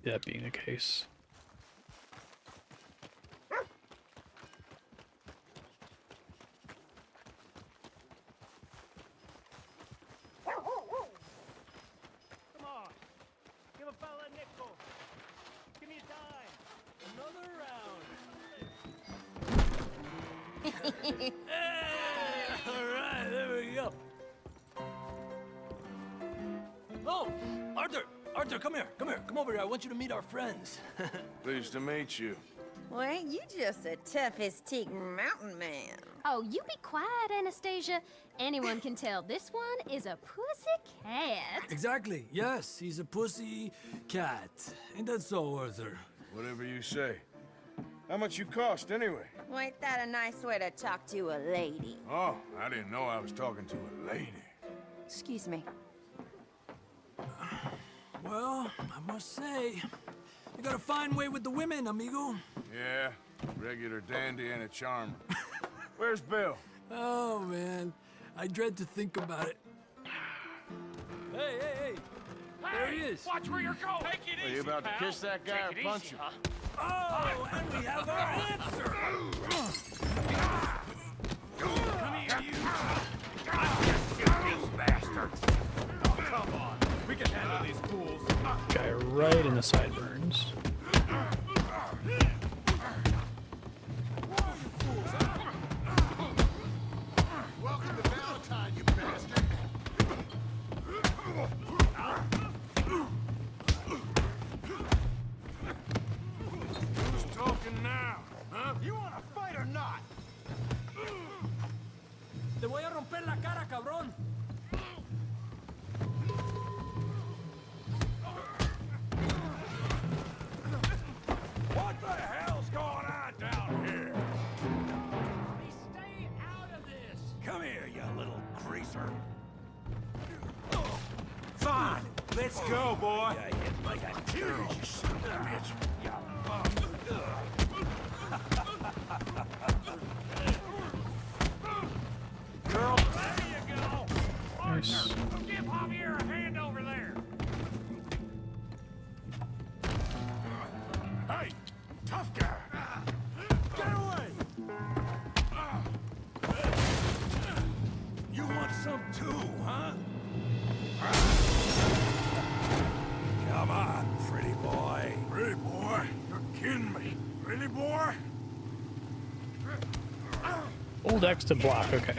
that being the case. Come on. Give a fella a nickel. Give me a dime. Another round. All right, there we go. Oh, Arthur! Arthur, come here. Come here. Come over here. I want you to meet our friends. Pleased to meet you. Well, ain't you just the toughest teak mountain man? Oh, you be quiet, Anastasia. Anyone can tell this one is a pussy cat. Exactly. Yes, he's a pussy cat. Ain't that so, Arthur? Whatever you say. How much you cost, anyway? Well, ain't that a nice way to talk to a lady? Oh, I didn't know I was talking to a lady. Excuse me. Well, I must say, you got a fine way with the women, amigo. Yeah, regular dandy and a charmer. Where's Bill? Oh, man. I dread to think about it. Hey, hey, hey. There he is. Watch where you're going. Take it easy, you about pal. to kiss that guy Take or it punch easy, him? huh? Oh, and we have our answer. Come here, you. I just get these bastards. Oh, come on. We can handle these fools. Guy right in the sideburns. Welcome to Valentine, you bastard. Who's talking now? Huh? You want to fight or not? Te voy a romper la cara, cabrón. What the hell's going on down here? Stay out of this. Come here, you little greaser. Fine. Let's go, boy. I hit like a girl, you son of a bitch. Girl. There you go. Nice. Arthur, give Javier a hand over there. Hey, tough guy. Get away. You want some too, huh? Come on, pretty boy. Pretty boy? You're kidding me. Really, boy? Old X to block, okay.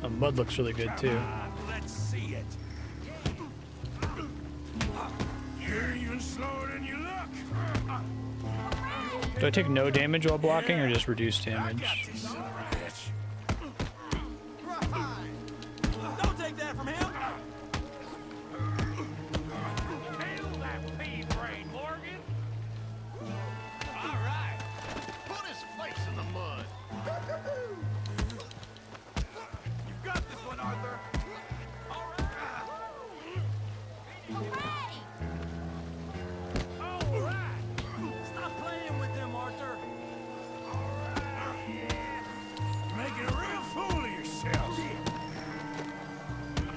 Mud looks really good too. Let's see it. You're even slower than you look. Do I take no damage while blocking or just reduce damage? This son of a bitch. Don't take that from him. Kill that pea brain, Morgan. All right. Put his face in the mud. You've got this one, Arthur. All right. Stop playing with them, Arthur. Making a real fool of yourself.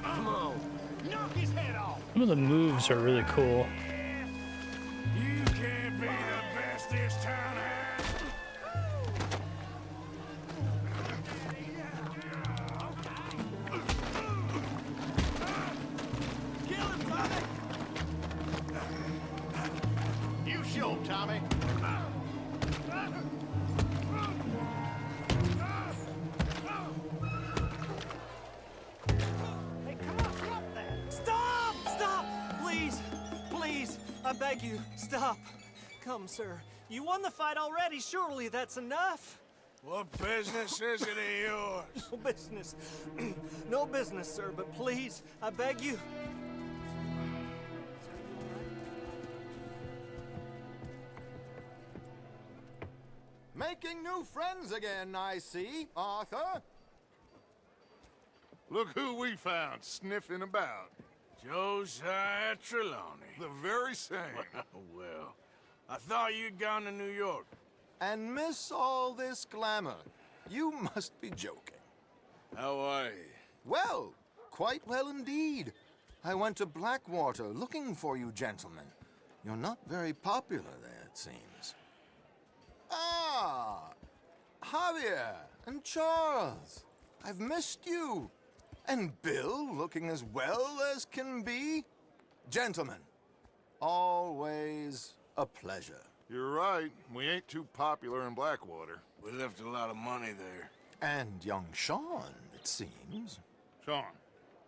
Come on. Knock his head off. Some of the moves are really cool. You can't be the best this town has. Kill him, Tommy. You show him, Tommy. Hey, come on, stop that. Stop! Stop! Please! Please! I beg you, stop. Come, sir. You won the fight already. Surely that's enough. What business is it of yours? No business. No business, sir, but please, I beg you. Making new friends again, I see, Arthur. Look who we found sniffing about. Josiah Trelawney. The very same. Well, I thought you'd gone to New York. And miss all this glamour. You must be joking. How are you? Well, quite well indeed. I went to Blackwater looking for you gentlemen. You're not very popular there, it seems. Ah, Javier and Charles. I've missed you. And Bill looking as well as can be. Gentlemen, always a pleasure. You're right. We ain't too popular in Blackwater. We left a lot of money there. And young Sean, it seems. Sean,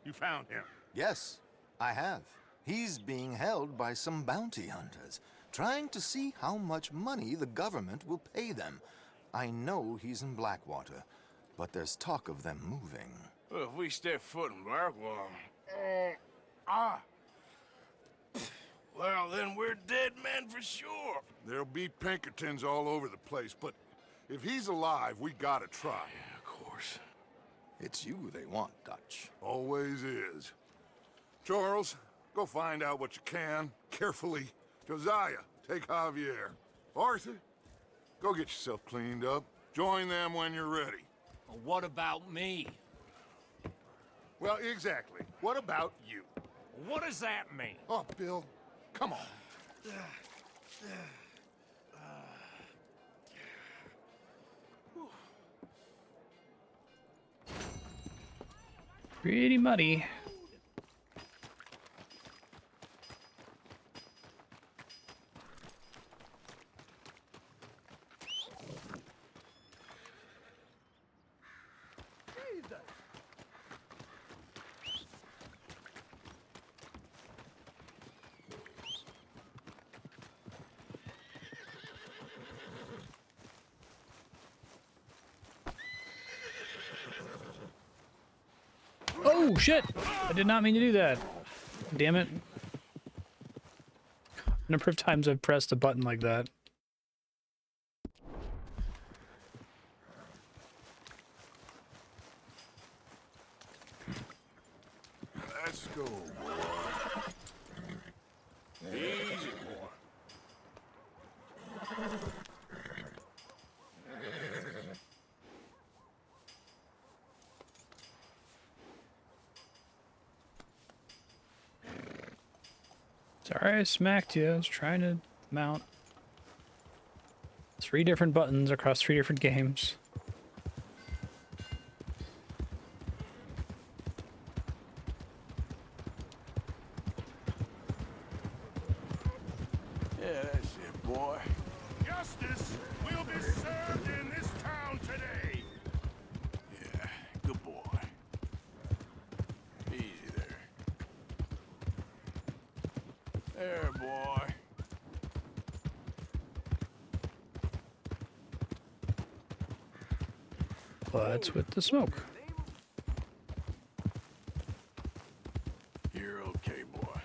you found him? Yes, I have. He's being held by some bounty hunters, trying to see how much money the government will pay them. I know he's in Blackwater, but there's talk of them moving. Well, if we step foot in Blackwater... Well, then we're dead men for sure. There'll be Pinkertons all over the place, but if he's alive, we gotta try. Yeah, of course. It's you they want, Dutch. Always is. Charles, go find out what you can, carefully. Josiah, take Javier. Arthur, go get yourself cleaned up. Join them when you're ready. Well, what about me? Well, exactly. What about you? What does that mean? Oh, Bill, come on. Pretty muddy. Oh, shit! I did not mean to do that. Damn it. Number of times I've pressed a button like that. Let's go, boy. Easy, boy. Sorry I smacked you. I was trying to mount 3 different buttons across 3 different games. Yeah, that's it, boy. Justice will be served in this town today. Yeah, good boy. Easy there. There, boy. What's with the smoke? You're okay, boy.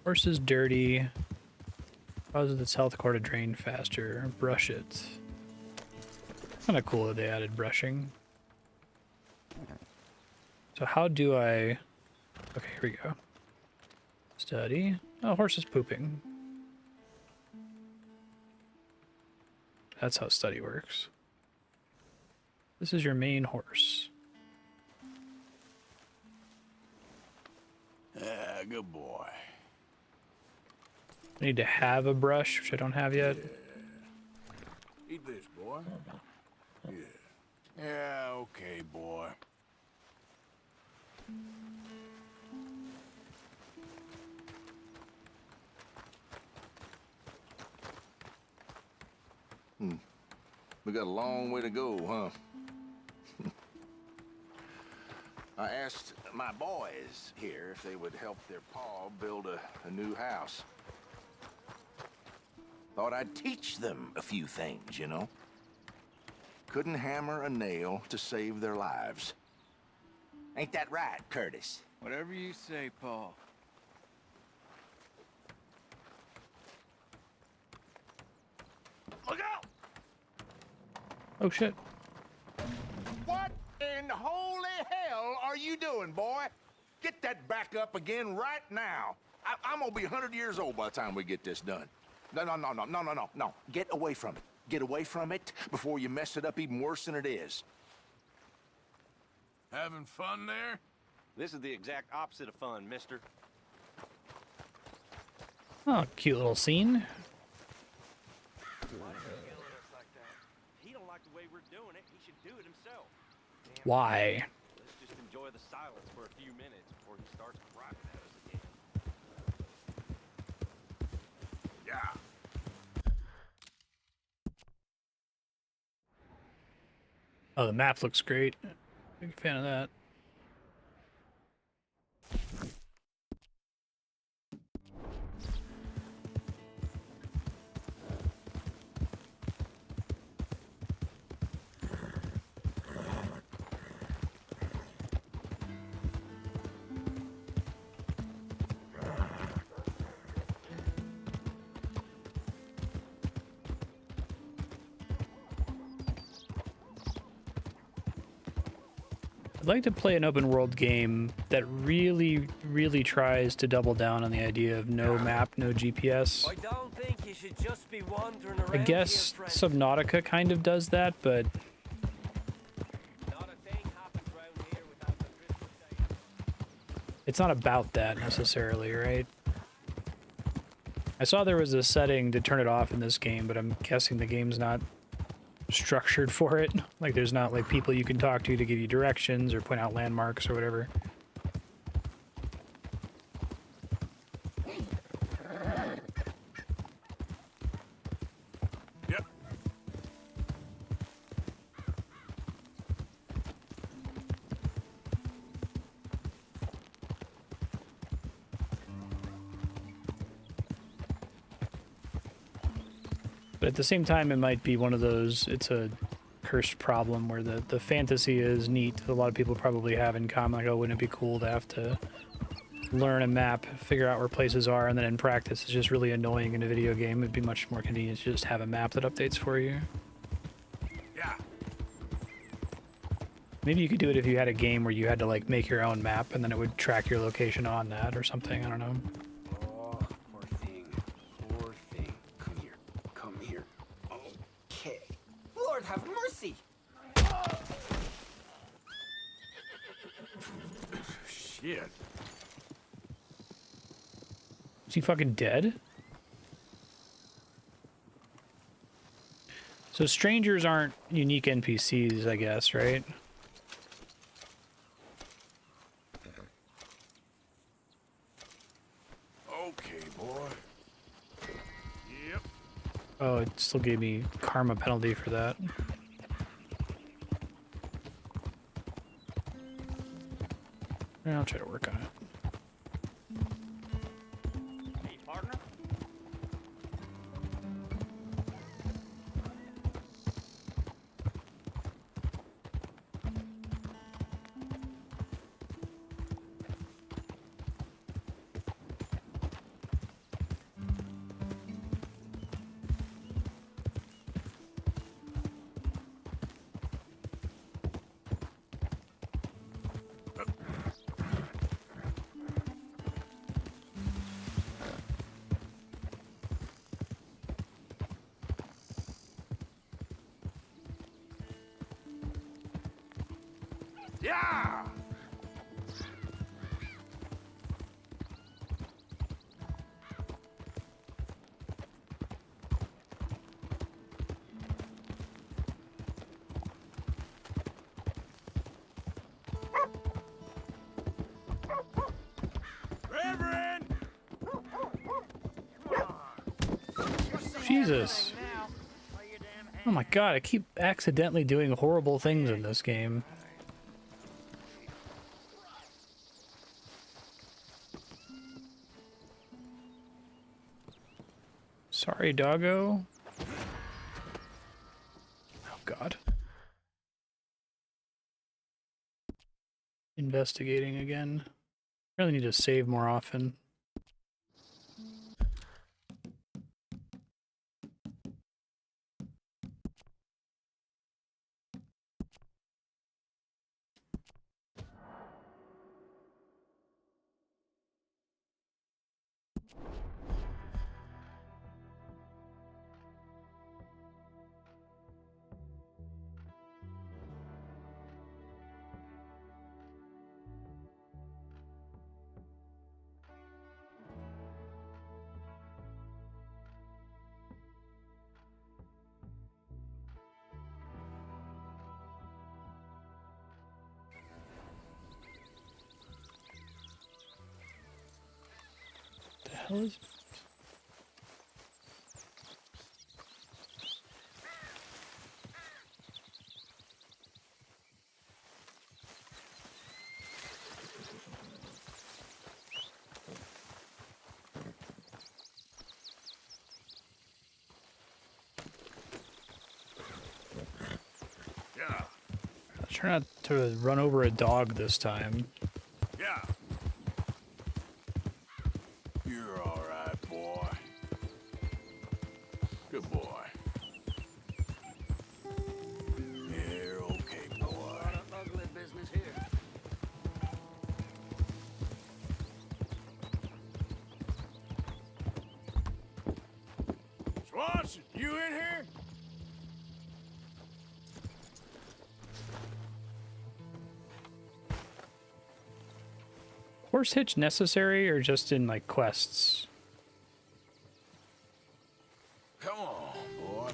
Horse is dirty. Causes its health core to drain faster. Brush it. Kind of cool that they added brushing. So how do I... Okay, here we go. Study. Oh, horse is pooping. That's how study works. This is your main horse. Yeah, good boy. I need to have a brush, which I don't have yet. Eat this, boy. Yeah. Yeah, okay, boy. We got a long way to go, huh? I asked my boys here if they would help their pa build a new house. Thought I'd teach them a few things, you know? Couldn't hammer a nail to save their lives. Ain't that right, Curtis? Whatever you say, Paul. Look out! Oh, shit. What in holy hell are you doing, boy? Get that back up again right now. I'm gonna be 100 years old by the time we get this done. No. Get away from it. Get away from it before you mess it up even worse than it is. Having fun there? This is the exact opposite of fun, mister. Oh, cute little scene. He don't like the way we're doing it. He should do it himself. Why? Let's just enjoy the silence for a few minutes before he starts griping at us again. Yeah. Oh, the map looks great. Big fan of that. I'd like to play an open world game that really, really tries to double down on the idea of no map, no GPS. I don't think you should just be wandering around I guess here, friend. Subnautica kind of does that, but it's not about that necessarily, right? I saw there was a setting to turn it off in this game, but I'm guessing the game's not structured for it. Like there's not like people you can talk to give you directions or point out landmarks or whatever. Yep. But at the same time, it might be one of those, it's a cursed problem where the fantasy is neat. A lot of people probably have in common, like, oh, wouldn't it be cool to have to learn a map, figure out where places are, and then in practice it's just really annoying in a video game. It'd be much more convenient to just have a map that updates for you. Yeah. Maybe you could do it if you had a game where you had to like make your own map and then it would track your location on that or something, I don't know. Oh, poor thing. Poor thing. Come here. Come here. Okay. Lord have mercy! Shit. Is he fucking dead? So strangers aren't unique NPCs, I guess, right? Okay, boy. Yep. Oh, it still gave me karma penalty for that. I'll try to work on it. Hey, partner? Yeah! Reverend! Jesus. Oh my god, I keep accidentally doing horrible things in this game. Sorry, doggo. Oh god. Investigating again. Really need to save more often. hell is it? Yeah. Try not to run over a dog this time. Yeah. You're all right, boy. Good boy. You're okay, boy. A lot of ugly business here. Swanson, you in here? Horse hitch necessary or just in like quests? Come on, boy.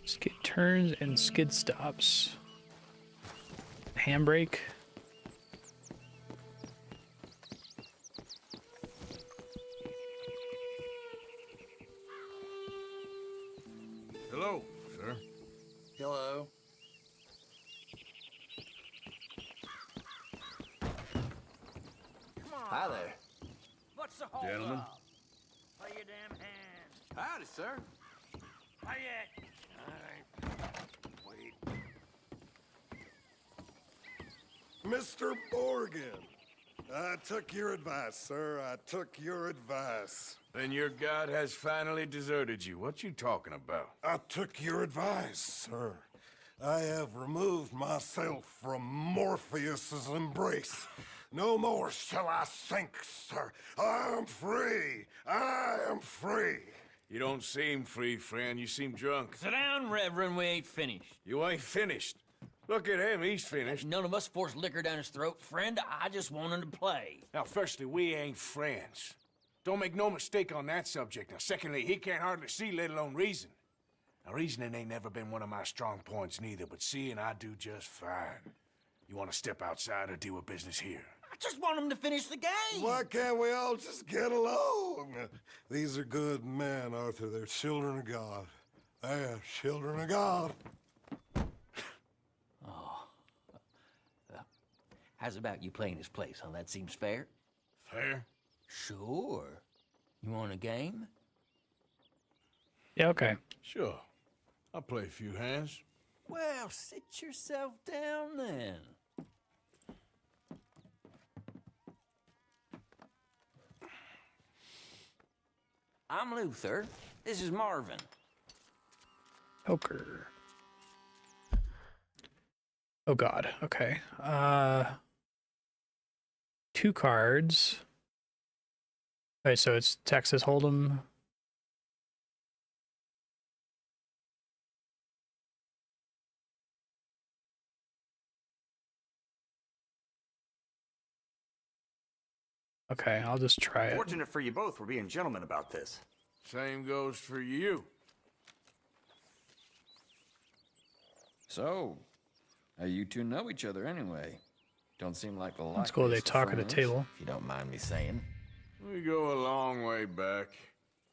Skid turns and skid stops. Handbrake. Hello, sir. Hello. Hi there. What's the hold Gentlemen. up? Play your damn hand. Howdy, sir. Play it. All right. Wait. Mr. Morgan, I took your advice, sir. I took your advice. Then your god has finally deserted you. What you talking about? I took your advice, sir. I have removed myself from Morpheus's embrace. No more shall I sink, sir. I am free. I am free. You don't seem free, friend. You seem drunk. Sit down, Reverend. We ain't finished. You ain't finished. Look at him. He's finished. None of us forced liquor down his throat. Friend, I just want him to play. Now, firstly, we ain't friends. Don't make no mistake on that subject. Now, secondly, he can't hardly see, let alone reason. Now, reasoning ain't never been one of my strong points neither, but seeing I do just fine. You want to step outside or deal with business here? I just want him to finish the game. Why can't we all just get along? These are good men, Arthur. They're children of God. They're children of God. How's about you playing his place, huh? That seems fair? Fair? Sure. You want a game? Yeah, okay. Sure. I'll play a few hands. Well, sit yourself down then. I'm Luther. This is Marvin. Poker. Oh god. Okay. 2 cards. Okay, so it's Texas Hold'em. Okay, I'll just try it. Fortunate for you both, we're being gentlemen about this. Same goes for you. So, how you two know each other anyway? Don't seem like the That's cool. They likeliest of talk at the friends, table. If you don't mind me saying. We go a long way back.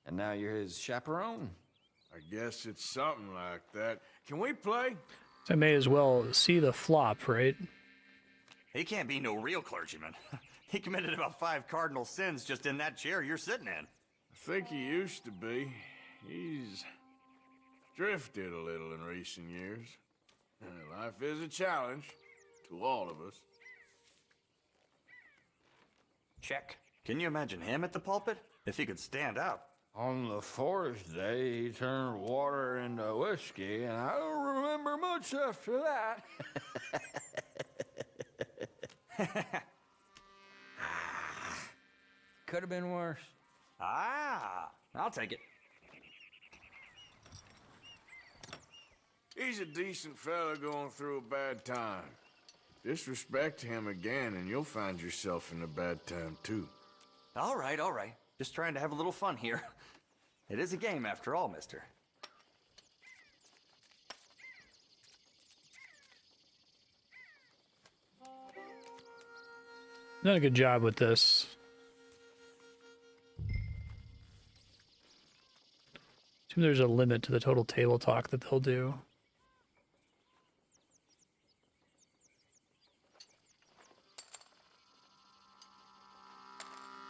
And now you're his chaperone? I guess it's something like that. Can we play? So I may as well see the flop, right? He can't be no real clergyman. He committed about 5 cardinal sins just in that chair you're sitting in. I think he used to be. He's drifted a little in recent years. Life is a challenge to all of us. Check. Can you imagine him at the pulpit? If he could stand up. On the 4th day, he turned water into whiskey, and I don't remember much after that. Could have been worse. Ah, I'll take it. He's a decent fella going through a bad time. Disrespect him again, and you'll find yourself in a bad time, too. All right, all right. Just trying to have a little fun here. It is a game after all, mister. Done a good job with this. Assume there's a limit to the total table talk that they'll do.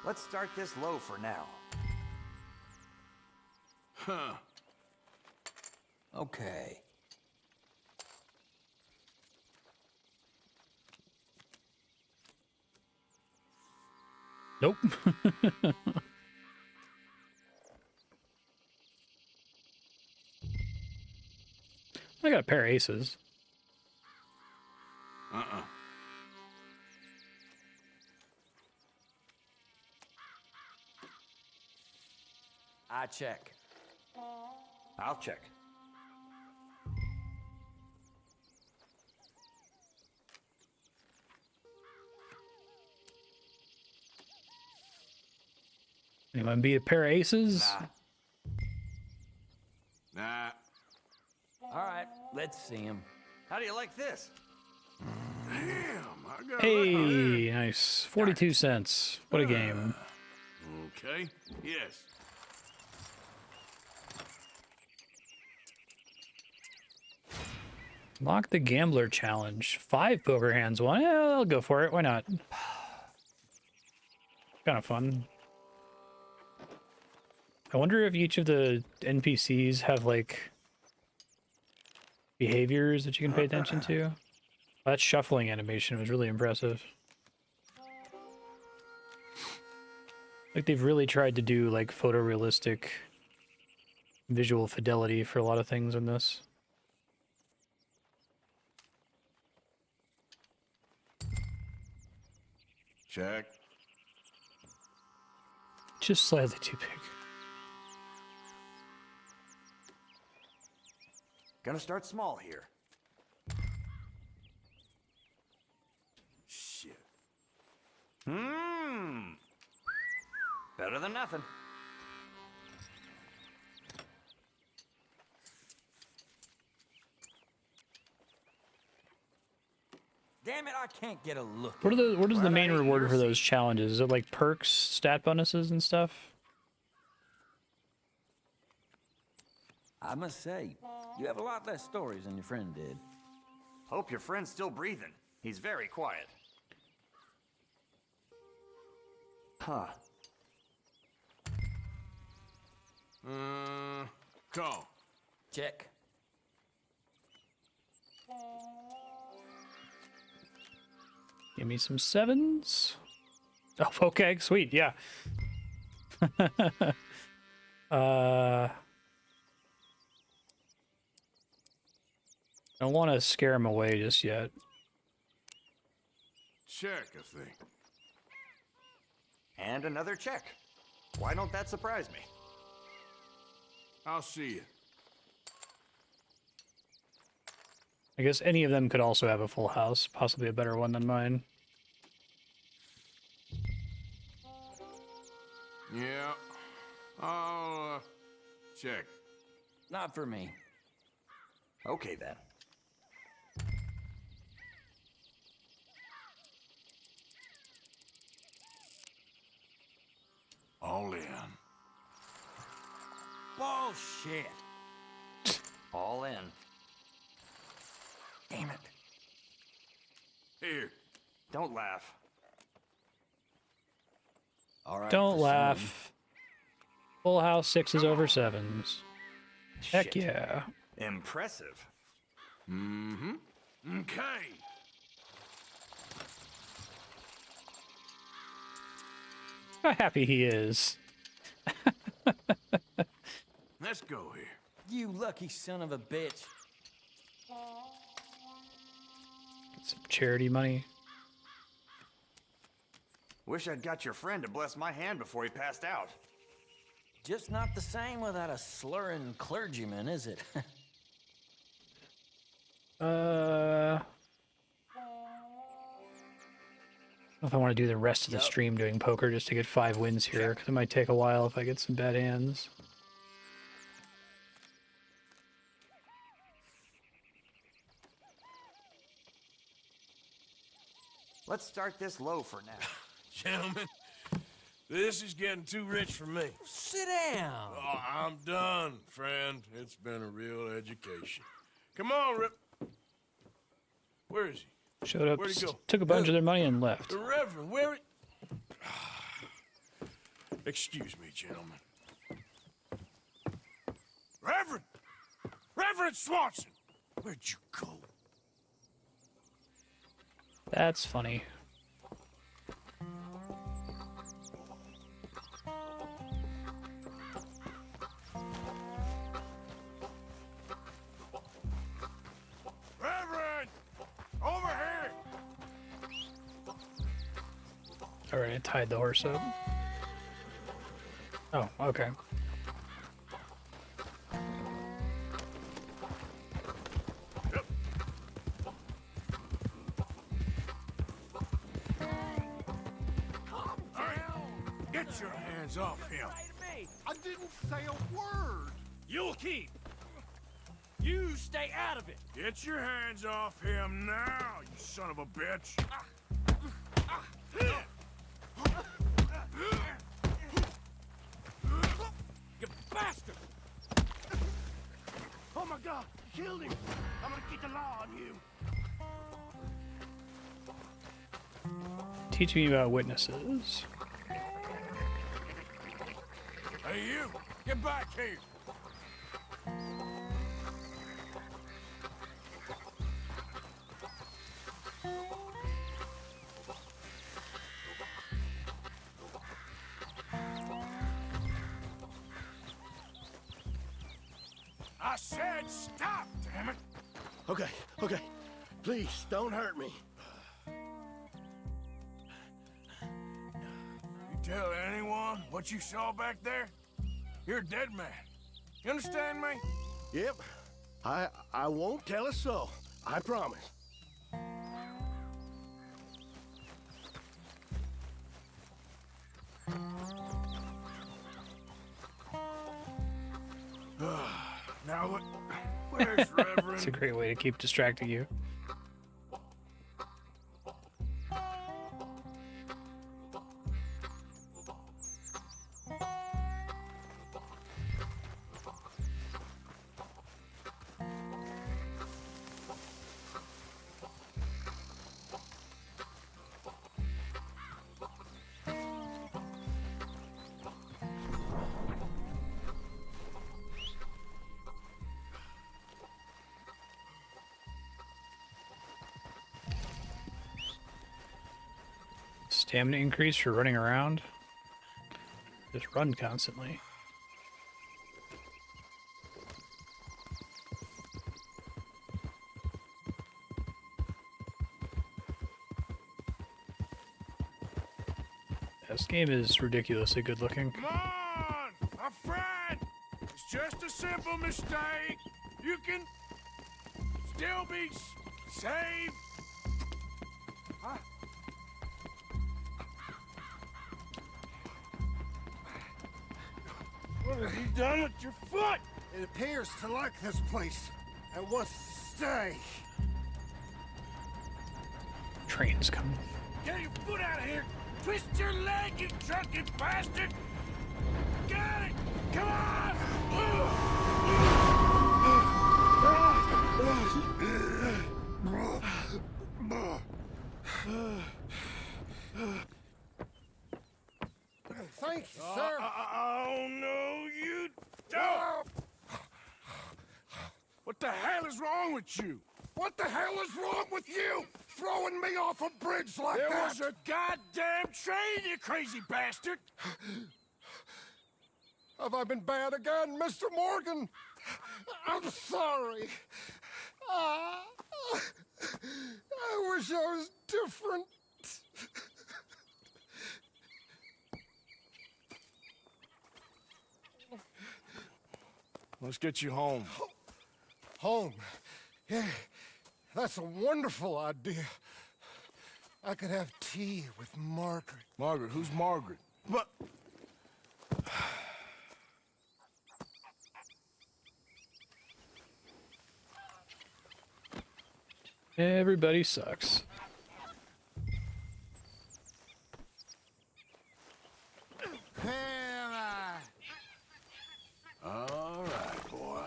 Let's start this low for now. Huh. Okay. Nope. I got a pair of aces. Uh-uh. I check. I'll check. Anyone beat a pair of aces? Nah. All right, let's see him. How do you like this? Damn, I got Hey, nice. 42 cents. What a game. Okay, yes. Lock the Gambler Challenge. 5 poker hands won. Yeah, I'll go for it. Why not? Kind of fun. I wonder if each of the NPCs have, like, behaviors that you can pay attention to. That shuffling animation was really impressive. Like, they've really tried to do, like, photorealistic visual fidelity for a lot of things in this. Check. Just slightly too big. Gonna start small here. Shit. Better than nothing. Damn it, I can't get a look. What is the main reward for those challenges? Is it like perks, stat bonuses, and stuff? I must say, you have a lot less stories than your friend did. Hope your friend's still breathing. He's very quiet. Huh. Call. Check. Give me some 7s. Oh, okay, sweet, yeah. Don't want to scare him away just yet. Check, I think. And another check. Why don't that surprise me? I'll see you. I guess any of them could also have a full house, possibly a better one than mine. Yeah. I'll, check. Not for me. Okay, then. All in. Bullshit. All in. Damn it. Here. Don't laugh. All right. Don't for laugh. Full house 6s over 7s. Heck Shit. yeah. Impressive. Mm-hmm. Okay. How happy he is. Let's go here. You lucky son of a bitch. Get some charity money. Wish I'd got your friend to bless my hand before he passed out. Just not the same without a slurring clergyman, is it? if I want to do the rest of the stream doing poker just to get 5 wins here, because it might take a while if I get some bad hands. Let's start this low for now. Gentlemen, this is getting too rich for me. Sit down. Oh, I'm done, friend. It's been a real education. Come on, Rip. Where is he? Showed up, Where'd he go? took a bunch of their money and left. The Reverend, where? Excuse me, gentlemen. Reverend! Reverend Swanson! Where'd you go? That's funny. Reverend! Over here! Alright, I tied the horse up. Oh, okay. Get your hands off him. I didn't say a word. You'll keep. You stay out of it. Get your hands off him now, you son of a bitch. You bastard! Oh my God! Killed him! I'm gonna get the law on you. Teach me about witnesses. Hey, you! Get back here! I said stop, damn it! Okay, okay. Please, don't hurt me. You tell anyone what you saw back there? You're a dead man. You understand me? Yep. I won't tell a soul. I promise. Now what? Where's Reverend? It's a great way to keep distracting you. Stamina increase for running around. Just run constantly. This game is ridiculously good looking. Come on, my friend! It's just a simple mistake. You can still be saved. Huh? What have you done with your foot? It appears to like this place and wants to stay. Trains coming. Get your foot out of here! Twist your leg, you drunken bastard! Got it! Come on! Thank you, sir. Oh, no, you don't! What the hell is wrong with you? What the hell is wrong with you? Throwing me off a bridge like There that? was a goddamn train, you crazy bastard! Have I been bad again, Mr. Morgan? I'm sorry. I wish I was different. Let's get you home. Home? Yeah, that's a wonderful idea. I could have tea with Margaret. Margaret? Who's Margaret? But... Everybody sucks. All right, boy.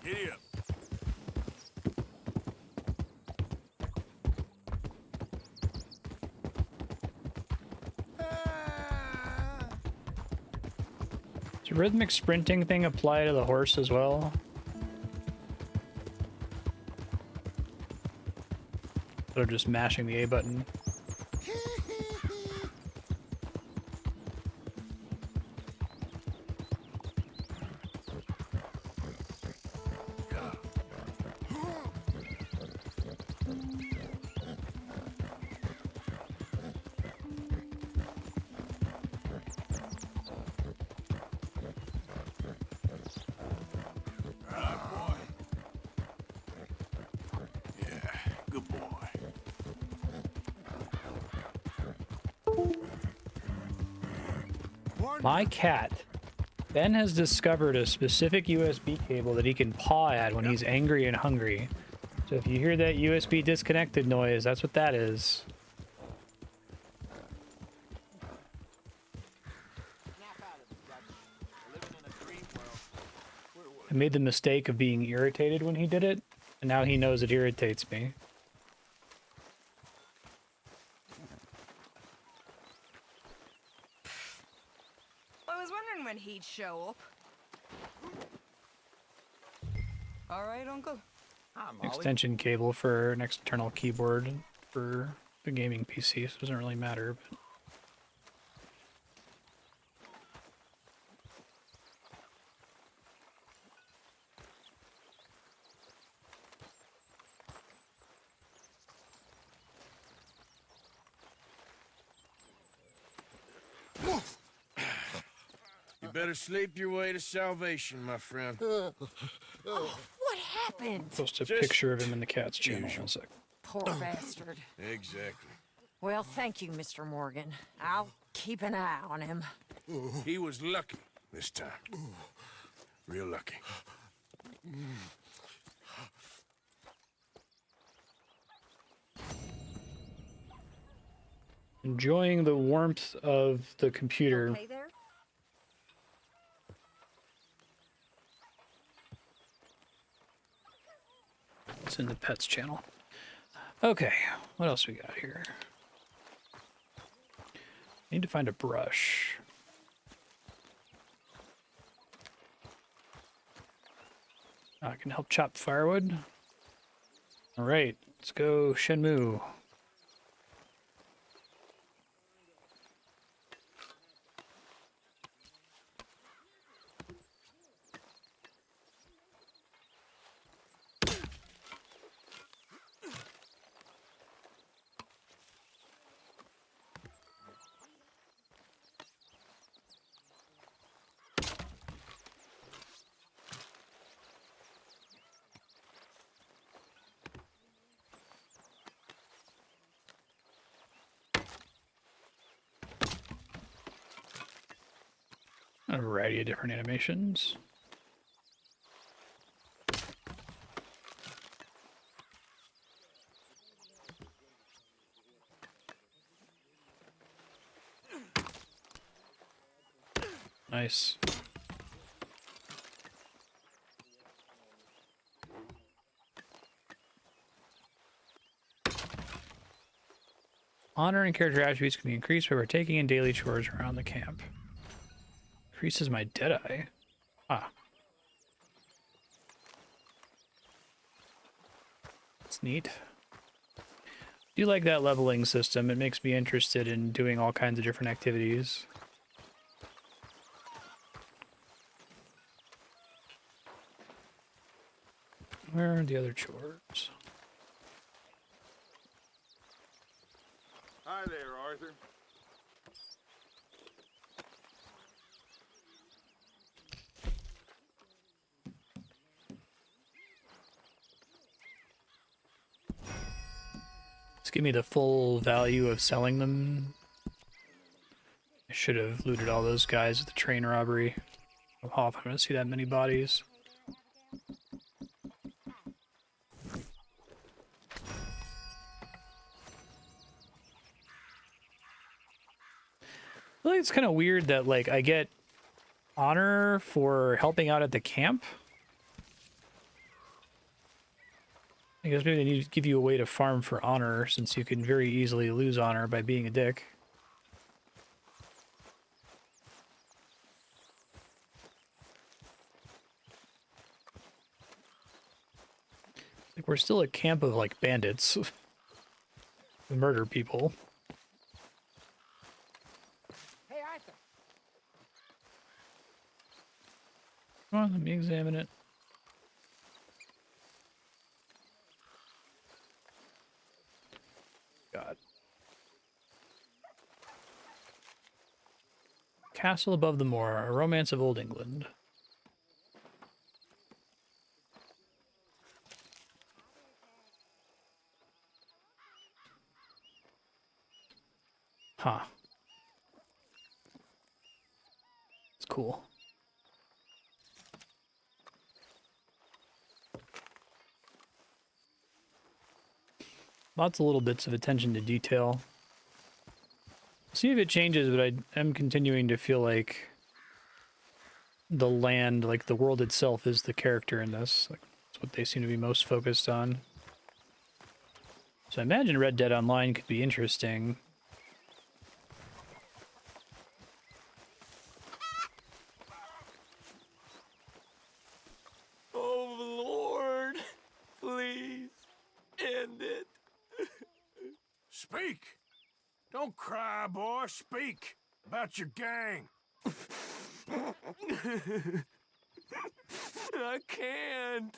Giddy up. Does rhythmic sprinting thing apply to the horse as well? Or just mashing the A button? My cat, Ben, has discovered a specific USB cable that he can paw at when he's angry and hungry. So if you hear that USB disconnected noise, that's what that is. I made the mistake of being irritated when he did it, and now he knows it irritates me. I was wondering when he'd show up. All right, Uncle. Extension cable for an external keyboard for the gaming PC, so it doesn't really matter. But You better sleep your way to salvation, my friend. Oh, what happened? post a picture of him in the cat's channel. One sec. Poor bastard. Exactly. Well, thank you, Mr. Morgan. I'll keep an eye on him. He was lucky this time. Real lucky. Enjoying the warmth of the computer. Okay there? It's in the pets channel. Okay, what else we got here? Need to find a brush. I can help chop firewood. All right, let's go Shenmue. A variety of different animations. Nice. Honor and character attributes can be increased by partaking in daily chores around the camp. Increases my Deadeye. Ah. That's neat. Do like that leveling system. It makes me interested in doing all kinds of different activities. Where are the other chores? Hi there, Arthur. Just give me the full value of selling them. I should have looted all those guys at the train robbery. I'm off. I'm gonna see that many bodies. I feel like it's kind of weird that like I get honor for helping out at the camp. I guess maybe they need to give you a way to farm for honor, since you can very easily lose honor by being a dick. Like, we're still a camp of like bandits who murder people. Hey, Arthur. Come on, let me examine it. God. Castle Above the Moor, A Romance of Old England. Huh. It's cool. Lots of little bits of attention to detail. See if it changes, but I am continuing to feel like the land, like the world itself, is the character in this. Like, that's what they seem to be most focused on. So I imagine Red Dead Online could be interesting. Oh, Lord. Please. End it. Speak. Don't cry, boy. Speak about your gang. I can't.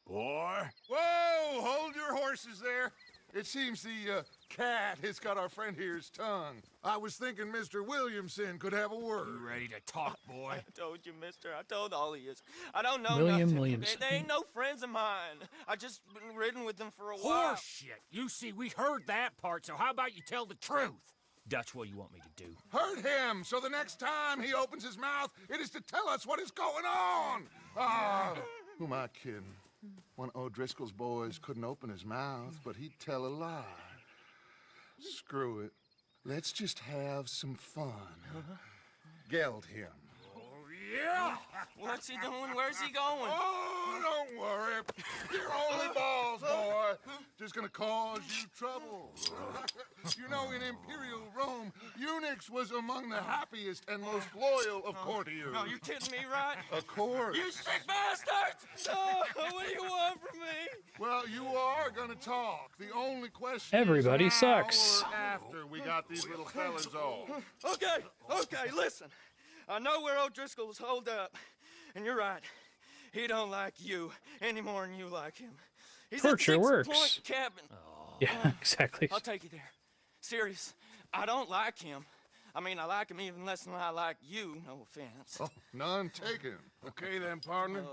Boy. Whoa! Hold your horses there. It seems the cat has got our friend here's tongue. I was thinking Mr. Williamson could have a word. You ready to talk, boy? I told you, mister. I told all of you. I don't know William nothing. Williamson. They ain't no friends of mine. I just been ridden with them for a while. Horseshit. You see, we heard that part, so how about you tell the truth? Dutch, what do you want me to do? Hurt him, so the next time he opens his mouth, it is to tell us what is going on. Ah, who am I kidding? One of O'Driscoll's boys couldn't open his mouth, but he'd tell a lie. Screw it. Let's just have some fun. Geld him. Yeah. What's he doing? Where's he going? Oh, don't worry. You're only balls, boy. Just gonna cause you trouble. You know, in Imperial Rome, eunuchs was among the happiest and most loyal of courtiers. No, you're kidding me, right? Of course. You sick bastards! Oh, what do you want from me? Well, you are gonna talk. The only question Everybody is how sucks. or after we got these little fellas off. Okay, listen. I know where O'Driscoll's holed up, and you're right. He don't like you any more than you like him. He's Torture at Six works. Point Cabin. Yeah, exactly. I'll take you there. Serious. I don't like him. I mean, I like him even less than I like you. No offense. Oh, none taken. Okay then, partner.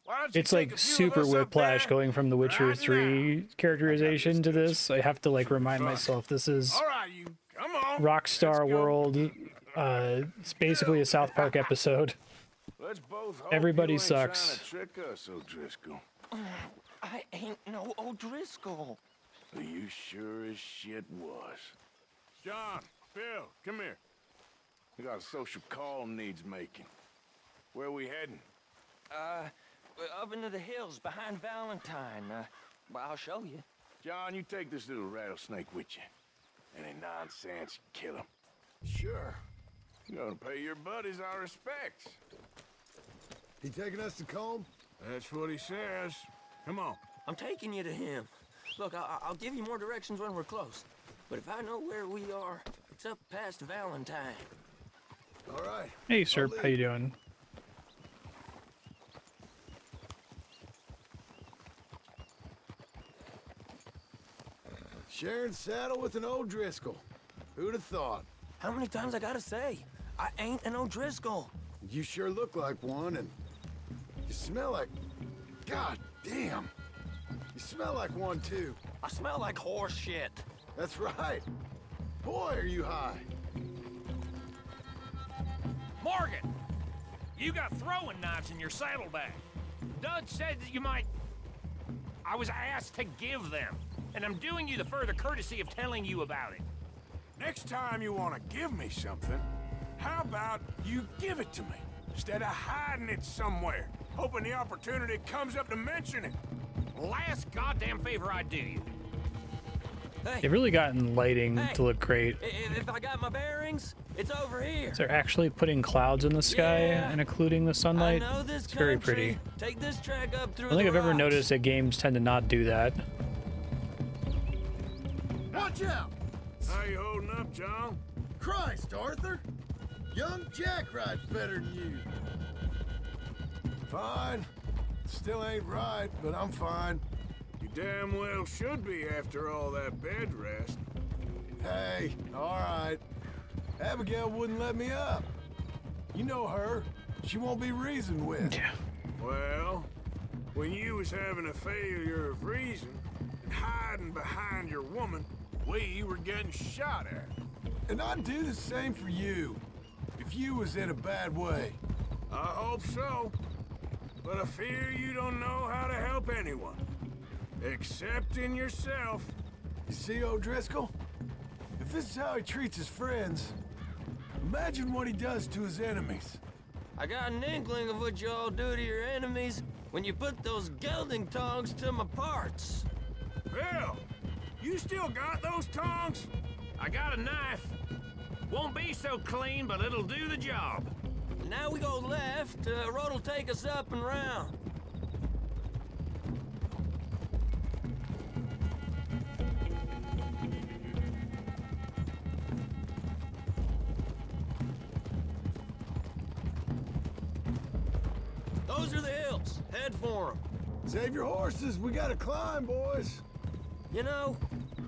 Why don't you It's take like a few of super us up whiplash there? going from The Witcher Right 3 characterization to this. I have to like remind myself this is All right, you. Come on. Rockstar World. It's basically a South Park episode. Let's both hope Everybody you ain't sucks. trying to trick us, O'Driscoll. I ain't no O'Driscoll. You sure as shit was. John, Bill, come here. We got a social call needs making. Where we heading? Up into the hills behind Valentine. Well, I'll show you. John, you take this little rattlesnake with you. Any nonsense, kill him. Sure. You're gonna pay your buddies our respects. He taking us to Combe? That's what he says. Come on. I'm taking you to him. Look, I'll give you more directions when we're close. But if I know where we are, it's up past Valentine. All right. Hey, sir, how you doing? Sharing saddle with an O'Driscoll. Who'd have thought? How many times I gotta say? I ain't an O'Driscoll. You sure look like one, and you smell like... God damn. You smell like one, too. I smell like horse shit. That's right. Boy, are you high. Morgan! You got throwing knives in your saddlebag. Dud said that you might... I was asked to give them, and I'm doing you the further courtesy of telling you about it. Next time you want to give me something, how about you give it to me, instead of hiding it somewhere, hoping the opportunity comes up to mention it? Last goddamn favor I do you. They've really gotten lighting to look great. If I got my bearings, it's over here. So they're actually putting clouds in the sky and including the sunlight. I know this It's very country. pretty. Take this track up through I don't think the I've ever rocks. noticed that games tend to not do that. Watch out! How you holding up, John? Christ, Arthur! Young Jack rides better than you. Fine. Still ain't right, but I'm fine. You damn well should be after all that bed rest. Hey, all right. Abigail wouldn't let me up. You know her. She won't be reasoned with. Yeah. Well, when you was having a failure of reason, and hiding behind your woman, we were getting shot at. And I'd do the same for you, if you was in a bad way. I hope so. But I fear you don't know how to help anyone. Except in yourself. You see O'Driscoll? If this is how he treats his friends, imagine what he does to his enemies. I got an inkling of what you all do to your enemies when you put those gelding tongs to my parts. Bill, you still got those tongs? I got a knife. Won't be so clean, but it'll do the job. Now we go left. Road'll take us up and round. Those are the hills. Head for them. Save your horses. We gotta climb, boys. You know,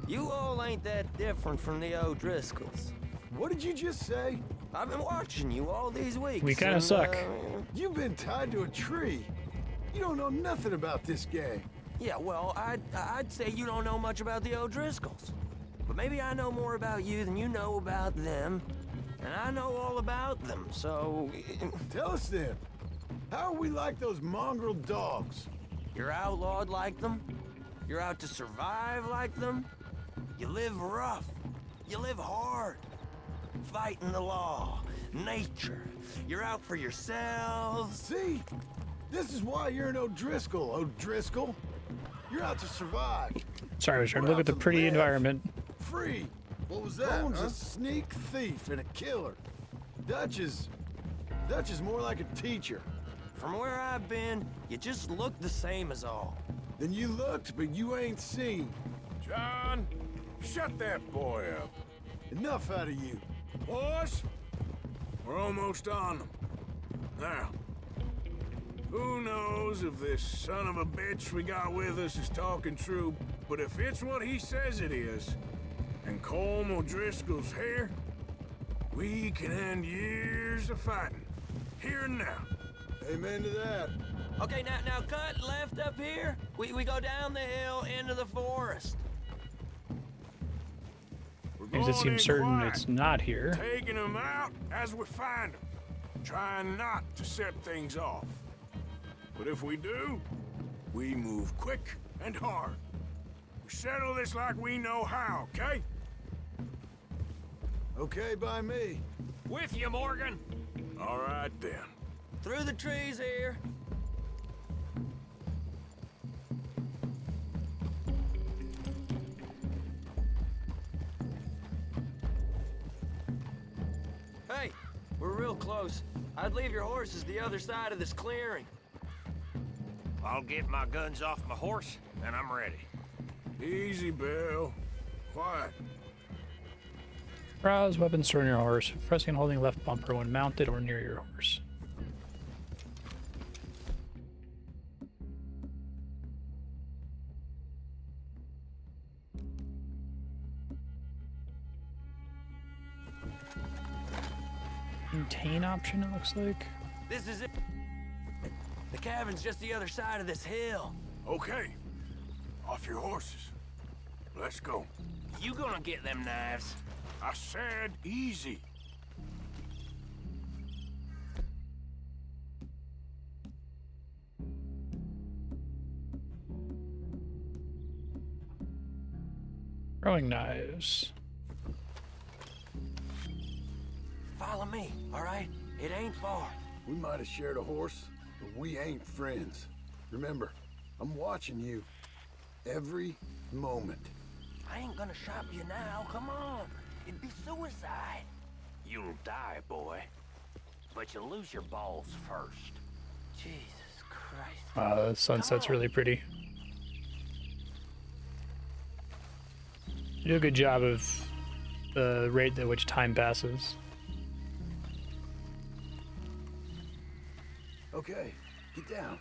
you all ain't that different from the O'Driscolls. What did you just say? I've been watching you all these weeks. We kinda and, suck. You've been tied to a tree. You don't know nothing about this gang. Yeah, well, I'd say you don't know much about the O'Driscolls. But maybe I know more about you than you know about them. And I know all about them, so... Tell us then. How are we like those mongrel dogs? You're outlawed like them. You're out to survive like them. You live rough. You live hard. Fighting the law, nature. You're out for yourselves. See? This is why you're an O'Driscoll, O'Driscoll. You're out to survive. Sorry, I was trying to look at the pretty environment. Free. What was that? Bones a sneak thief and a killer. Dutch is more like a teacher. From where I've been, you just look the same as all. Then you looked, but you ain't seen. John, shut that boy up. Enough out of you. Boys, we're almost on them. Now, who knows if this son of a bitch we got with us is talking true, but if it's what he says it is, and Colm O'Driscoll's here, we can end years of fighting, here and now. Amen to that. Okay, now cut left up here. We go down the hill into the forest. Because it seems certain it's not here. Taking them out as we find them. Trying not to set things off. But if we do, we move quick and hard. We settle this like we know how, okay? Okay by me. With you, Morgan. All right, then. Through the trees here. Hey, we're real close. I'd leave your horses the other side of this clearing. I'll get my guns off my horse, and I'm ready. Easy, Bill. Quiet. Browse weapons stored on your horse, pressing and holding left bumper when mounted or near your horse. Maintain option, it looks like. This is it. The cabin's just the other side of this hill. Okay. Off your horses. Let's go. You gonna get them knives? I said easy. Throwing knives. Follow me, all right? It ain't far. We might have shared a horse, but we ain't friends. Remember, I'm watching you. Every moment. I ain't gonna shop you now, come on. It'd be suicide. You'll die, boy. But you'll lose your balls first. Jesus Christ. Wow, the sunset's really pretty. You do a good job of the rate at which time passes. Okay, get down.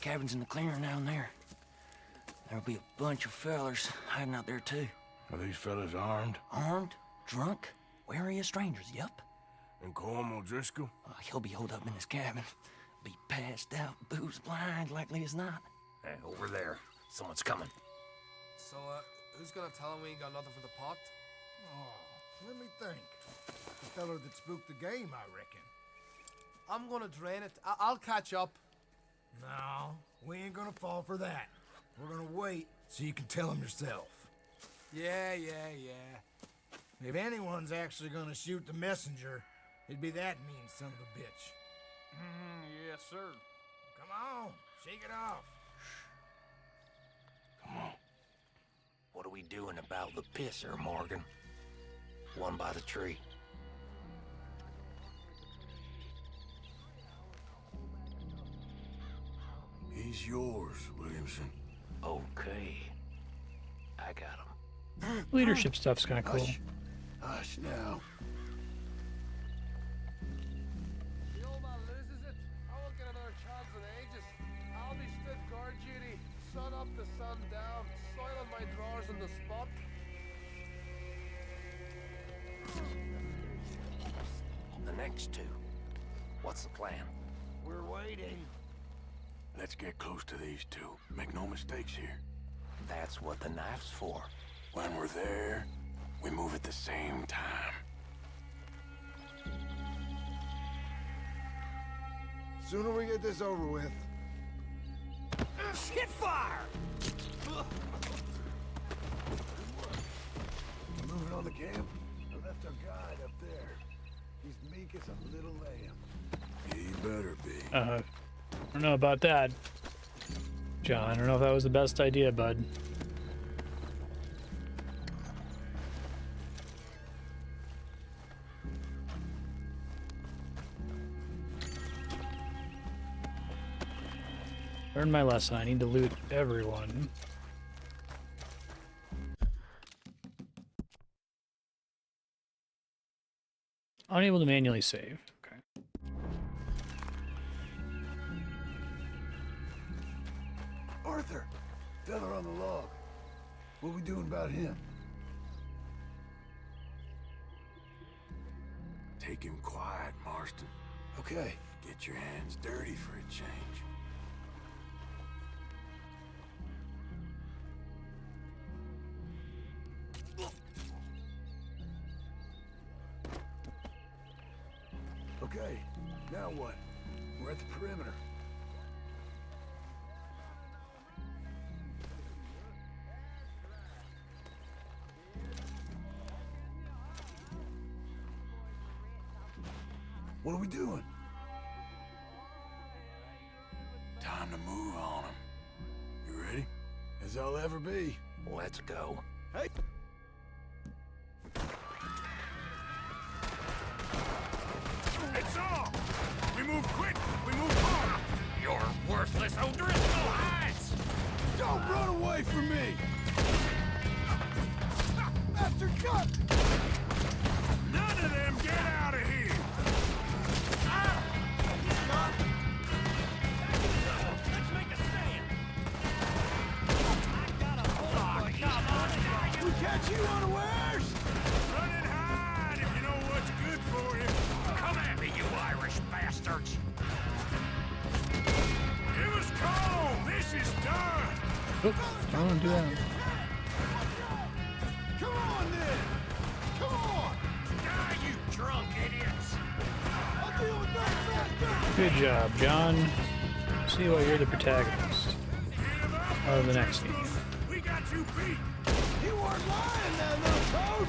Cabin's in the clearing down there. There'll be a bunch of fellers hiding out there too. Are these fellas armed? Armed, drunk, wary of strangers, yup. And Colm O'Driscoll? He'll be holed up in his cabin. Be passed out, booze blind, likely as not. Hey, over there. Someone's coming. So, who's gonna tell him we ain't got nothing for the pot? Oh, let me think. The feller that spooked the game, I reckon. I'm gonna drain it. I'll catch up. No, we ain't gonna fall for that. We're gonna wait so you can tell him yourself. Yeah. If anyone's actually gonna shoot the messenger, it'd be that mean son of a bitch. Yes, sir. Come on, shake it off. Come on. What are we doing about the pisser, Morgan? One by the tree. He's yours, Williamson. Okay. I got him. Leadership stuff's kind of cool. Hush now. The old man loses it. I won't get another chance in ages. I'll be stood guard duty, sun up to sun down, soiling my drawers on the spot. The next two. What's the plan? We're waiting. Let's get close to these two. Make no mistakes here. That's what the knife's for. When we're there, we move at the same time. Sooner we get this over with. Hit fire! Moving on the camp. I left our guide up there. He's meek as a little lamb. He better be. I don't know about that, John. I don't know if that was the best idea, bud. Learned my lesson. I need to loot everyone. Unable to manually save. Okay. Arthur! Feller on the log. What we doing about him? Take him quiet, Marston. Okay. Get your hands dirty for a change. Okay, now what? We're at the perimeter. What are we doing? Time to move on him. You ready? As I'll ever be. Let's go. Hey! It's on! We move quick! We move hard! You're worthless O'Driscoll hides! Don't run away from me! Master, cut! None of them get out of here! Let's make a stand! We catch you unawares! Run and hide if you know what's good for you! Come at me, you Irish bastards! Give us Colm! This is done! Oops, don't do that. Come on, then! Come on! Die, you drunk idiots! I'll deal with that fast. Good job, John. See why you're the protagonist of the next game. We got you beat! You weren't lying then, little toad!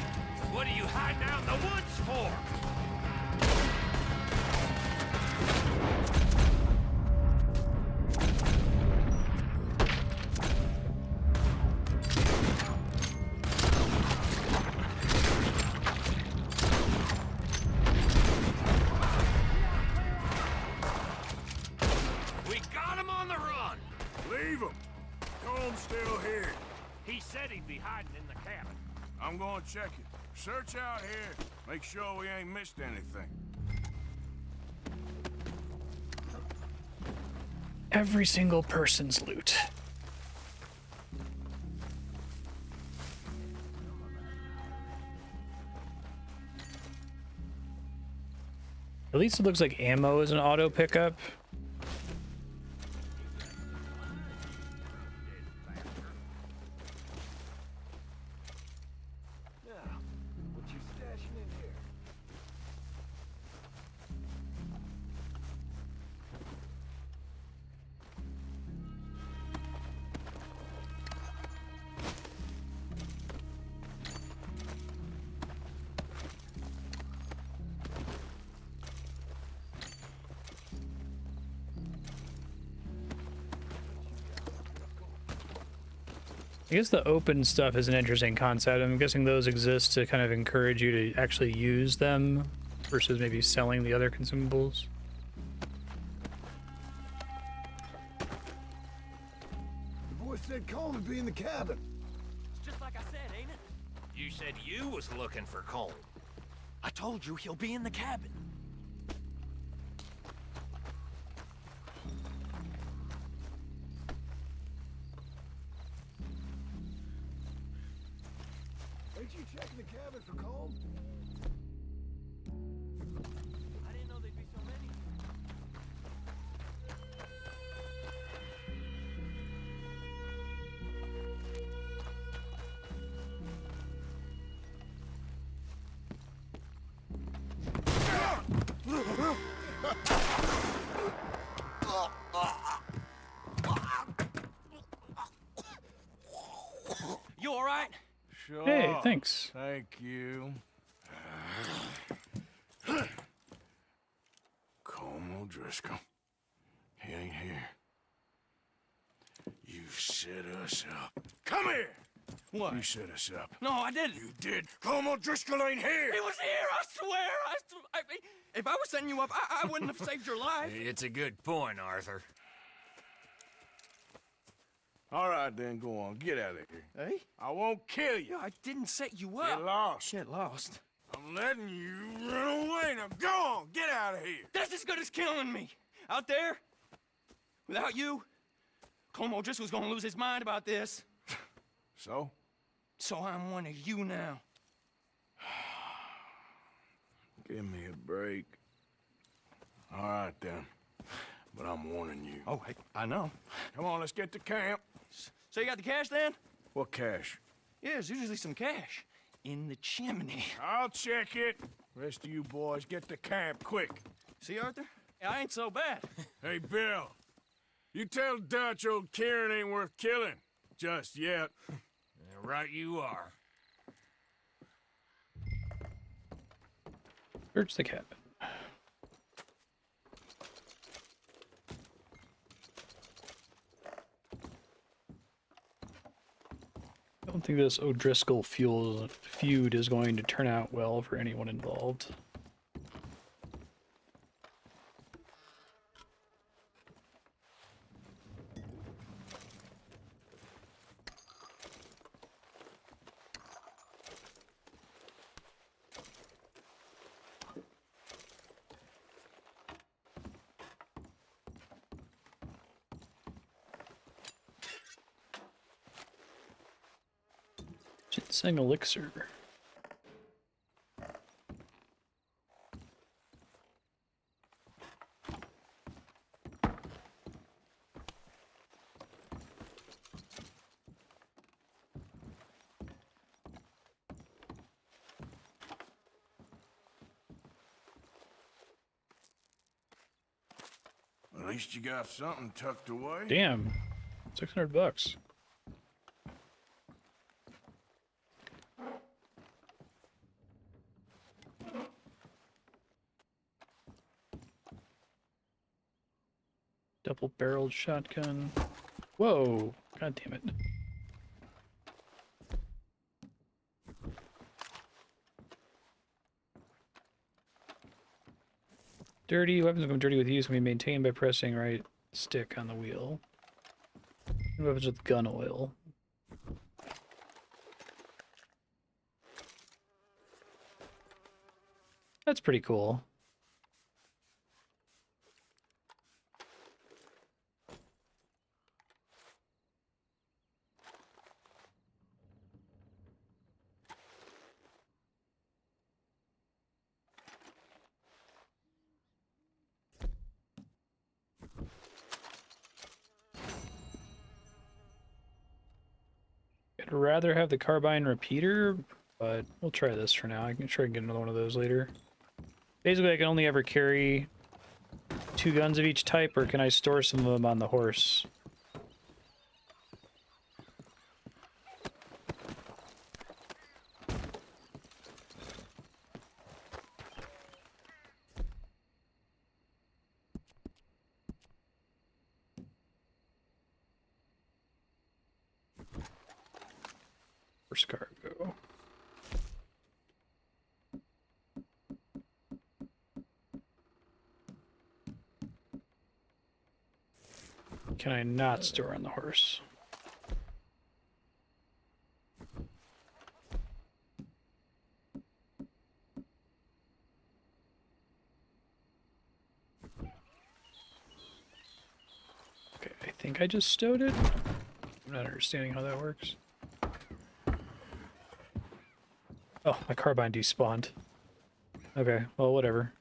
What are you hiding out in the woods for? We got him on the run! Leave him. Comb's still here. He said he'd be hiding in the cabin. I'm gonna check it. Search out here. Make sure we ain't missed anything. Every single person's loot. At least it looks like ammo is an auto pickup. Now, what you stashing in here? I guess the open stuff is an interesting concept. I'm guessing those exist to kind of encourage you to actually use them versus maybe selling the other consumables. The boy said Colm would be in the cabin. It's just like I said, ain't it? You said you was looking for Cole. I told you he'll be in the cabin. Ain't you checking the cabin for Colm? I didn't know there'd be so many. You all right? Sure. Hey, thanks. Thank you. Colm O'Driscoll. He ain't here. You set us up. Come here! What? You set us up. No, I didn't. You did. Colm O'Driscoll ain't here! He was here, I swear. If I was setting you up, I wouldn't have saved your life. It's a good point, Arthur. All right, then, go on. Get out of here. Hey? I won't kill you. I didn't set you up. Get lost. Get lost. I'm letting you run away. Now go on. Get out of here. That's as good as killing me. Out there, without you, Colm O'Driscoll's gonna lose his mind about this. So? So I'm one of you now. Give me a break. All right, then. But I'm warning you. Oh, hey, I know. Come on, let's get to camp. So you got the cash then? What cash? Yeah, there's usually some cash in the chimney. I'll check it. Rest of you boys, get to camp quick. See, Arthur? I ain't so bad. Hey, Bill. You tell Dutch old Kieran ain't worth killing. Just yet. Right you are. Search the cabin. I don't think this O'Driscoll feud is going to turn out well for anyone involved. Ginseng elixir. At least you got something tucked away. Damn, $600. Double-barreled shotgun. Whoa! God damn it. Dirty weapons become dirty with use can be maintained by pressing right stick on the wheel. Weapons with gun oil. That's pretty cool. I'd rather have the carbine repeater, but we'll try this for now. I can try and get another one of those later. Basically, I can only ever carry 2 guns of each type, or can I store some of them on the horse? Horse cargo. Can I not store on the horse? Okay, I think I just stowed it. I'm not understanding how that works. Oh, my carbine despawned. Okay, well, whatever.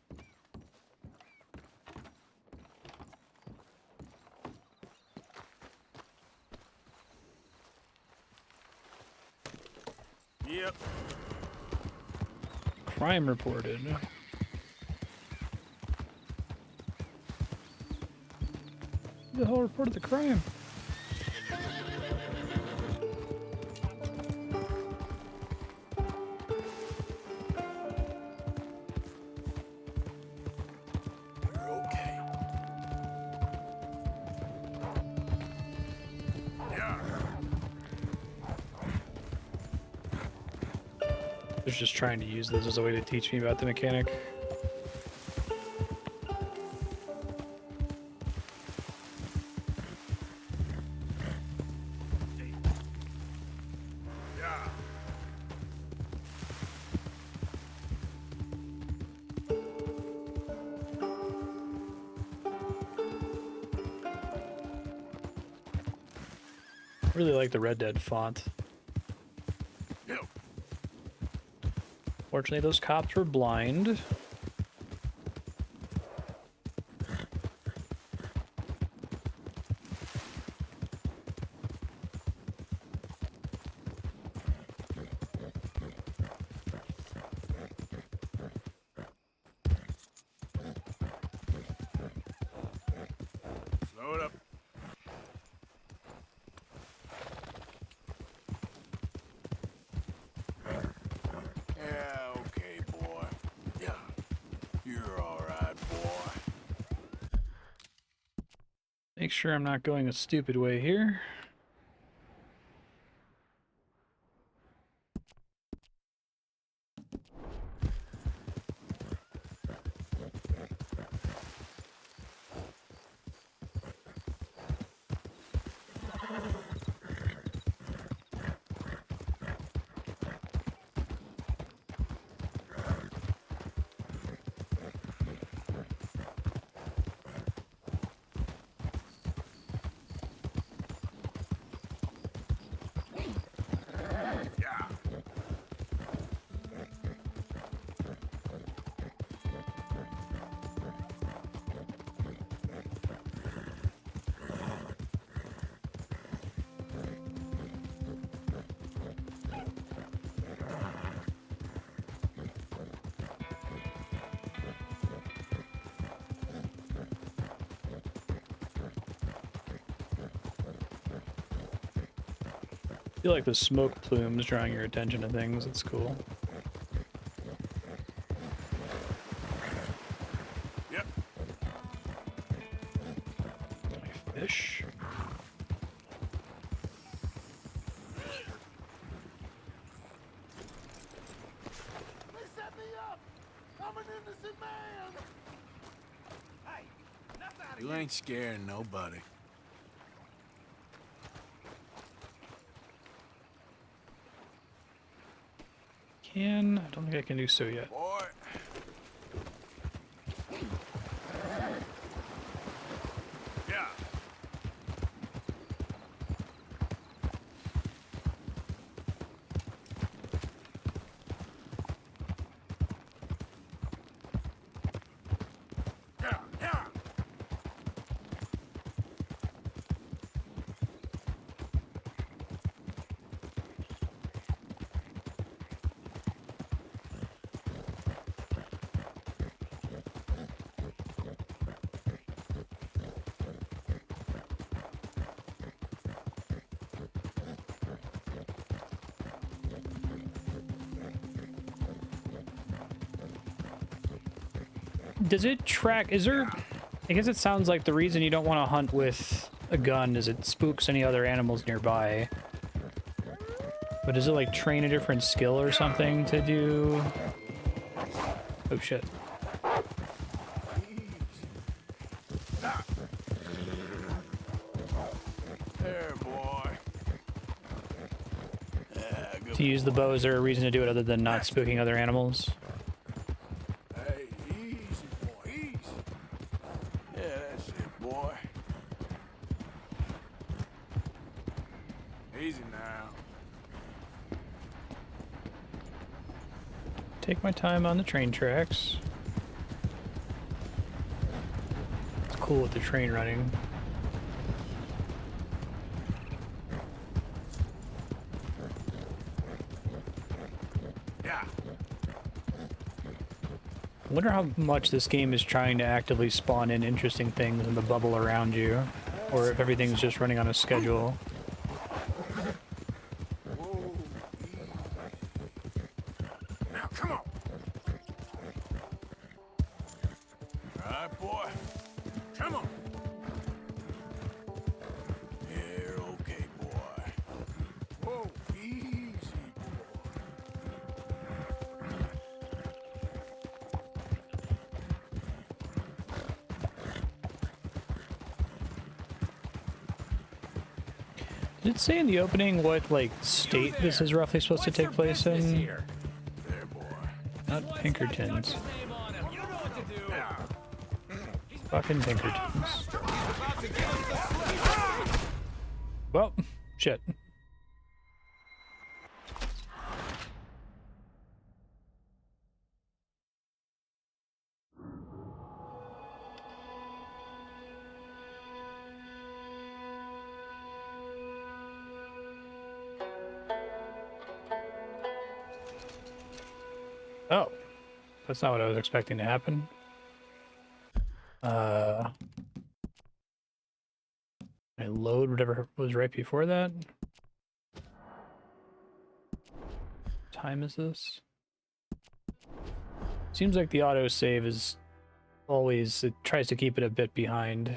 Yep. Crime reported. Who the hell reported the crime? You're okay. Yeah. They're just trying to use this as a way to teach me about the mechanic. Yeah. I really like the Red Dead font. Yep. Fortunately, those cops were blind. Slow it up. Yeah, okay, boy. Yeah. You're all right, boy. Make sure I'm not going a stupid way here. feel like the smoke plumes drawing your attention to things. It's cool. Yep. My fish. They set me up! I'm an innocent man! Hey, enough out of You ain't scaring nobody. I don't think I can do so yet. Boy. Yeah. Yeah, yeah. Does it track? Is there? I guess it sounds like the reason you don't want to hunt with a gun is it spooks any other animals nearby. But does it like train a different skill or something to do? Oh shit. There, boy. To use the bow, is there a reason to do it other than not spooking other animals? Hey, easy, boy, easy. Yeah, that's it, boy. Easy now. Take my time on the train tracks. It's cool with the train running. Yeah. I wonder how much this game is trying to actively spawn in interesting things in the bubble around you, or if everything's just running on a schedule. Now, come on. All right, boy. Come on. You're okay, boy. Whoa, easy, Did it say in the opening what, like, state this is roughly supposed to take place in? Not Pinkertons. Fucking Pinkertons. Well, shit. Oh, that's not what I was expecting to happen. I load whatever was right before that. What time is this? Seems like the autosave is always, it tries to keep it a bit behind.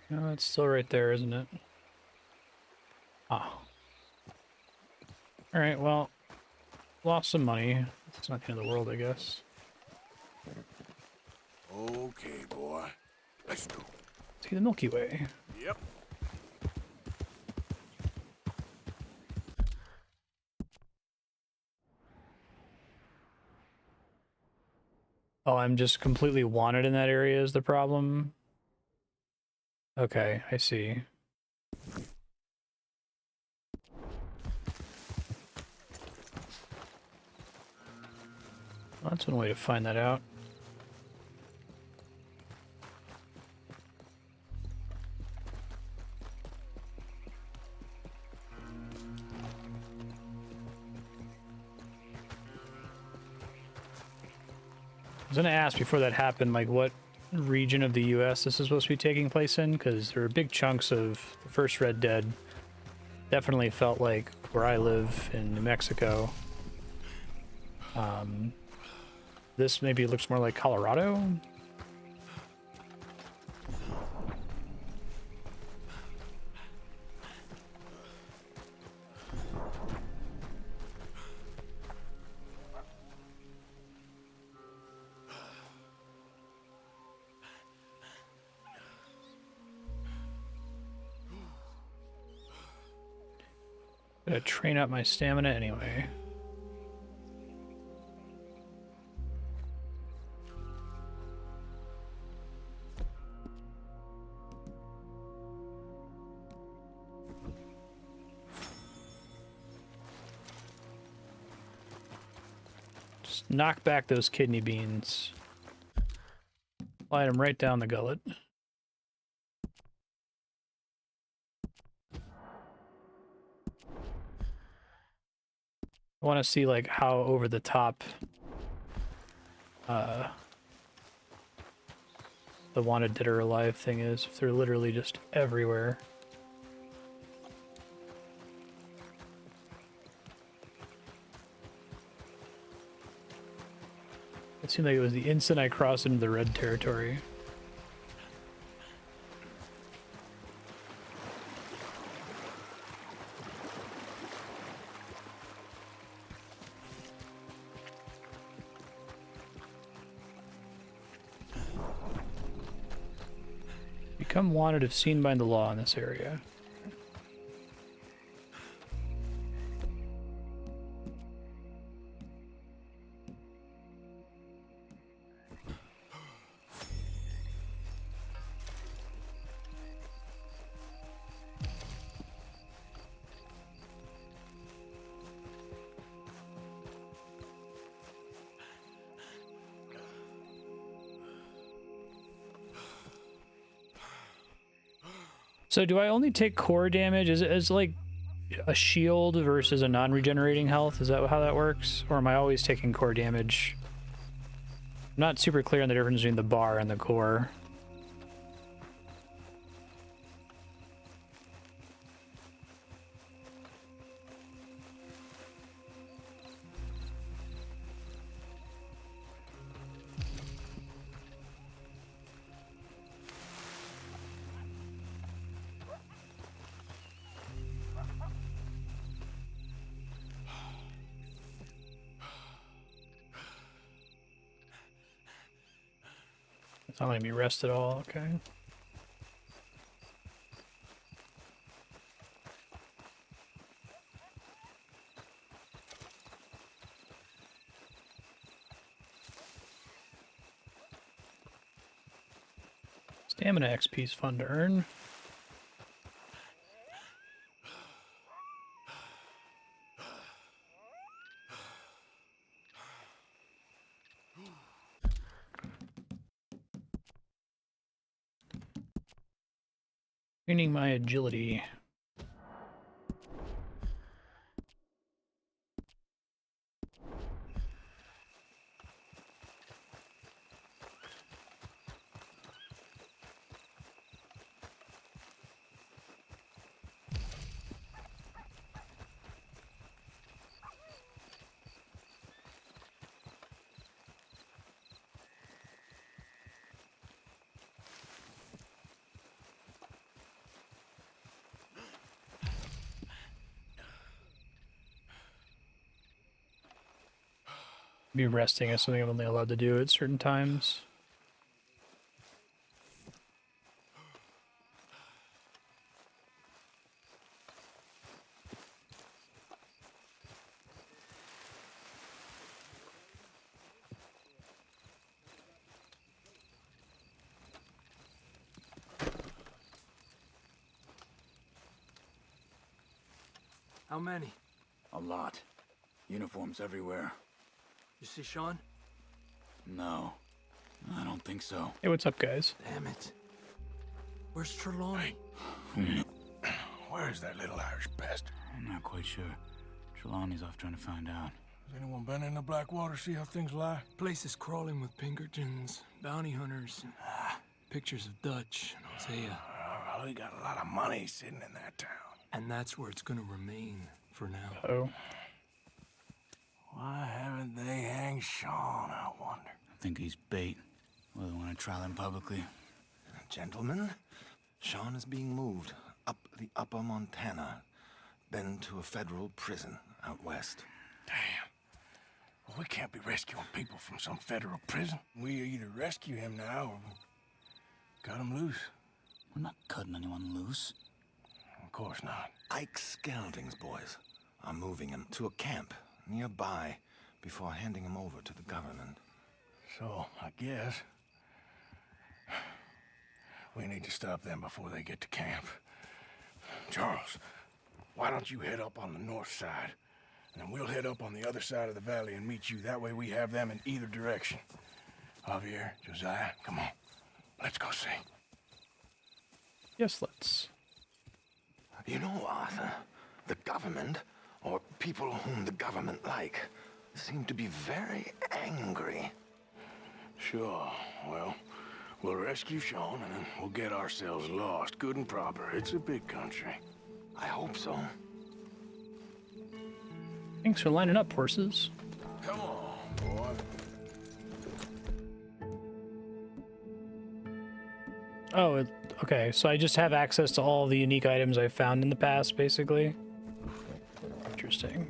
No, it's still right there, isn't it? Ah. Alright, well, lost some money. It's not the end of the world, I guess. Okay, boy. Let's go. See the Milky Way. Yep. Oh, I'm just completely wanted in that area is the problem? Okay, I see. Well, that's one way to find that out. was gonna ask before that happened, like what region of the U.S. this is supposed to be taking place in, because there are big chunks of the first Red Dead. Definitely felt like where I live in New Mexico. This maybe looks more like Colorado. Gotta train up my stamina anyway. Just knock back those kidney beans. Slide them right down the gullet. I want to see like how over the top the wanted dead or alive thing is, if they're literally just everywhere. It seemed like it was the instant I crossed into the red territory. Become wanted if seen by the law in this area. So do I only take core damage? Is it like a shield versus a non-regenerating health? Is that how that works? Or am I always taking core damage? I'm not super clear on the difference between the bar and the core. It's not letting me rest at all, okay. Stamina XP is fun to earn. Training my agility. Be resting is something I'm only allowed to do at certain times. How many? A lot. Uniforms everywhere. You see Sean? No, I don't think so. Hey, what's up, guys? Damn it. Where's Trelawney? Where's that little Irish bastard? I'm not quite sure. Trelawney's off trying to find out. Has anyone been in the Blackwater, see how things lie? Place is crawling with Pinkertons, bounty hunters, and pictures of Dutch and Hosea. Well, we got a lot of money sitting in that town. And that's where it's gonna remain for now. Oh. Why haven't they hanged Sean, I wonder? I think he's bait. Well, they want to trial him publicly. Gentlemen, Sean is being moved up the upper Montana, then to a federal prison out west. Damn. Well, we can't be rescuing people from some federal prison. We either rescue him now or cut him loose. We're not cutting anyone loose. Of course not. Ike Skelding's boys are moving him to a camp nearby before handing him over to the government. So, I guess we need to stop them before they get to camp. Charles, why don't you head up on the north side, and then we'll head up on the other side of the valley and meet you. That way we have them in either direction. Javier, Josiah, come on. Let's go see. Yes, let's. You know, Arthur, the government, or people whom the government like, seem to be very angry. Sure. Well, we'll rescue Sean, and then we'll get ourselves lost, good and proper. It's a big country. I hope so. Thanks for lining up, horses. Come on, boy. Oh, okay. So I just have access to all the unique items I've found in the past, basically. Interesting.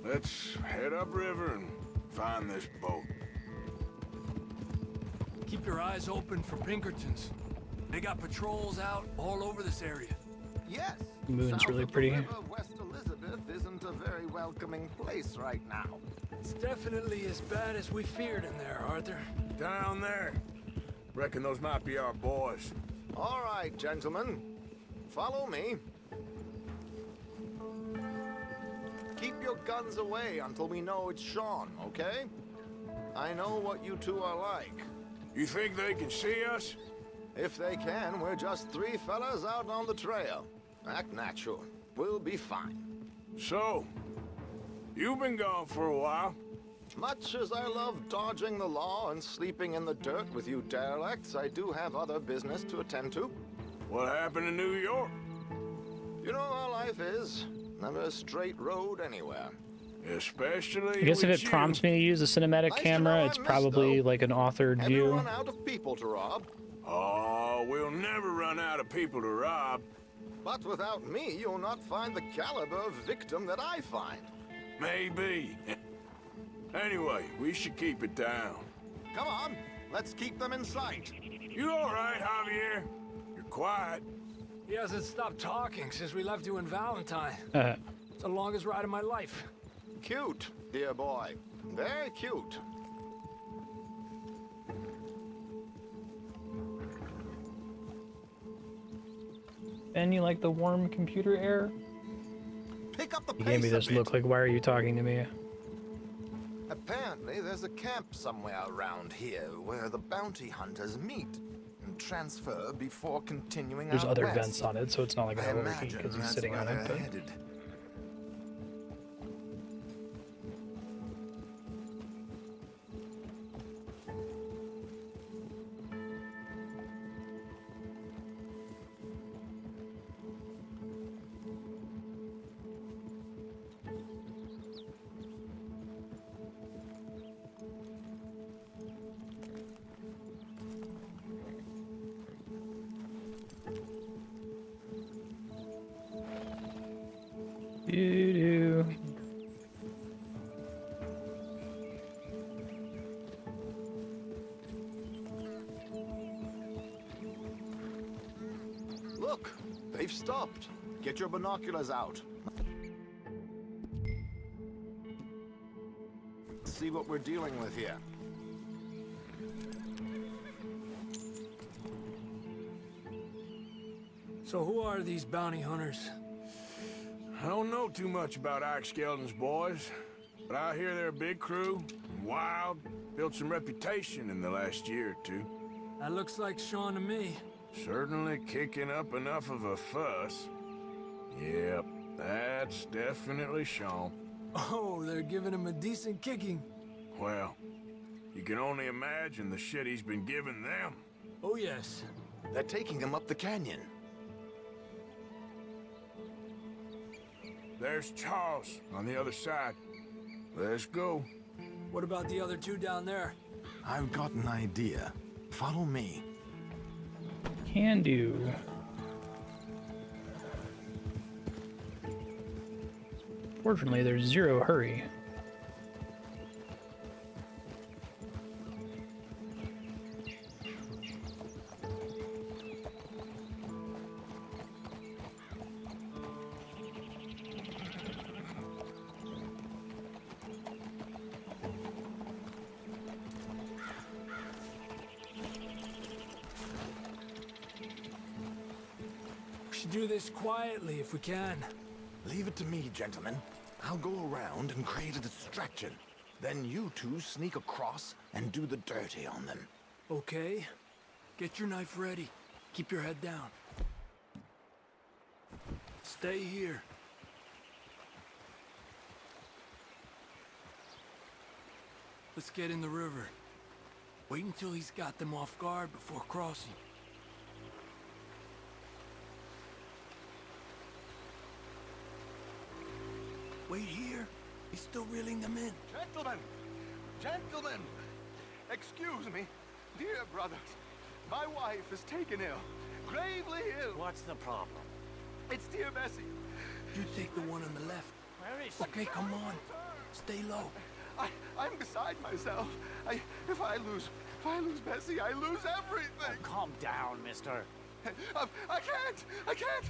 Let's head upriver and find this boat. Keep your eyes open for Pinkertons. They got patrols out all over this area. Yes. The moon's south really of the pretty. river, West Elizabeth isn't a very welcoming place right now. It's definitely as bad as we feared in there, Arthur. Down there. Reckon those might be our boys. All right, gentlemen. Follow me. Keep your guns away until we know it's Sean, okay? I know what you two are like. You think they can see us? If they can, we're just three fellas out on the trail. Act natural. We'll be fine. So, you've been gone for a while. Much as I love dodging the law and sleeping in the dirt with you derelicts, I do have other business to attend to. What happened in New York? You know how life is. Never a straight road anywhere. Especially I guess if with it prompts me to use a cinematic camera, it's probably like an authored Have you view. run out of people to rob? Oh, we'll never run out of people to rob. But without me, you'll not find the caliber of victim that I find. Maybe. Anyway, we should keep it down. Come on, let's keep them in sight. You all right, Javier? You're quiet. He hasn't stopped talking since we left you in Valentine. Uh-huh. It's the longest ride of my life. Cute, dear boy. Very cute. Ben, you like the warm computer air? Pick up the You pace gave me a this bit. look like, why are you talking to me? Apparently, there's a camp somewhere around here where the bounty hunters meet and transfer before continuing There's out other west. vents on it, so it's not like I an overheat imagine because he's that's sitting where on they're it. But headed. Doo-doo. Look, they've stopped. Get your binoculars out. See what we're dealing with here. So who are these bounty hunters? I don't know too much about Ike Skelding's boys, but I hear they're a big crew, wild, built some reputation in the last year or two. That looks like Sean to me. Certainly kicking up enough of a fuss. Yep, That's definitely Sean. Oh, they're giving him a decent kicking. Well, you can only imagine the shit he's been giving them. Oh, yes. They're taking him up the canyon. There's Charles on the other side. Let's go. What about the other two down there? I've got an idea. Follow me. Can do. Fortunately, there's zero hurry. We should do this quietly if we can. Leave it to me, gentlemen. I'll go around and create a distraction. Then you two sneak across and do the dirty on them. Okay. Get your knife ready. Keep your head down. Stay here. Let's get in the river. Wait until he's got them off guard before crossing. Wait here. He's still reeling them in. Gentlemen! Gentlemen! Excuse me, dear brothers. My wife is taken ill. Gravely ill. What's the problem? It's dear Bessie. You take the one on the left. Where is she? Okay, come on. Stay low. I'm beside myself. If I lose Bessie, I lose everything. Oh, calm down, mister. I can't.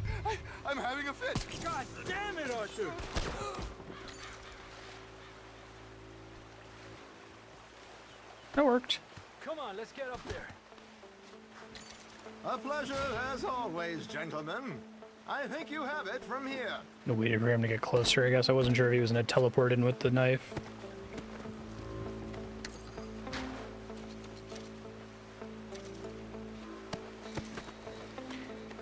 I'm having a fit. God damn it, Arthur! That worked. Come on, let's get up there. A pleasure as always, gentlemen. I think you have it from here. No waited for him to get closer, I guess. I wasn't sure if he was gonna teleport in with the knife.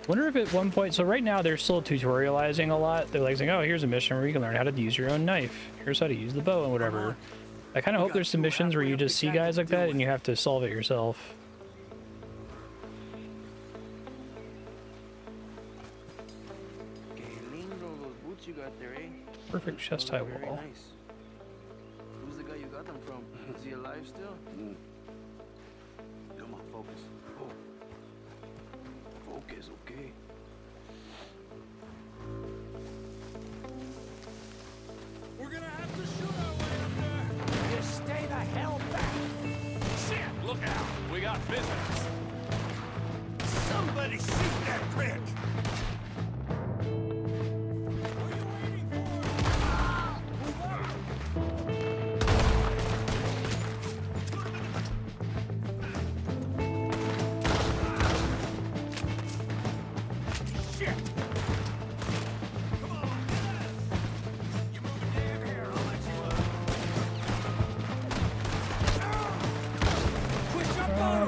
Wonder if at one point, so right now they're still tutorializing a lot. They're like saying, oh, here's a mission where you can learn how to use your own knife. Here's how to use the bow and whatever. I kind of hope there's some missions where you just see guys like that and you have to solve it yourself. Those boots you got there, eh? Perfect chest high Very wall. nice. Who's the guy you got them from? Is he alive still? Come on, focus. Oh. Focus, okay. We're gonna have to shoot our way up there. Just stay the hell back. Shit! Look out! We got visitors. Somebody shoot that prick!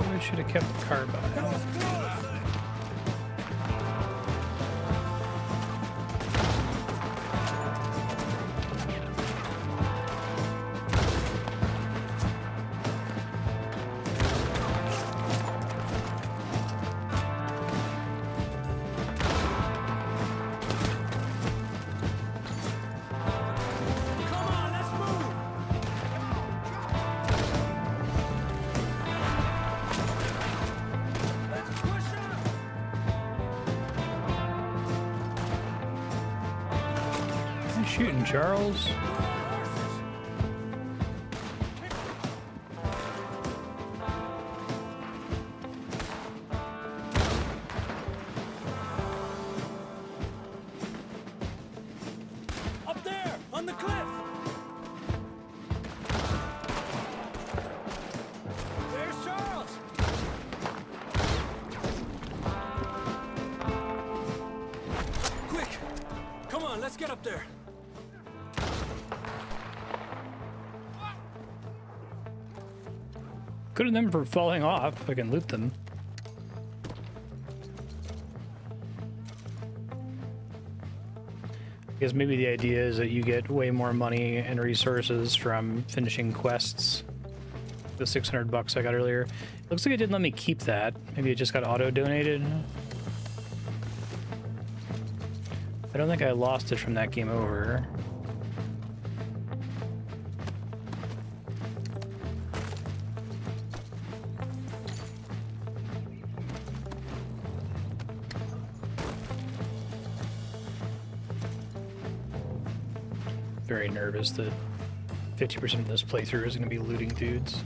I should have kept the carbine. Shooting Charles. Up there, on the cliff. There's Charles. Quick, come on, let's get up there. Good of them for falling off. If I can loot them. I Because maybe the idea is that you get way more money and resources from finishing quests. The 600 bucks I got earlier. Looks like it didn't let me keep that. Maybe it just got auto-donated. I don't think I lost it from that game over. Very nervous that 50% of this playthrough is going to be looting dudes.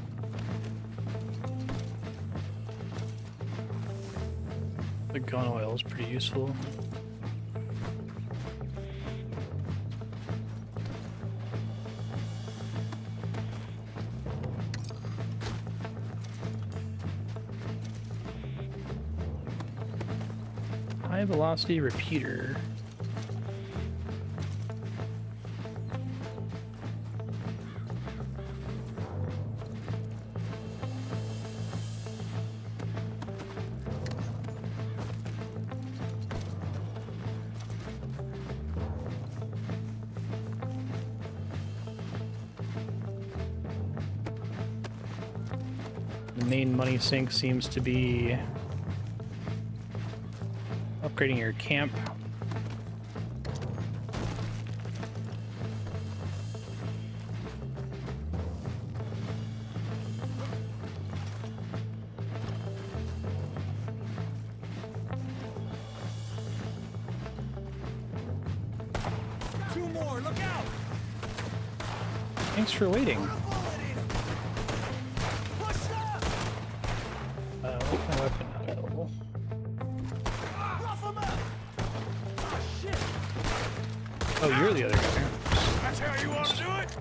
The gun oil is pretty useful. High velocity repeater. The main money sink seems to be upgrading your camp. Two more, look out! Thanks for waiting. What's my weapon not available? Oh, you're the other guy. That's how you want to do it?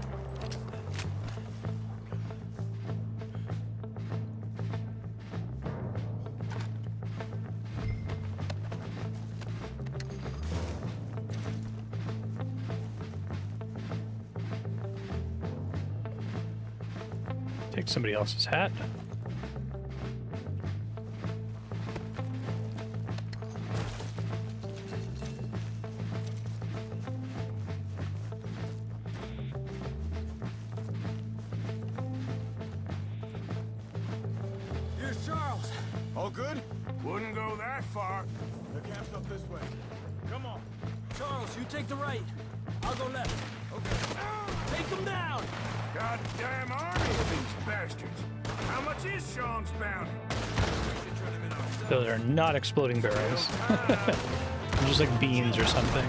Take somebody else's hat. Here's Charles. All good? Wouldn't go that far. The camp's up this way. Come on. Charles, you take the right. I'll go left. Okay. Take them down! Goddamn army of these bastards. How much is Sean's bounty? Those are not exploding barrels. They're just like beans or something.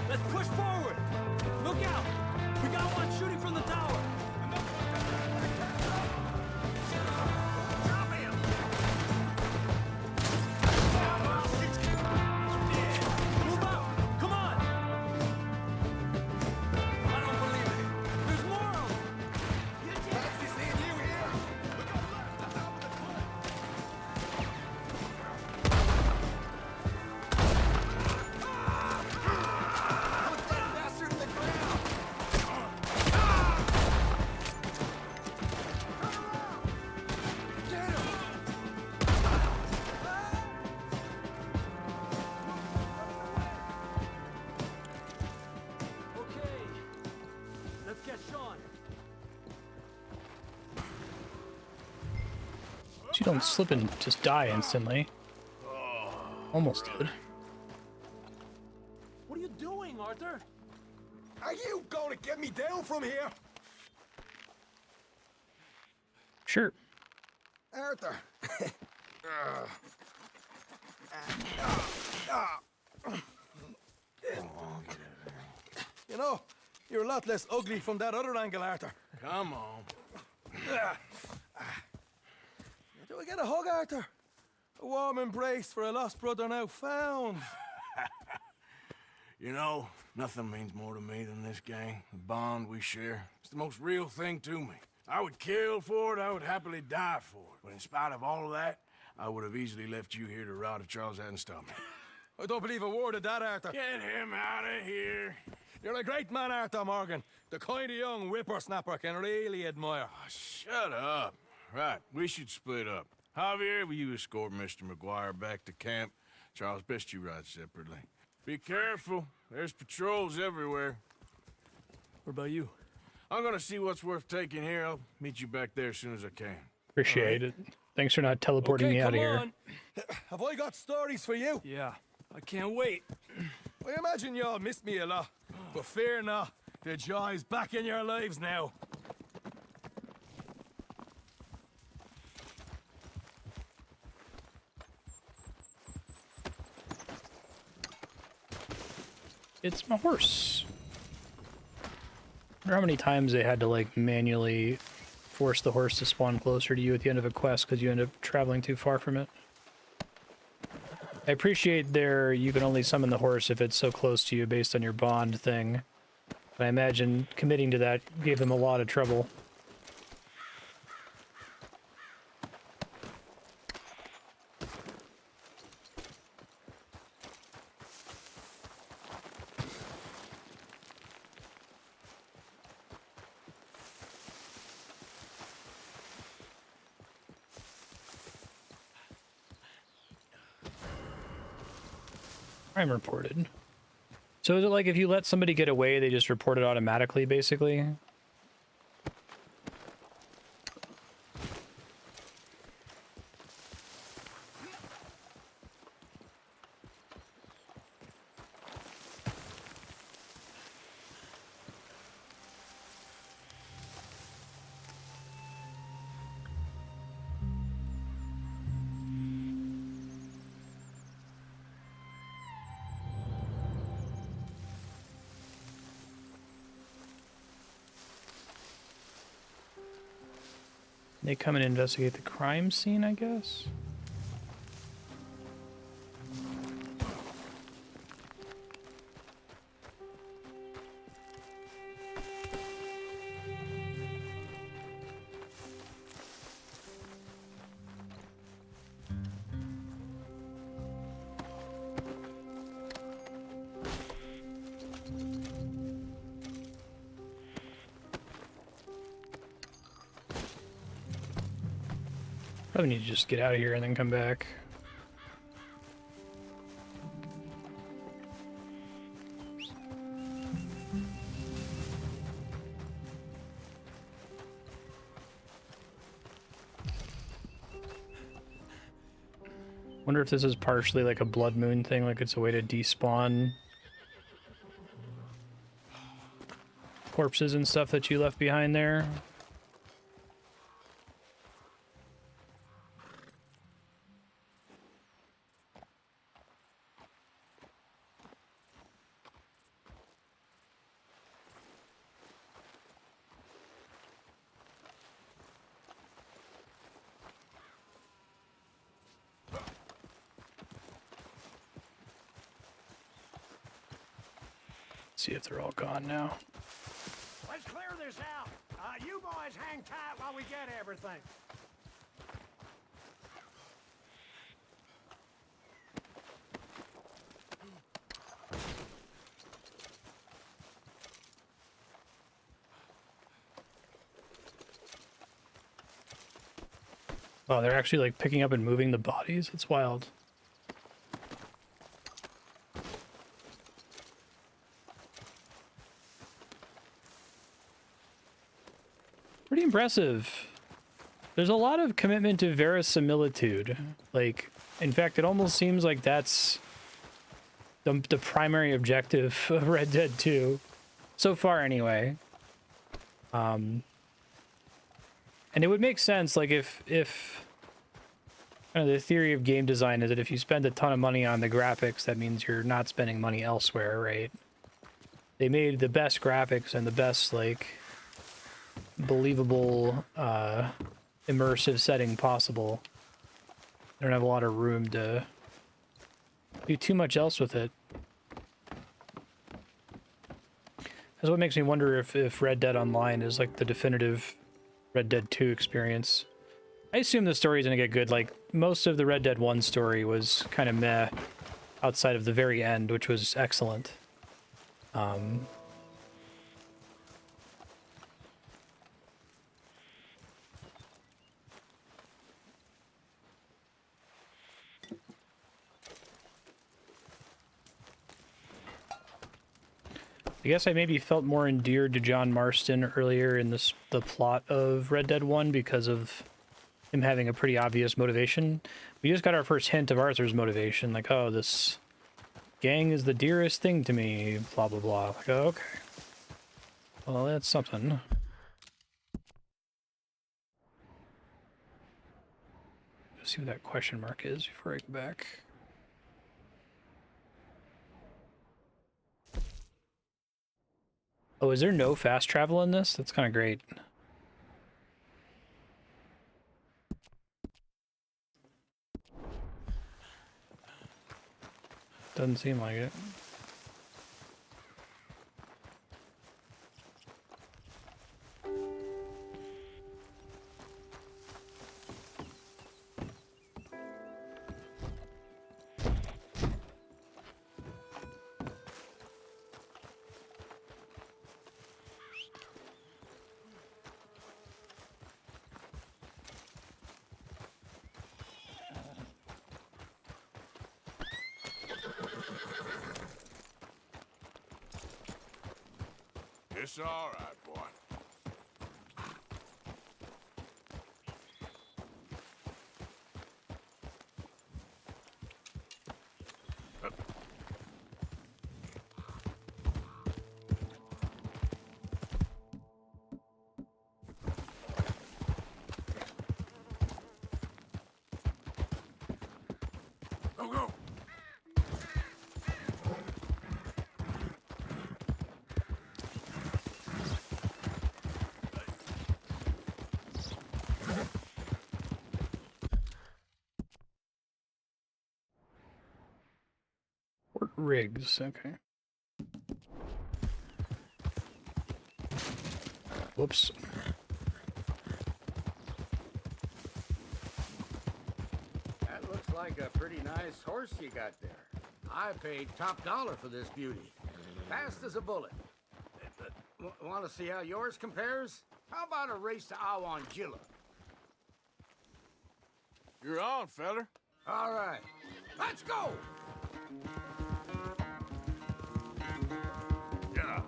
Let's push forward! Look out! We got one shooting from the tower! Move out! Come on! I don't believe it. There's more of them! Fancy seeing you here! Look out left! The top of the cliff! Put that bastard in the ground! Get him! Okay. Let's get Sean. You don't slip and just die instantly. Almost did. What are you doing, Arthur? Are you going to get me down from here? Sure. Arthur. You know, you're a lot less ugly from that other angle, Arthur. Come on. Do I get a hug, Arthur? A warm embrace for a lost brother now found. You know, nothing means more to me than this gang, the bond we share. It's the most real thing to me. I would kill for it, I would happily die for it. But in spite of all of that, I would have easily left you here to rot if Charles hadn't stopped me. I don't believe a word of that, Arthur. Get him out of here. You're a great man, Arthur Morgan. The kind of young whippersnapper can really admire. Oh, shut up. Right, we should split up. Javier, will you escort Mr. McGuire back to camp? Charles, best you ride separately. Be careful. There's patrols everywhere. What about you? I'm gonna see what's worth taking here. I'll meet you back there as soon as I can. Appreciate it. Thanks for not teleporting me out of here. On. Have I got stories for you? Yeah, I can't wait. I imagine y'all missed me a lot, but fear not, the joy's back in your lives now. It's my horse. I wonder how many times they had to like manually force the horse to spawn closer to you at the end of a quest because you end up traveling too far from it. I appreciate you can only summon the horse if it's so close to you based on your bond thing. But I imagine committing to that gave them a lot of trouble. Crime reported. So is it like if you let somebody get away, they just report it automatically, basically? They come and investigate the crime scene, I guess? Probably need to just get out of here and then come back. Wonder if this is partially like a blood moon thing, like it's a way to despawn corpses and stuff that you left behind there. See if they're all gone now. Let's clear this out. You boys hang tight while we get everything. Oh, they're actually like picking up and moving the bodies. It's wild. Pretty impressive. There's a lot of commitment to verisimilitude. Like, in fact, it almost seems like that's the primary objective of Red Dead 2. So far, anyway. And it would make sense, like, if the theory of game design is that if you spend a ton of money on the graphics, that means you're not spending money elsewhere, right? They made the best graphics and the best, like, believable, immersive setting possible. They don't have a lot of room to do too much else with it. That's what makes me wonder if Red Dead Online is like the definitive Red Dead 2 experience. I assume the story is gonna get good. Like, most of the Red Dead 1 story was kind of meh. outside of the very end, which was excellent. I guess I maybe felt more endeared to John Marston earlier in the plot of Red Dead 1 because of him having a pretty obvious motivation. We just got our first hint of Arthur's motivation, like, oh, this gang is the dearest thing to me, blah, blah, blah. Like, oh, okay. Well, that's something. Let's see what that question mark is before I go back. Oh, is there no fast travel in this? That's kind of great. Doesn't seem like it. It's all right, boy. Go, go. Fort Riggs, okay. Whoops. That looks like a pretty nice horse you got there. I paid top dollar for this beauty. Fast as a bullet. Want to see how yours compares? How about a race to Awangilla? You're on, feller. All right, let's go! Yeah.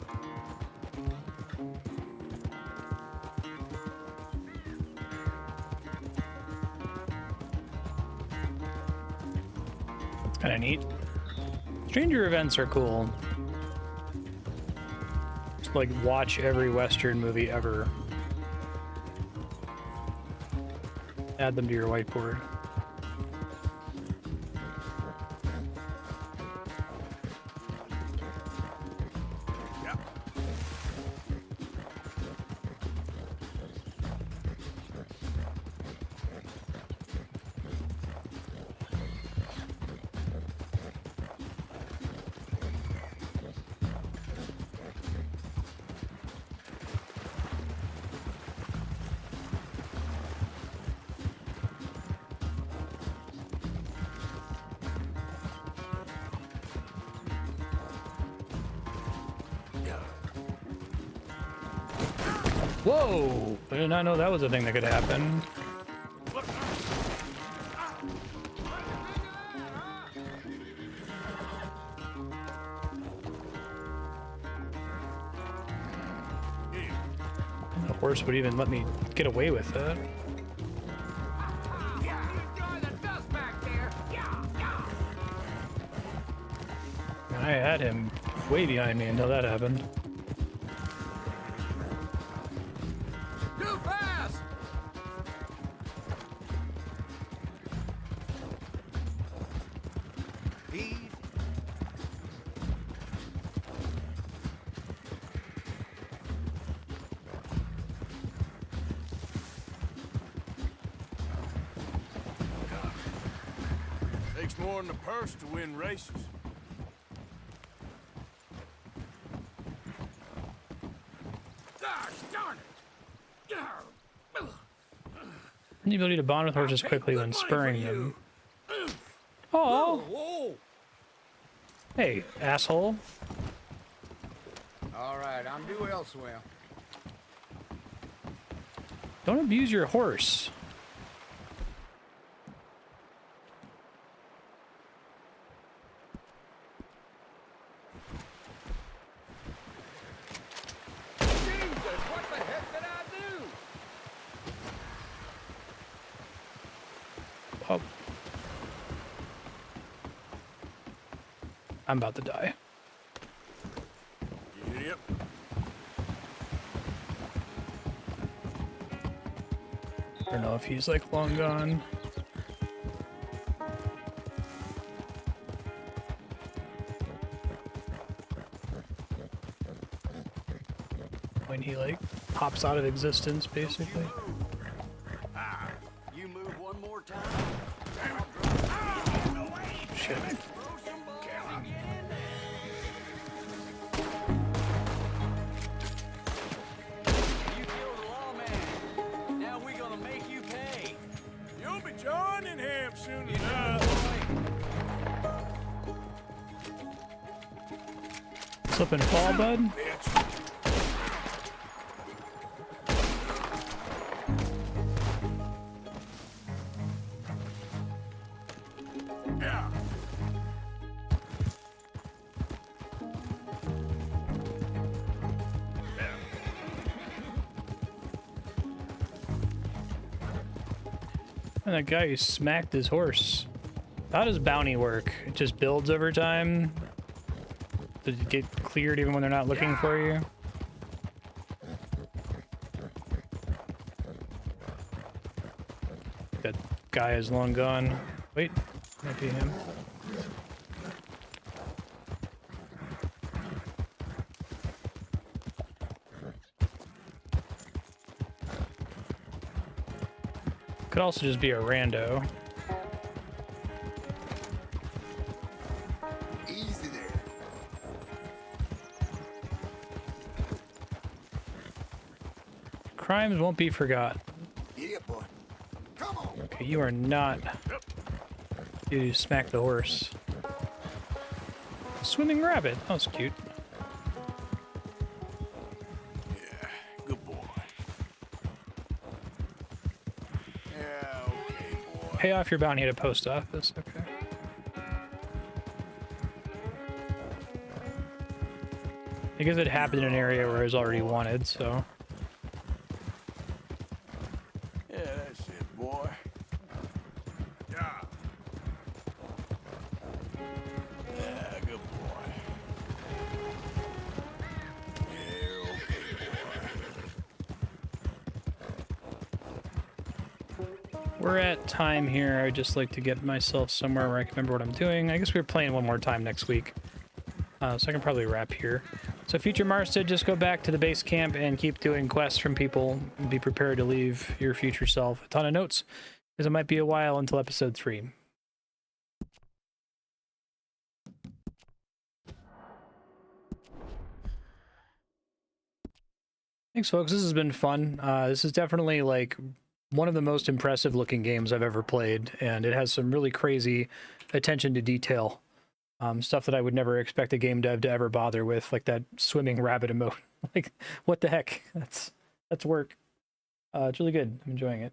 That's kind of neat. Stranger events are cool. Just like watch every Western movie ever. Add them to your whiteboard. Whoa! I did not know that was a thing that could happen. The horse would even let me get away with that. I had him way behind me until that happened. Too fast! Easy. Takes more than a purse to win races. Gosh darn it! The ability to bond with horses quickly when spurring them. Oh! Whoa! Hey, asshole. All right, I'm due elsewhere. Don't abuse your horse. Jesus, what the heck did I do? Oh. I'm about to die. Yep. I don't know if he's like long gone. When he like pops out of existence, basically. You move one more time. Shit. You killed a lawman. Now we're gonna make you pay. You'll be joining him soon You enough. Slip and fall, bud. Yeah. And that guy who smacked his horse. How does bounty work? It just builds over time? Does it get cleared even when they're not looking for you? That guy is long gone. Wait, might be him. Could also just be a rando. Easy there. Crimes won't be forgotten. Yeah, boy. Come on. Okay, you are not. You smack the horse. Swimming rabbit. That was cute. Yeah, good boy. Yeah, okay, boy. Pay off your bounty at a post office. Okay. I guess it happened in an area where I was already wanted, so. Yeah, that's it, boy. Yeah. Yeah, good boy. Yeah, okay, boy. We're at time here. I'd just like to get myself somewhere where I can remember what I'm doing. I guess we're playing one more time next week. So I can probably wrap here. So future Marstead, just go back to the base camp and keep doing quests from people. And be prepared to leave your future self a ton of notes, because it might be a while until episode 3. Thanks, folks. This has been fun. This is definitely like one of the most impressive looking games I've ever played, and it has some really crazy attention to detail. Stuff that I would never expect a game dev to ever bother with, like that swimming rabbit emote. Like, what the heck? That's work. It's really good. I'm enjoying it.